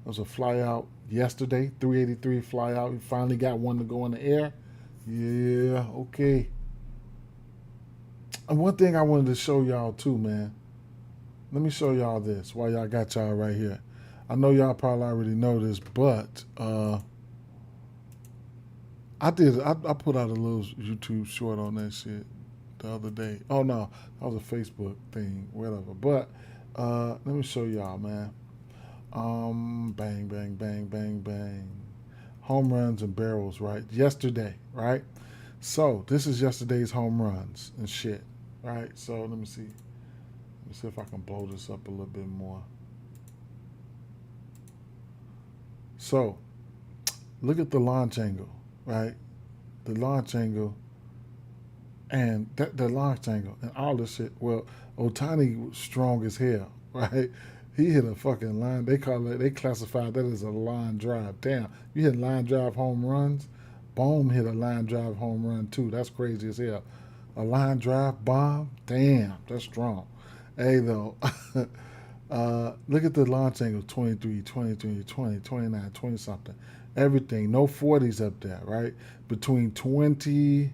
It was a fly out yesterday. 383 fly out. He finally got one to go in the air. Yeah, okay. And one thing I wanted to show y'all too, man. Let me show y'all this while y'all got y'all right here. I know y'all probably already know this, but I put out a little YouTube short on that shit the other day. Oh no, that was a Facebook thing, whatever. But let me show y'all, man. Bang, bang, bang, bang, bang. Home runs and barrels, right? Yesterday, right? So this is yesterday's home runs and shit, right? So let me see. Let me see if I can blow this up a little bit more. So look at the launch angle, right? The launch angle and the launch angle and all this shit. Well, Otani was strong as hell, right? He hit a fucking line. They classified that as a line drive. Damn, you hit line drive home runs. Bohm hit a line drive home run too. That's crazy as hell. A line drive bomb. Damn, that's strong. Hey though, look at the launch angle: 23, 23, 20, 29, 20 something. Everything. No 40s up there, right? Between 20,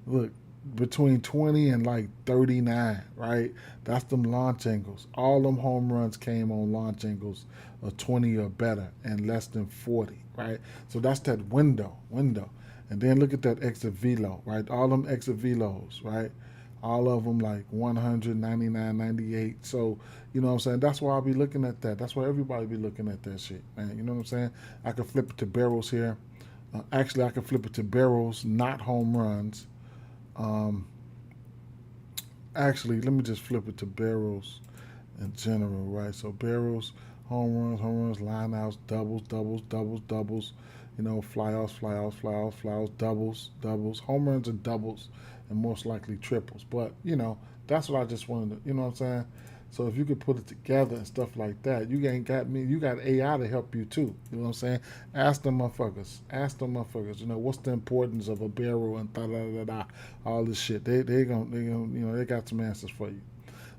look, between 20 and like 39, right? That's them launch angles. All them home runs came on launch angles of 20 or better and less than 40, right? So that's that window. And then look at that exit velo, right? All them exit velos, right? All of them like 100, 99, 98. So, you know what I'm saying? That's why I'll be looking at that. That's why everybody be looking at that shit, man. You know what I'm saying? I could flip it to barrels here. Actually, I could flip it to barrels, not home runs. Um, Actually, let me just flip it to barrels in general, right? So barrels, home runs, lineouts, doubles. You know, flyouts, doubles. Home runs and doubles, and most likely triples. But you know, that's what I just wanted to. You know what I'm saying? So if you could put it together and stuff like that, you ain't got me. You got AI to help you too. You know what I'm saying? Ask them motherfuckers. You know what's the importance of a barrel and da da da da. All this shit. They gonna you know they got some answers for you.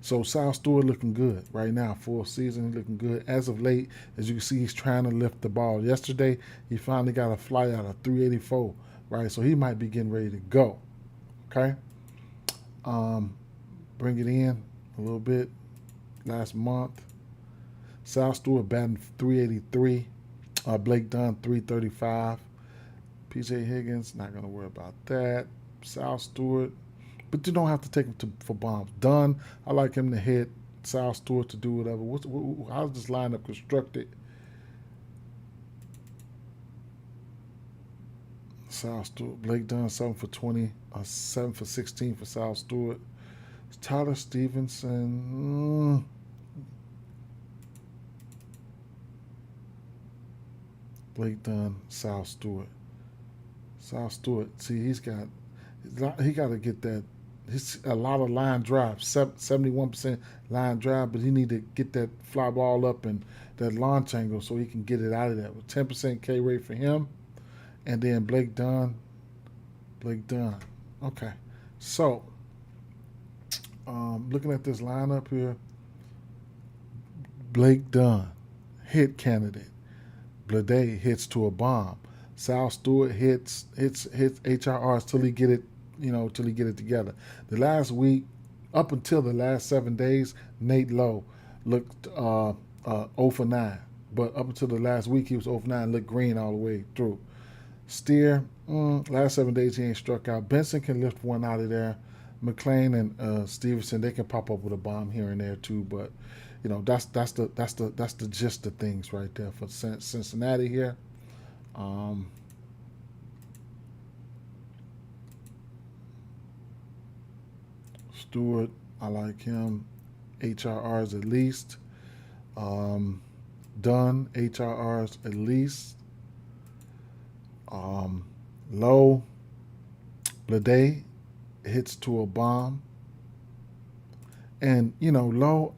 So Sal Stewart looking good right now. Full season, he's looking good. As of late, as you can see, he's trying to lift the ball. Yesterday, he finally got a fly out of 384, right? So he might be getting ready to go. Okay. Bring it in a little bit. Last month, Sal Stewart batting 383. Blake Dunn 335. PJ Higgins, not gonna worry about that. Sal Stewart, but you don't have to take him for bombs. Dunn, I like him to hit. Sal Stewart to do whatever. How's this lineup constructed? Sal Stewart, Blake Dunn 7 for 20, 7 for 16 for Sal Stewart. Tyler Stevenson. Blake Dunn, Sal Stewart. See, he got to get that. He's a lot of line drives, 71% line drive, but he need to get that fly ball up and that launch angle so he can get it out of there. With 10% K rate for him, and then Blake Dunn. Okay, so looking at this lineup here, Blake Dunn, hit candidate. Blade hits to a bomb. Sal Stewart hits HRRs till he get it, till he get it together. The last week, up until the last 7 days, Nate Lowe looked 0 for 9. But up until the last week, he was 0 for 9, looked green all the way through. Steer, last 7 days he ain't struck out. Benson can lift one out of there. McLean and Stevenson, they can pop up with a bomb here and there too, but that's the gist of things right there for Cincinnati here. Stewart, I like him. HRRs at least. Dunn, HRRs at least. Low, Blade hits to a bomb. And, Low,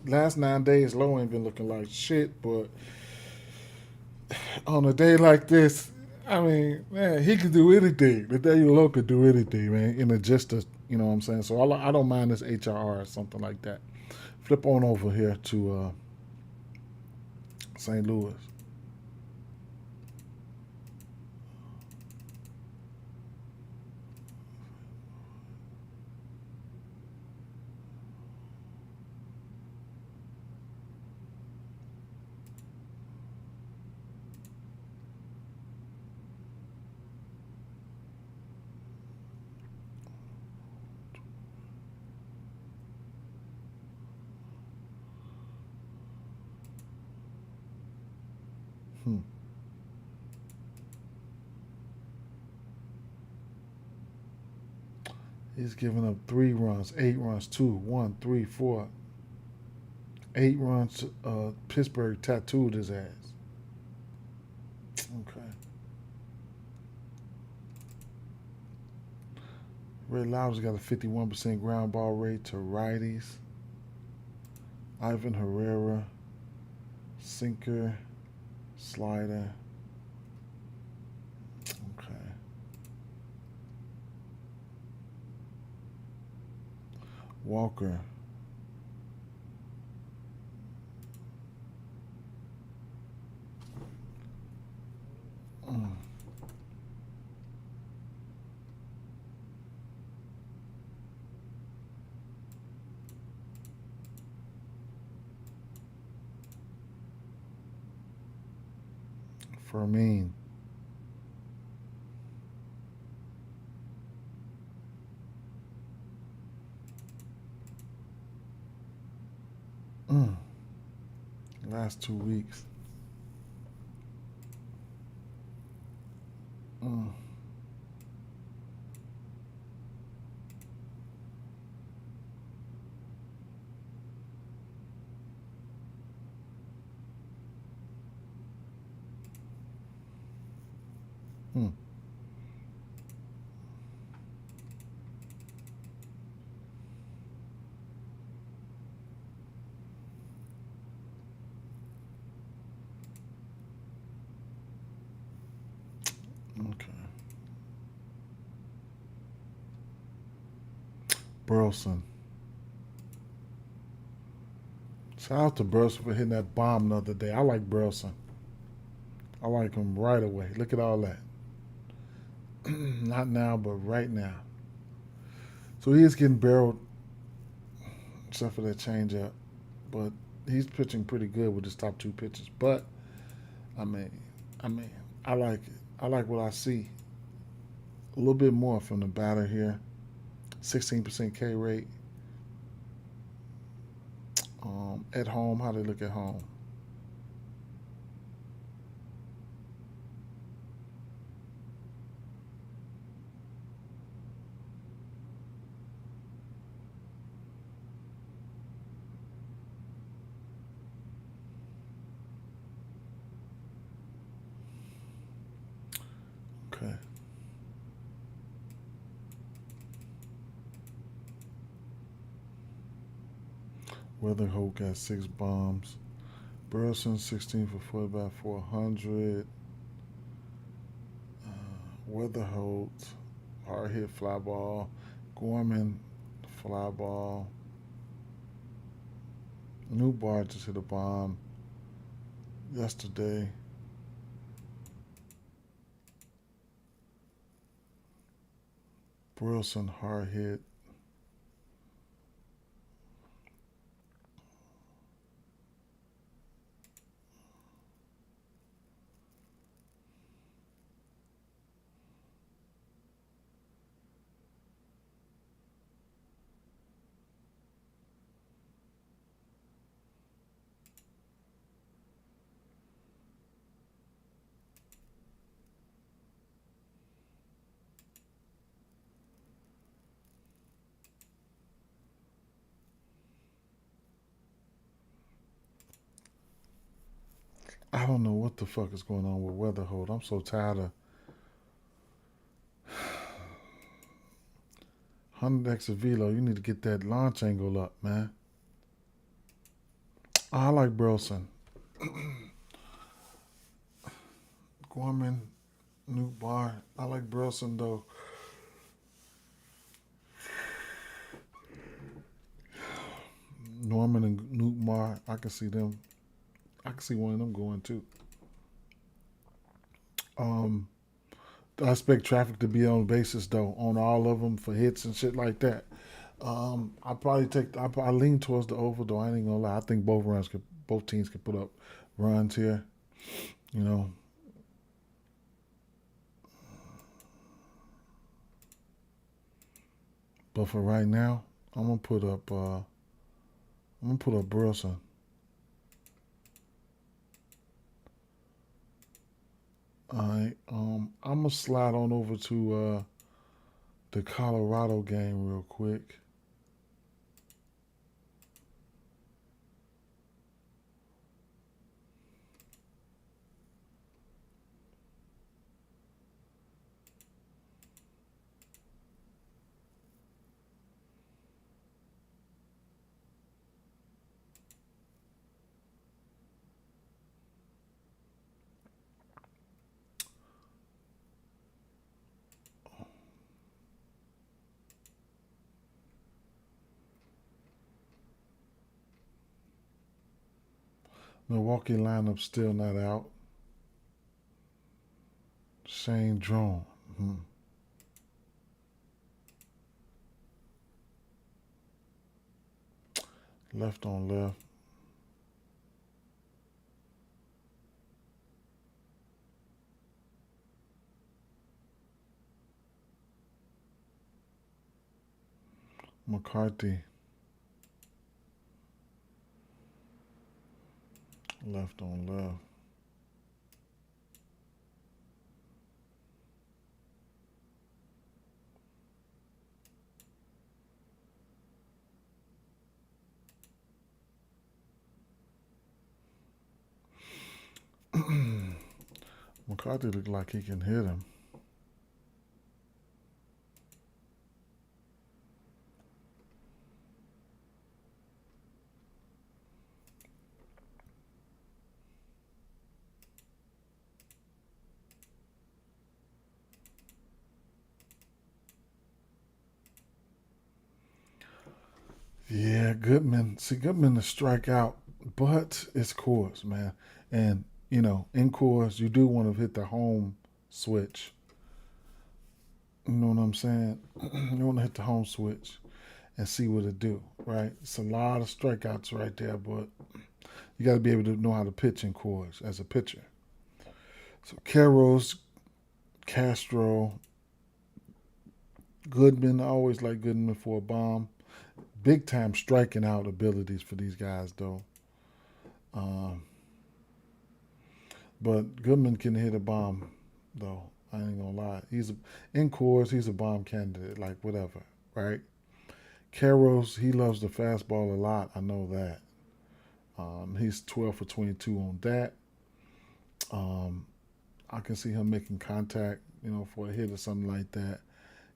last 9 days, Low ain't been looking like shit, but on a day like this, I mean, man, he could do anything. The day Low could do anything, man, in a just a, you know what I'm saying? So I don't mind this HRR or something like that. Flip on over here to St. Louis. He's giving up 3 runs, 8 runs, 2, 1, 3, 4, 8 runs. Pittsburgh tattooed his ass. Okay. Red Lobster's got a 51% ground ball rate to righties. Ivan Herrera, sinker, slider. Okay. Walker. Fermin. Last 2 weeks. Okay. Burleson. Shout out to Burleson for hitting that bomb the other day. I like Burleson. I like him right away. Look at all that. Not now, but right now. So he is getting barreled, except for that changeup. But he's pitching pretty good with his top 2 pitches. But I mean, I like it. I like what I see. A little bit more from the batter here. 16% K rate. At home, how they look at home? Okay. Weatherholt got 6 bombs. Burleson 16 for 4 by 400. Weatherholt, hard hit fly ball. Gorman, fly ball. New Bar just hit a bomb yesterday. Burleson hard hit. I don't know what the fuck is going on with Weatherhold. I'm so tired of 100x of velo. You need to get that launch angle up, man. I like Burleson. Gorman, New Bar. I like Burleson though. Norman and Newtmar, I can see them. I can see one of them going too. Um, I expect traffic to be on basis though, on all of them for hits and shit like that. I probably take. I lean towards the over though. I ain't gonna lie. I think both teams could put up runs here. You know, but for right now, I'm gonna put up. I'm gonna put up Burleson. All right. I'm gonna slide on over to the Colorado game real quick. Milwaukee lineup still not out. Shane Drone. Hmm. Left on left. McCarthy. Left on left. McCarthy looked like he can hit him. Yeah, Goodman. See, Goodman to strike out, but it's Coors, man. And, in Coors, you do want to hit the home switch. You know what I'm saying? You want to hit the home switch and see what it do, right? It's a lot of strikeouts right there, but you got to be able to know how to pitch in Coors as a pitcher. So Carroll's, Castro, Goodman. I always like Goodman for a bomb. Big time striking out abilities for these guys, though. Um, but Goodman can hit a bomb, though. I ain't gonna lie. In Coors, he's a bomb candidate, like whatever, right? Carroll's, he loves the fastball a lot. I know that. He's 12 for 22 on that. Um, I can see him making contact, for a hit or something like that.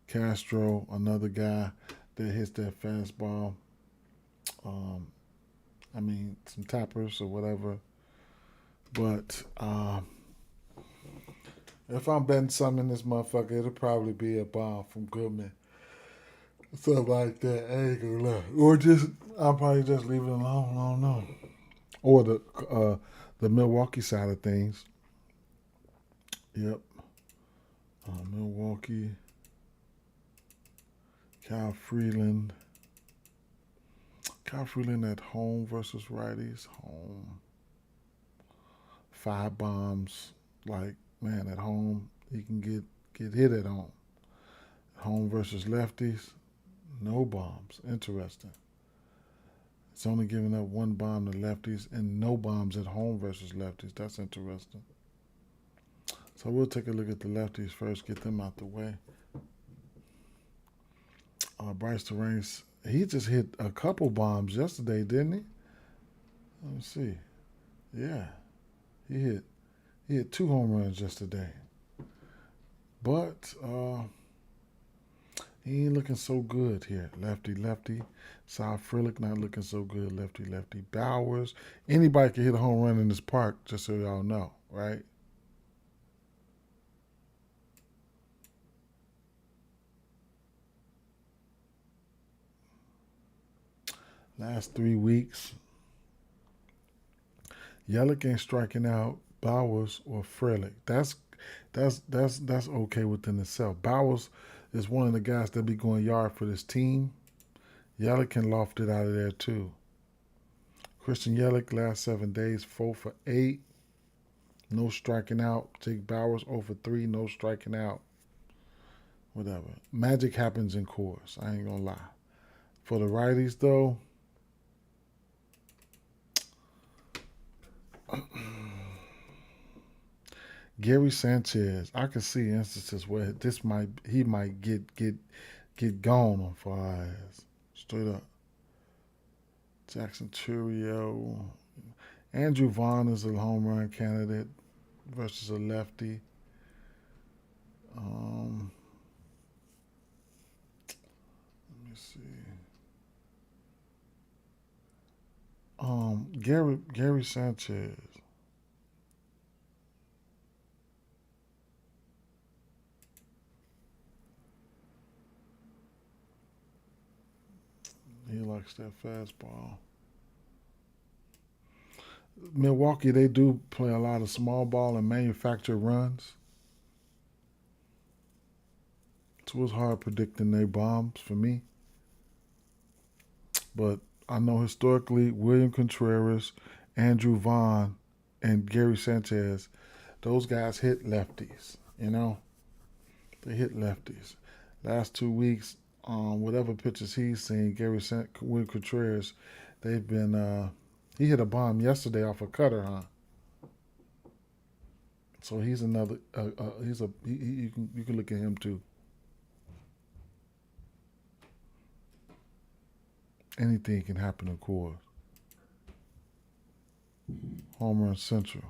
Castro, another guy that hits that fastball. Um, some tappers or whatever. But if I'm betting something in this motherfucker, it'll probably be a bomb from Goodman. Stuff like that. I ain't gonna lie. Or just I'll probably just leave it alone. I don't know. Or the Milwaukee side of things. Yep. Milwaukee. Cal Freeland. Cal Freeland at home versus righties. Home. 5 bombs. Like, man, at home, he can get hit at home. Home versus lefties. No bombs. Interesting. It's only giving up 1 bomb to lefties and no bombs at home versus lefties. That's interesting. So we'll take a look at the lefties first, get them out the way. Bryce DeRace, he just hit a couple bombs yesterday, didn't he? Let me see. Yeah, he hit 2 home runs yesterday, but he ain't looking so good here. Lefty, lefty. Sal Frelick not looking so good. Lefty, lefty. Bowers. Anybody can hit a home run in this park, just so y'all know, right? Last 3 weeks, Yelich ain't striking out Bowers or Frelick. That's okay within itself. Bowers is one of the guys that be going yard for this team. Yelich can loft it out of there too. Christian Yelich last 7 days, 4 for 8, no striking out. Jake Bowers 0 for 3, no striking out. Whatever. Magic happens in course. I ain't gonna lie. For the righties though, Gary Sanchez, I can see instances where he might get gone on fires. Straight up. Jackson Churio. Andrew Vaughn is a home run candidate versus a lefty. Let me see. Gary Sanchez. He likes that fastball. Milwaukee, they do play a lot of small ball and manufacture runs. So it's hard predicting their bombs for me. But I know historically William Contreras, Andrew Vaughn, and Gary Sanchez, those guys hit lefties. You know, they hit lefties. Last 2 weeks, whatever pitches he's seen, William Contreras, they've been. He hit a bomb yesterday off a cutter, huh? So he's another. You can look at him too. Anything can happen, of course. Home Run Central.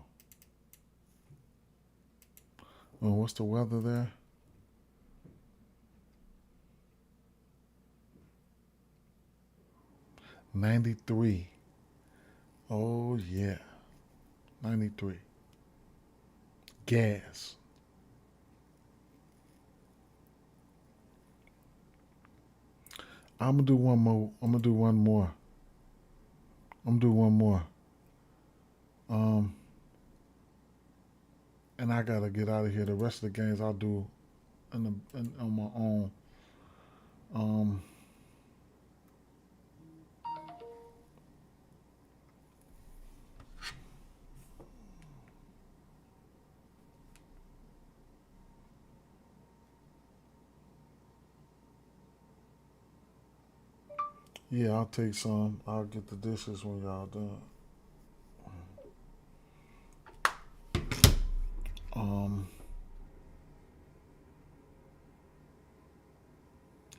Oh, what's the weather there? '93. Oh yeah, '93. Gas. I'm gonna do one more. I'm gonna do one more. I'm gonna do one more. Um, and I gotta get out of here. The rest of the games I'll do on my own. Um, yeah, I'll take some. I'll get the dishes when y'all done. Um,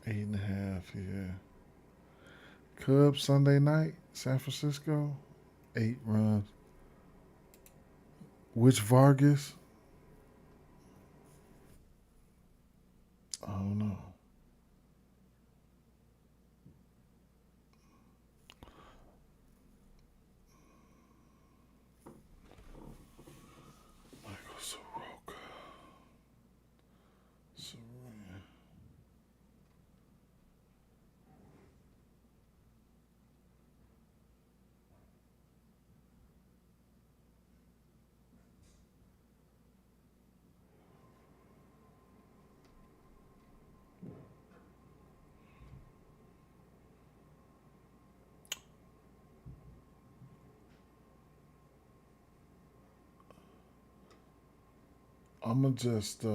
8.5. Yeah. Cubs Sunday night, San Francisco, 8 runs. Which Vargas? I don't know. Michael Soroka. I'm gonna just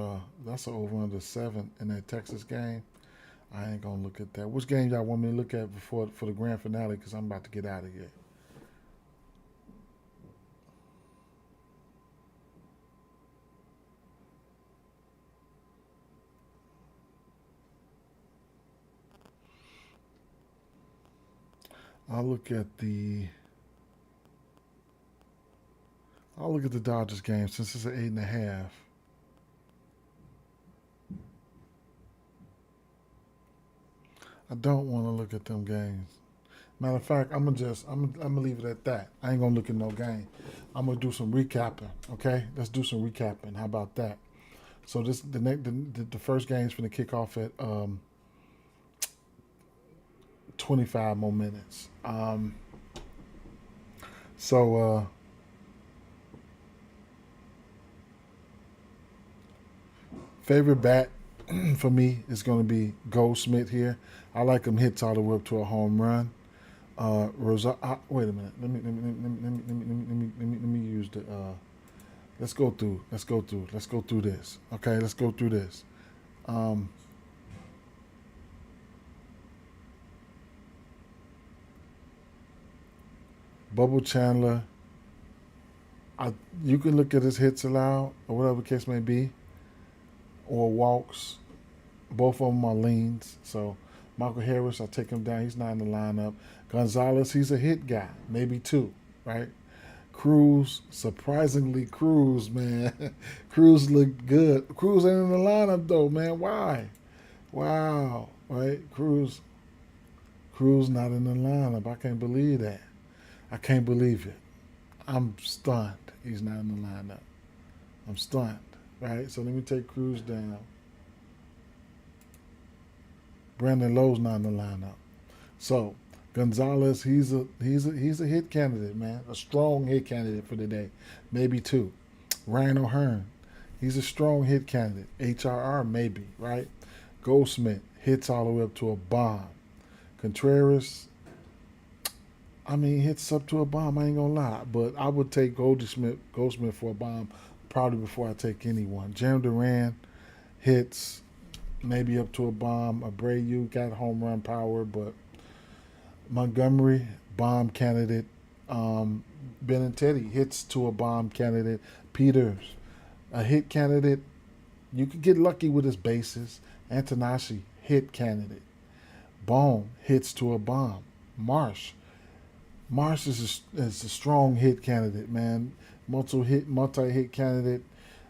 that's an over under 7 in that Texas game. I ain't gonna look at that. Which game y'all want me to look at before for the grand finale? Because I'm about to get out of here. I'll look at the I'll look at the Dodgers game since it's an 8.5. I don't want to look at them games. Matter of fact, I'm gonna leave it at that. I ain't gonna look at no game. I'm gonna do some recapping. Okay, let's do some recapping. How about that? So this the first game's gonna kick off at 25 more minutes. So favorite bat for me is going to be Goldsmith here. I like him hits all the way up to a home run. Wait a minute. Let me use the. Let's go through. Let's go through this. Okay, let's go through this. Um, Bubble Chandler. I You can look at his hits allowed or whatever the case may be, or walks. Both of them are leans. So Michael Harris, I take him down. He's not in the lineup. Gonzalez, he's a hit guy, maybe two, right? Cruz, surprisingly, Cruz, man. Cruz looked good. Cruz ain't in the lineup though, man. Why? Wow, right? Cruz not in the lineup. I can't believe that. I can't believe it. I'm stunned. He's not in the lineup. I'm stunned, right? So let me take Cruz down. Brandon Lowe's not in the lineup. So Gonzalez, he's a hit candidate, man. A strong hit candidate for the day. Maybe two. Ryan O'Hearn, he's a strong hit candidate. HRR maybe, right? Goldsmith hits all the way up to a bomb. Contreras, I mean, hits up to a bomb. I ain't gonna lie, but I would take Goldsmith for a bomb probably before I take anyone. Jeremy Duran hits maybe up to a bomb. Abreu got home run power, but Montgomery bomb candidate. Benintendi hits to a bomb candidate. Peters a hit candidate. You could get lucky with his bases. Antonashi hit candidate. Bone hits to a bomb. Marsh is a strong hit candidate, man. Multi hit candidate.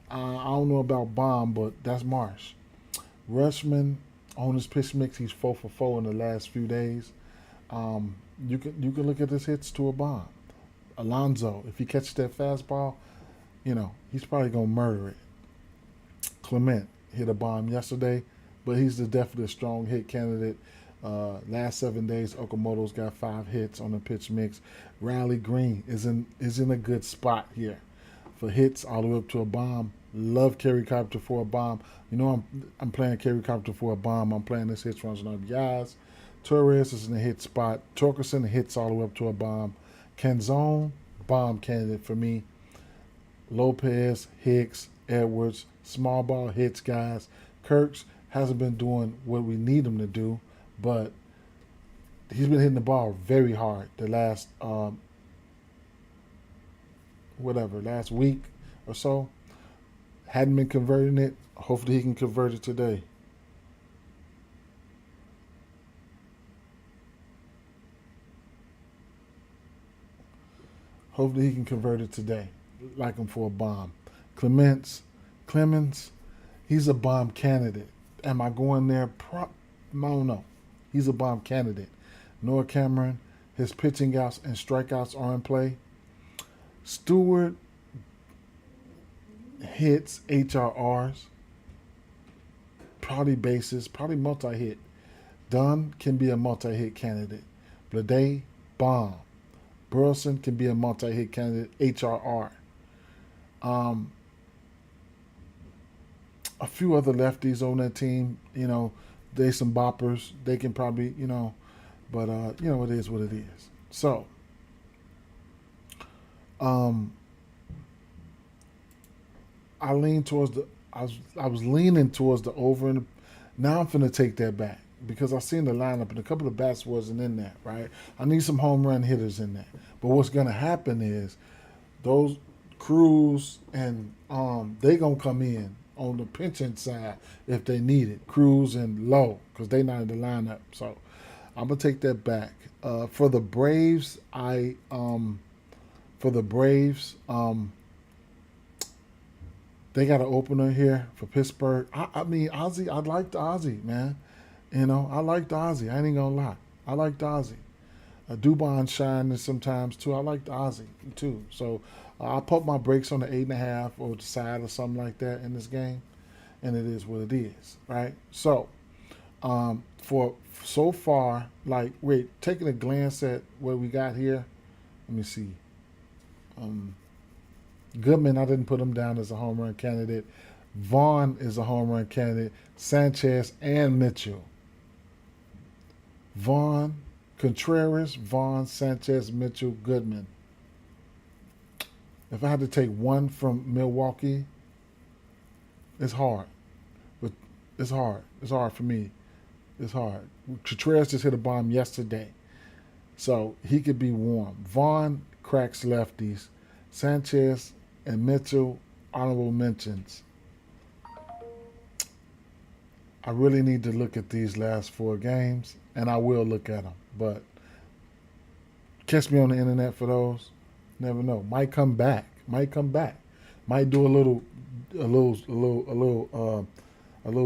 I don't know about bomb, but that's Marsh. Rushman on his pitch mix, he's 4 for 4 in the last few days. You can look at his hits to a bomb. Alonso, if he catches that fastball, he's probably gonna murder it. Clement hit a bomb yesterday, but he's definitely a strong hit candidate. Last 7 days, Okamoto's got 5 hits on the pitch mix. Riley Green is in a good spot here for hits all the way up to a bomb. Love Kerry Copter for a bomb. I'm playing Kerry Copter for a bomb. I'm playing this hits runs on RBIs. Torres is in a hit spot. Torkelson hits all the way up to a bomb. Canzone, bomb candidate for me. Lopez, Hicks, Edwards, small ball hits guys. Kirks hasn't been doing what we need him to do, but he's been hitting the ball very hard the last last week or so. Hadn't been converting it. Hopefully he can convert it today. Hopefully he can convert it today. Like him for a bomb. Clemens, he's a bomb candidate. Am I going there? I don't know. He's a bomb candidate. Noah Cameron, his pitching outs and strikeouts are in play. Stewart hits, HRRs, probably bases, probably multi-hit. Dunn can be a multi-hit candidate. Blade, bomb. Burleson can be a multi-hit candidate, HRR. A few other lefties on that team, they some boppers. They can probably, but it is what it is. So, I lean towards the. I was leaning towards the over, and now I'm finna take that back because I seen the lineup and a couple of bats wasn't in that. Right, I need some home run hitters in that. But what's gonna happen is those Cruz and they gonna come in on the pitching side if they need it. Cruz and Lowe because they not in the lineup. So I'm gonna take that back. For the Braves, for the Braves, they got an opener here for Pittsburgh. I mean, Ozzy, I like the Ozzy, man. You know, I like the Ozzy. I ain't gonna lie. I like the Ozzy. Dubon shining sometimes too. I like the Ozzy too. So I'll put my brakes on the 8.5 or the side or something like that in this game, and it is what it is, right? So for so far, like wait, taking a glance at what we got here. Let me see. Goodman, I didn't put him down as a home run candidate. Vaughn is a home run candidate. Sanchez and Mitchell. Vaughn, Contreras, Vaughn, Sanchez, Mitchell, Goodman. If I had to take one from Milwaukee, it's hard. But it's hard. It's hard for me. It's hard. Contreras just hit a bomb yesterday. So he could be warm. Vaughn cracks lefties. Sanchez and Mitchell, honorable mentions. I really need to look at these last 4 games, and I will look at them. But catch me on the internet for those. Never know. Might come back. Might come back. Might do a little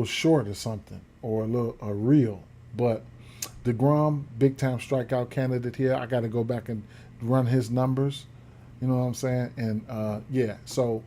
short or something, or a reel. But DeGrom, big time strikeout candidate here. I got to go back and run his numbers. You know what I'm saying? And yeah, so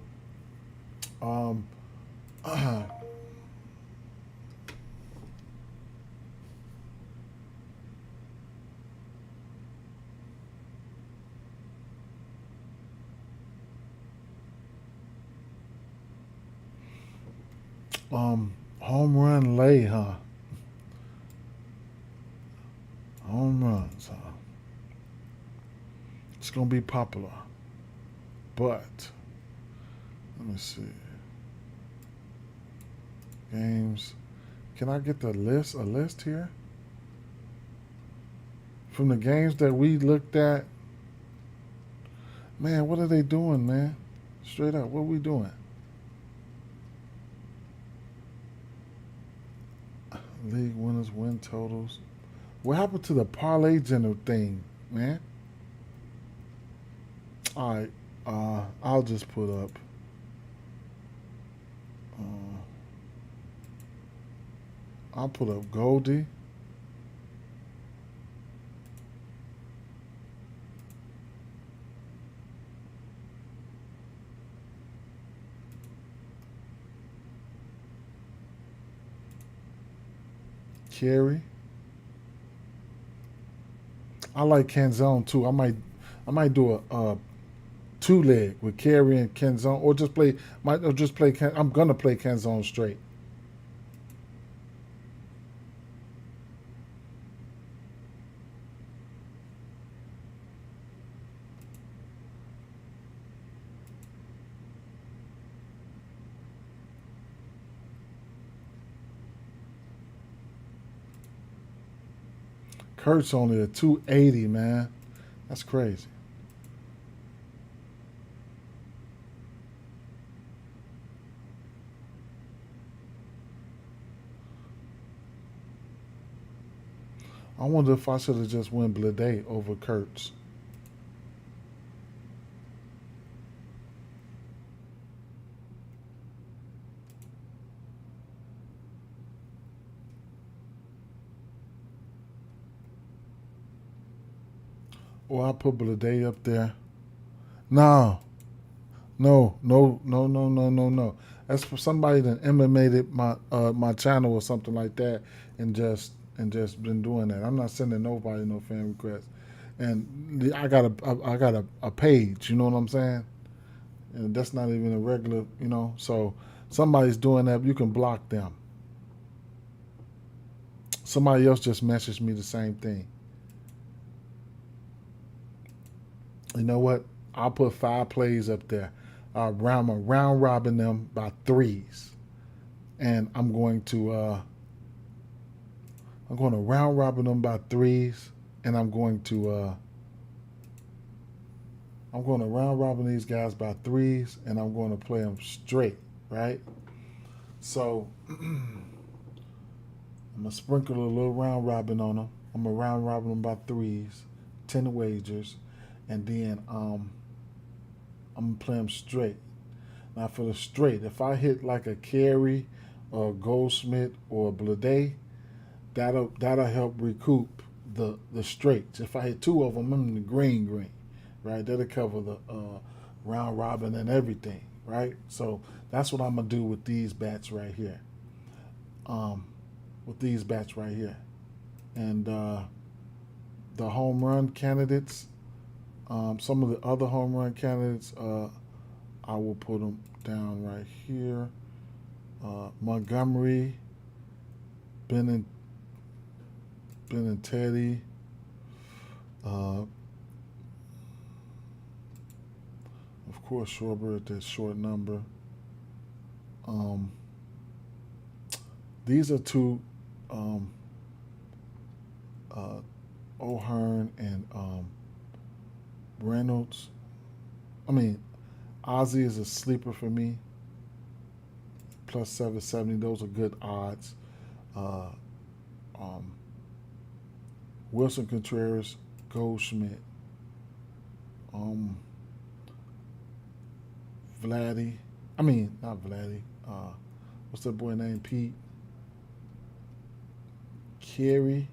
home run lay, huh? Home runs, huh? It's gonna be popular. But let me see. Games. Can I get the list? A list here? From the games that we looked at. Man, what are they doing, man? Straight up, what are we doing? League winners, win totals. What happened to the parlay general thing, man? All right, I'll just put up. I'll put up Goldie. Carey. I like Canzone too. I might do a 2-leg with Carey and Canzone, or just play. I'm gonna play Canzone straight. Kurt's only a 280, man. That's crazy. I wonder if I should have just went Blade over Kurtz. Or I put Blade up there. No. No. That's for somebody that emanated my channel or something like that, and just been doing that. I'm not sending nobody no fan requests, and I got a page. You know what I'm saying? And that's not even a regular. You know, so somebody's doing that. You can block them. Somebody else just messaged me the same thing. You know what? I'll put 5 plays up there. round robin them by threes, and I'm going to round robin them by threes, and I'm going to round robin these guys by threes, and I'm going to play them straight, right? So I'm gonna sprinkle a little round robin on them. I'm gonna round robin them by threes, 10 wagers, and then I'm gonna play them straight. Now for the straight, if I hit like a Carey or a Goldsmith or a Blade, that'll help recoup the straights. If I hit two of them, I'm in the green, right? That'll cover the round robin and everything, right? So that's what I'm gonna do with these bats right here. And the home run candidates, some of the other home run candidates, I will put them down right here. Montgomery, Ben and Teddy, of course Schwarber at that short number. These are two, O'Hearn and Reynolds. Ozzie is a sleeper for me. Plus 770. Those are good odds. Wilson Contreras, Goldschmidt, Vladdy. Not Vladdy. What's that boy named? Pete. Carey.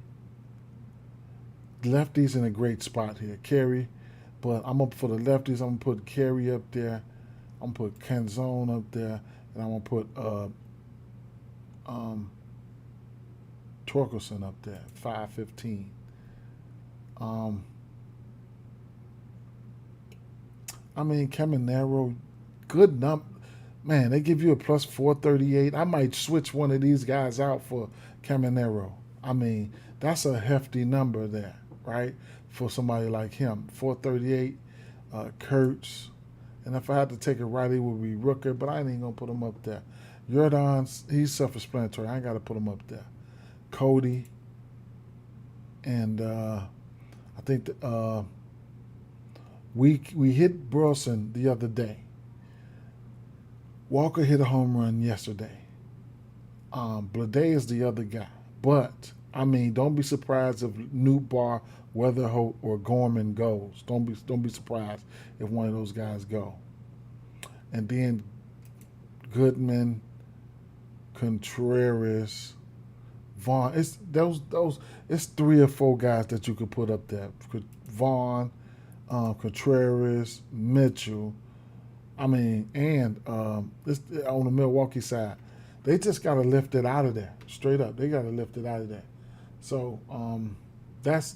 Lefties in a great spot here. Carey. But I'm up for the lefties. I'm gonna put Carey up there. I'm gonna put Canzone up there, and I'm gonna put Torkelson up there, 515. Caminero, good number. Man, they give you a plus 438. I might switch one of these guys out for Caminero. That's a hefty number there, right? For somebody like him. 438, Kurtz. And if I had to take a righty, it would be Rooker, but I ain't going to put him up there. Jordan's, he's self-explanatory. I ain't got to put him up there. Cody. And I think that, we hit Burleson the other day. Walker hit a home run yesterday. Blade is the other guy. But, don't be surprised if Newbar, Weatherholt, or Gorman goes. Don't be surprised if one of those guys go. And then Goodman, Contreras, Vaughn. It's it's 3 or 4 guys that you could put up there. Vaughn, Contreras, Mitchell. And this on the Milwaukee side. They just got to lift it out of there. Straight up. They got to lift it out of there. So those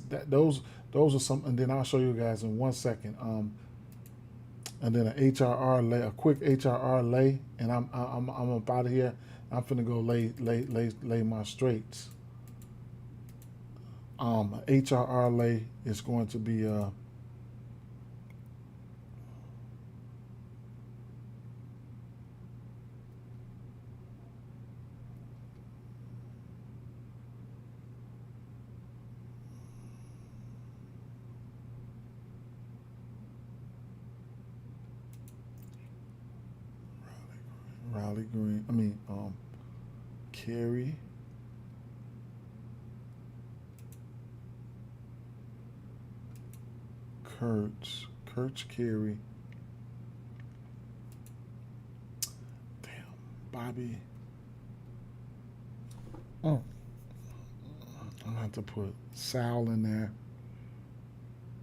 are some, and then I'll show you guys in 1 second. And then a quick HRR lay, and I'm up out of here. I'm finna go lay my straights. HRR lay is going to be Riley Green. Carey. Kurtz, Carey. Damn, Bobby. I'm gonna have to put Sal in there.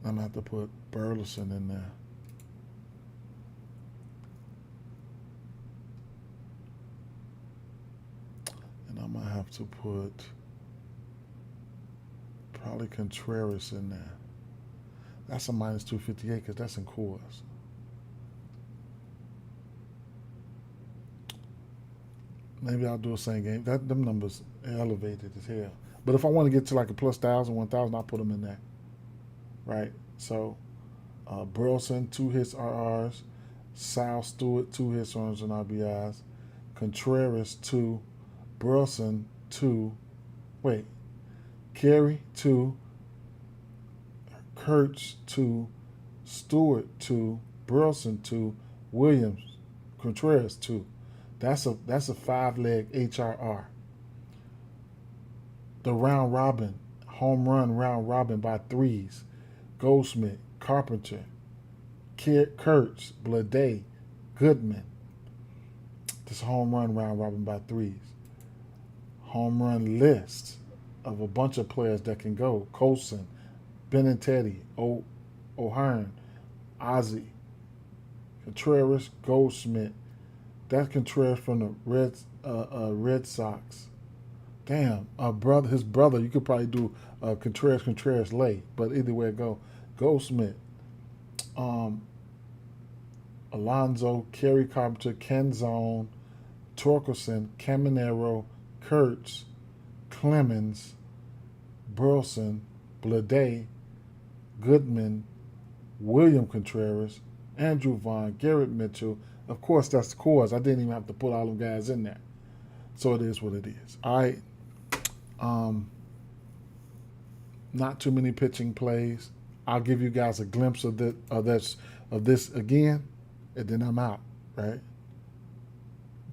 I'm gonna have to put Burleson in there. And I'm gonna have to put probably Contreras in there. That's a minus 258 because that's in cores. Maybe I'll do a same game. Them numbers are elevated as hell. But if I want to get to like a plus 1,000, 1,000, I'll put them in there. Right? So, Burleson, 2 hits RRs. Sal Stewart, 2 hits, runners, and RBIs. Contreras, 2. Burleson, 2. Wait. Carey, 2. Kurtz, 2. Stewart, 2. Burleson, 2. Williams, Contreras, 2. That's a 5-leg HRR. The round robin, home run round robin by threes. Goldsmith, Carpenter, Kurtz, Blade, Goodman. This home run round robin by threes. Home run list of a bunch of players that can go. Colson, Benintendi, O'Hearn, Ozzie, Contreras, Goldsmith. That's Contreras from the Red Sox. Damn, his brother. You could probably do Contreras lay, but either way it go. Goldsmith, Alonso, Kerry Carpenter, Kenzone, Torkelson, Caminero, Kurtz, Clemens, Burleson, Blade, Goodman, William Contreras, Andrew Vaughn, Garrett Mitchell. Of course, that's the cores. I didn't even have to put all them guys in there. So it is what it is. All right. Not too many pitching plays. I'll give you guys a glimpse of this again, and then I'm out, right?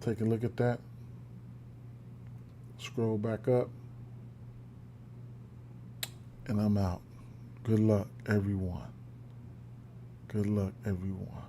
Take a look at that. Scroll back up, and I'm out. Good luck, everyone. Good luck, everyone.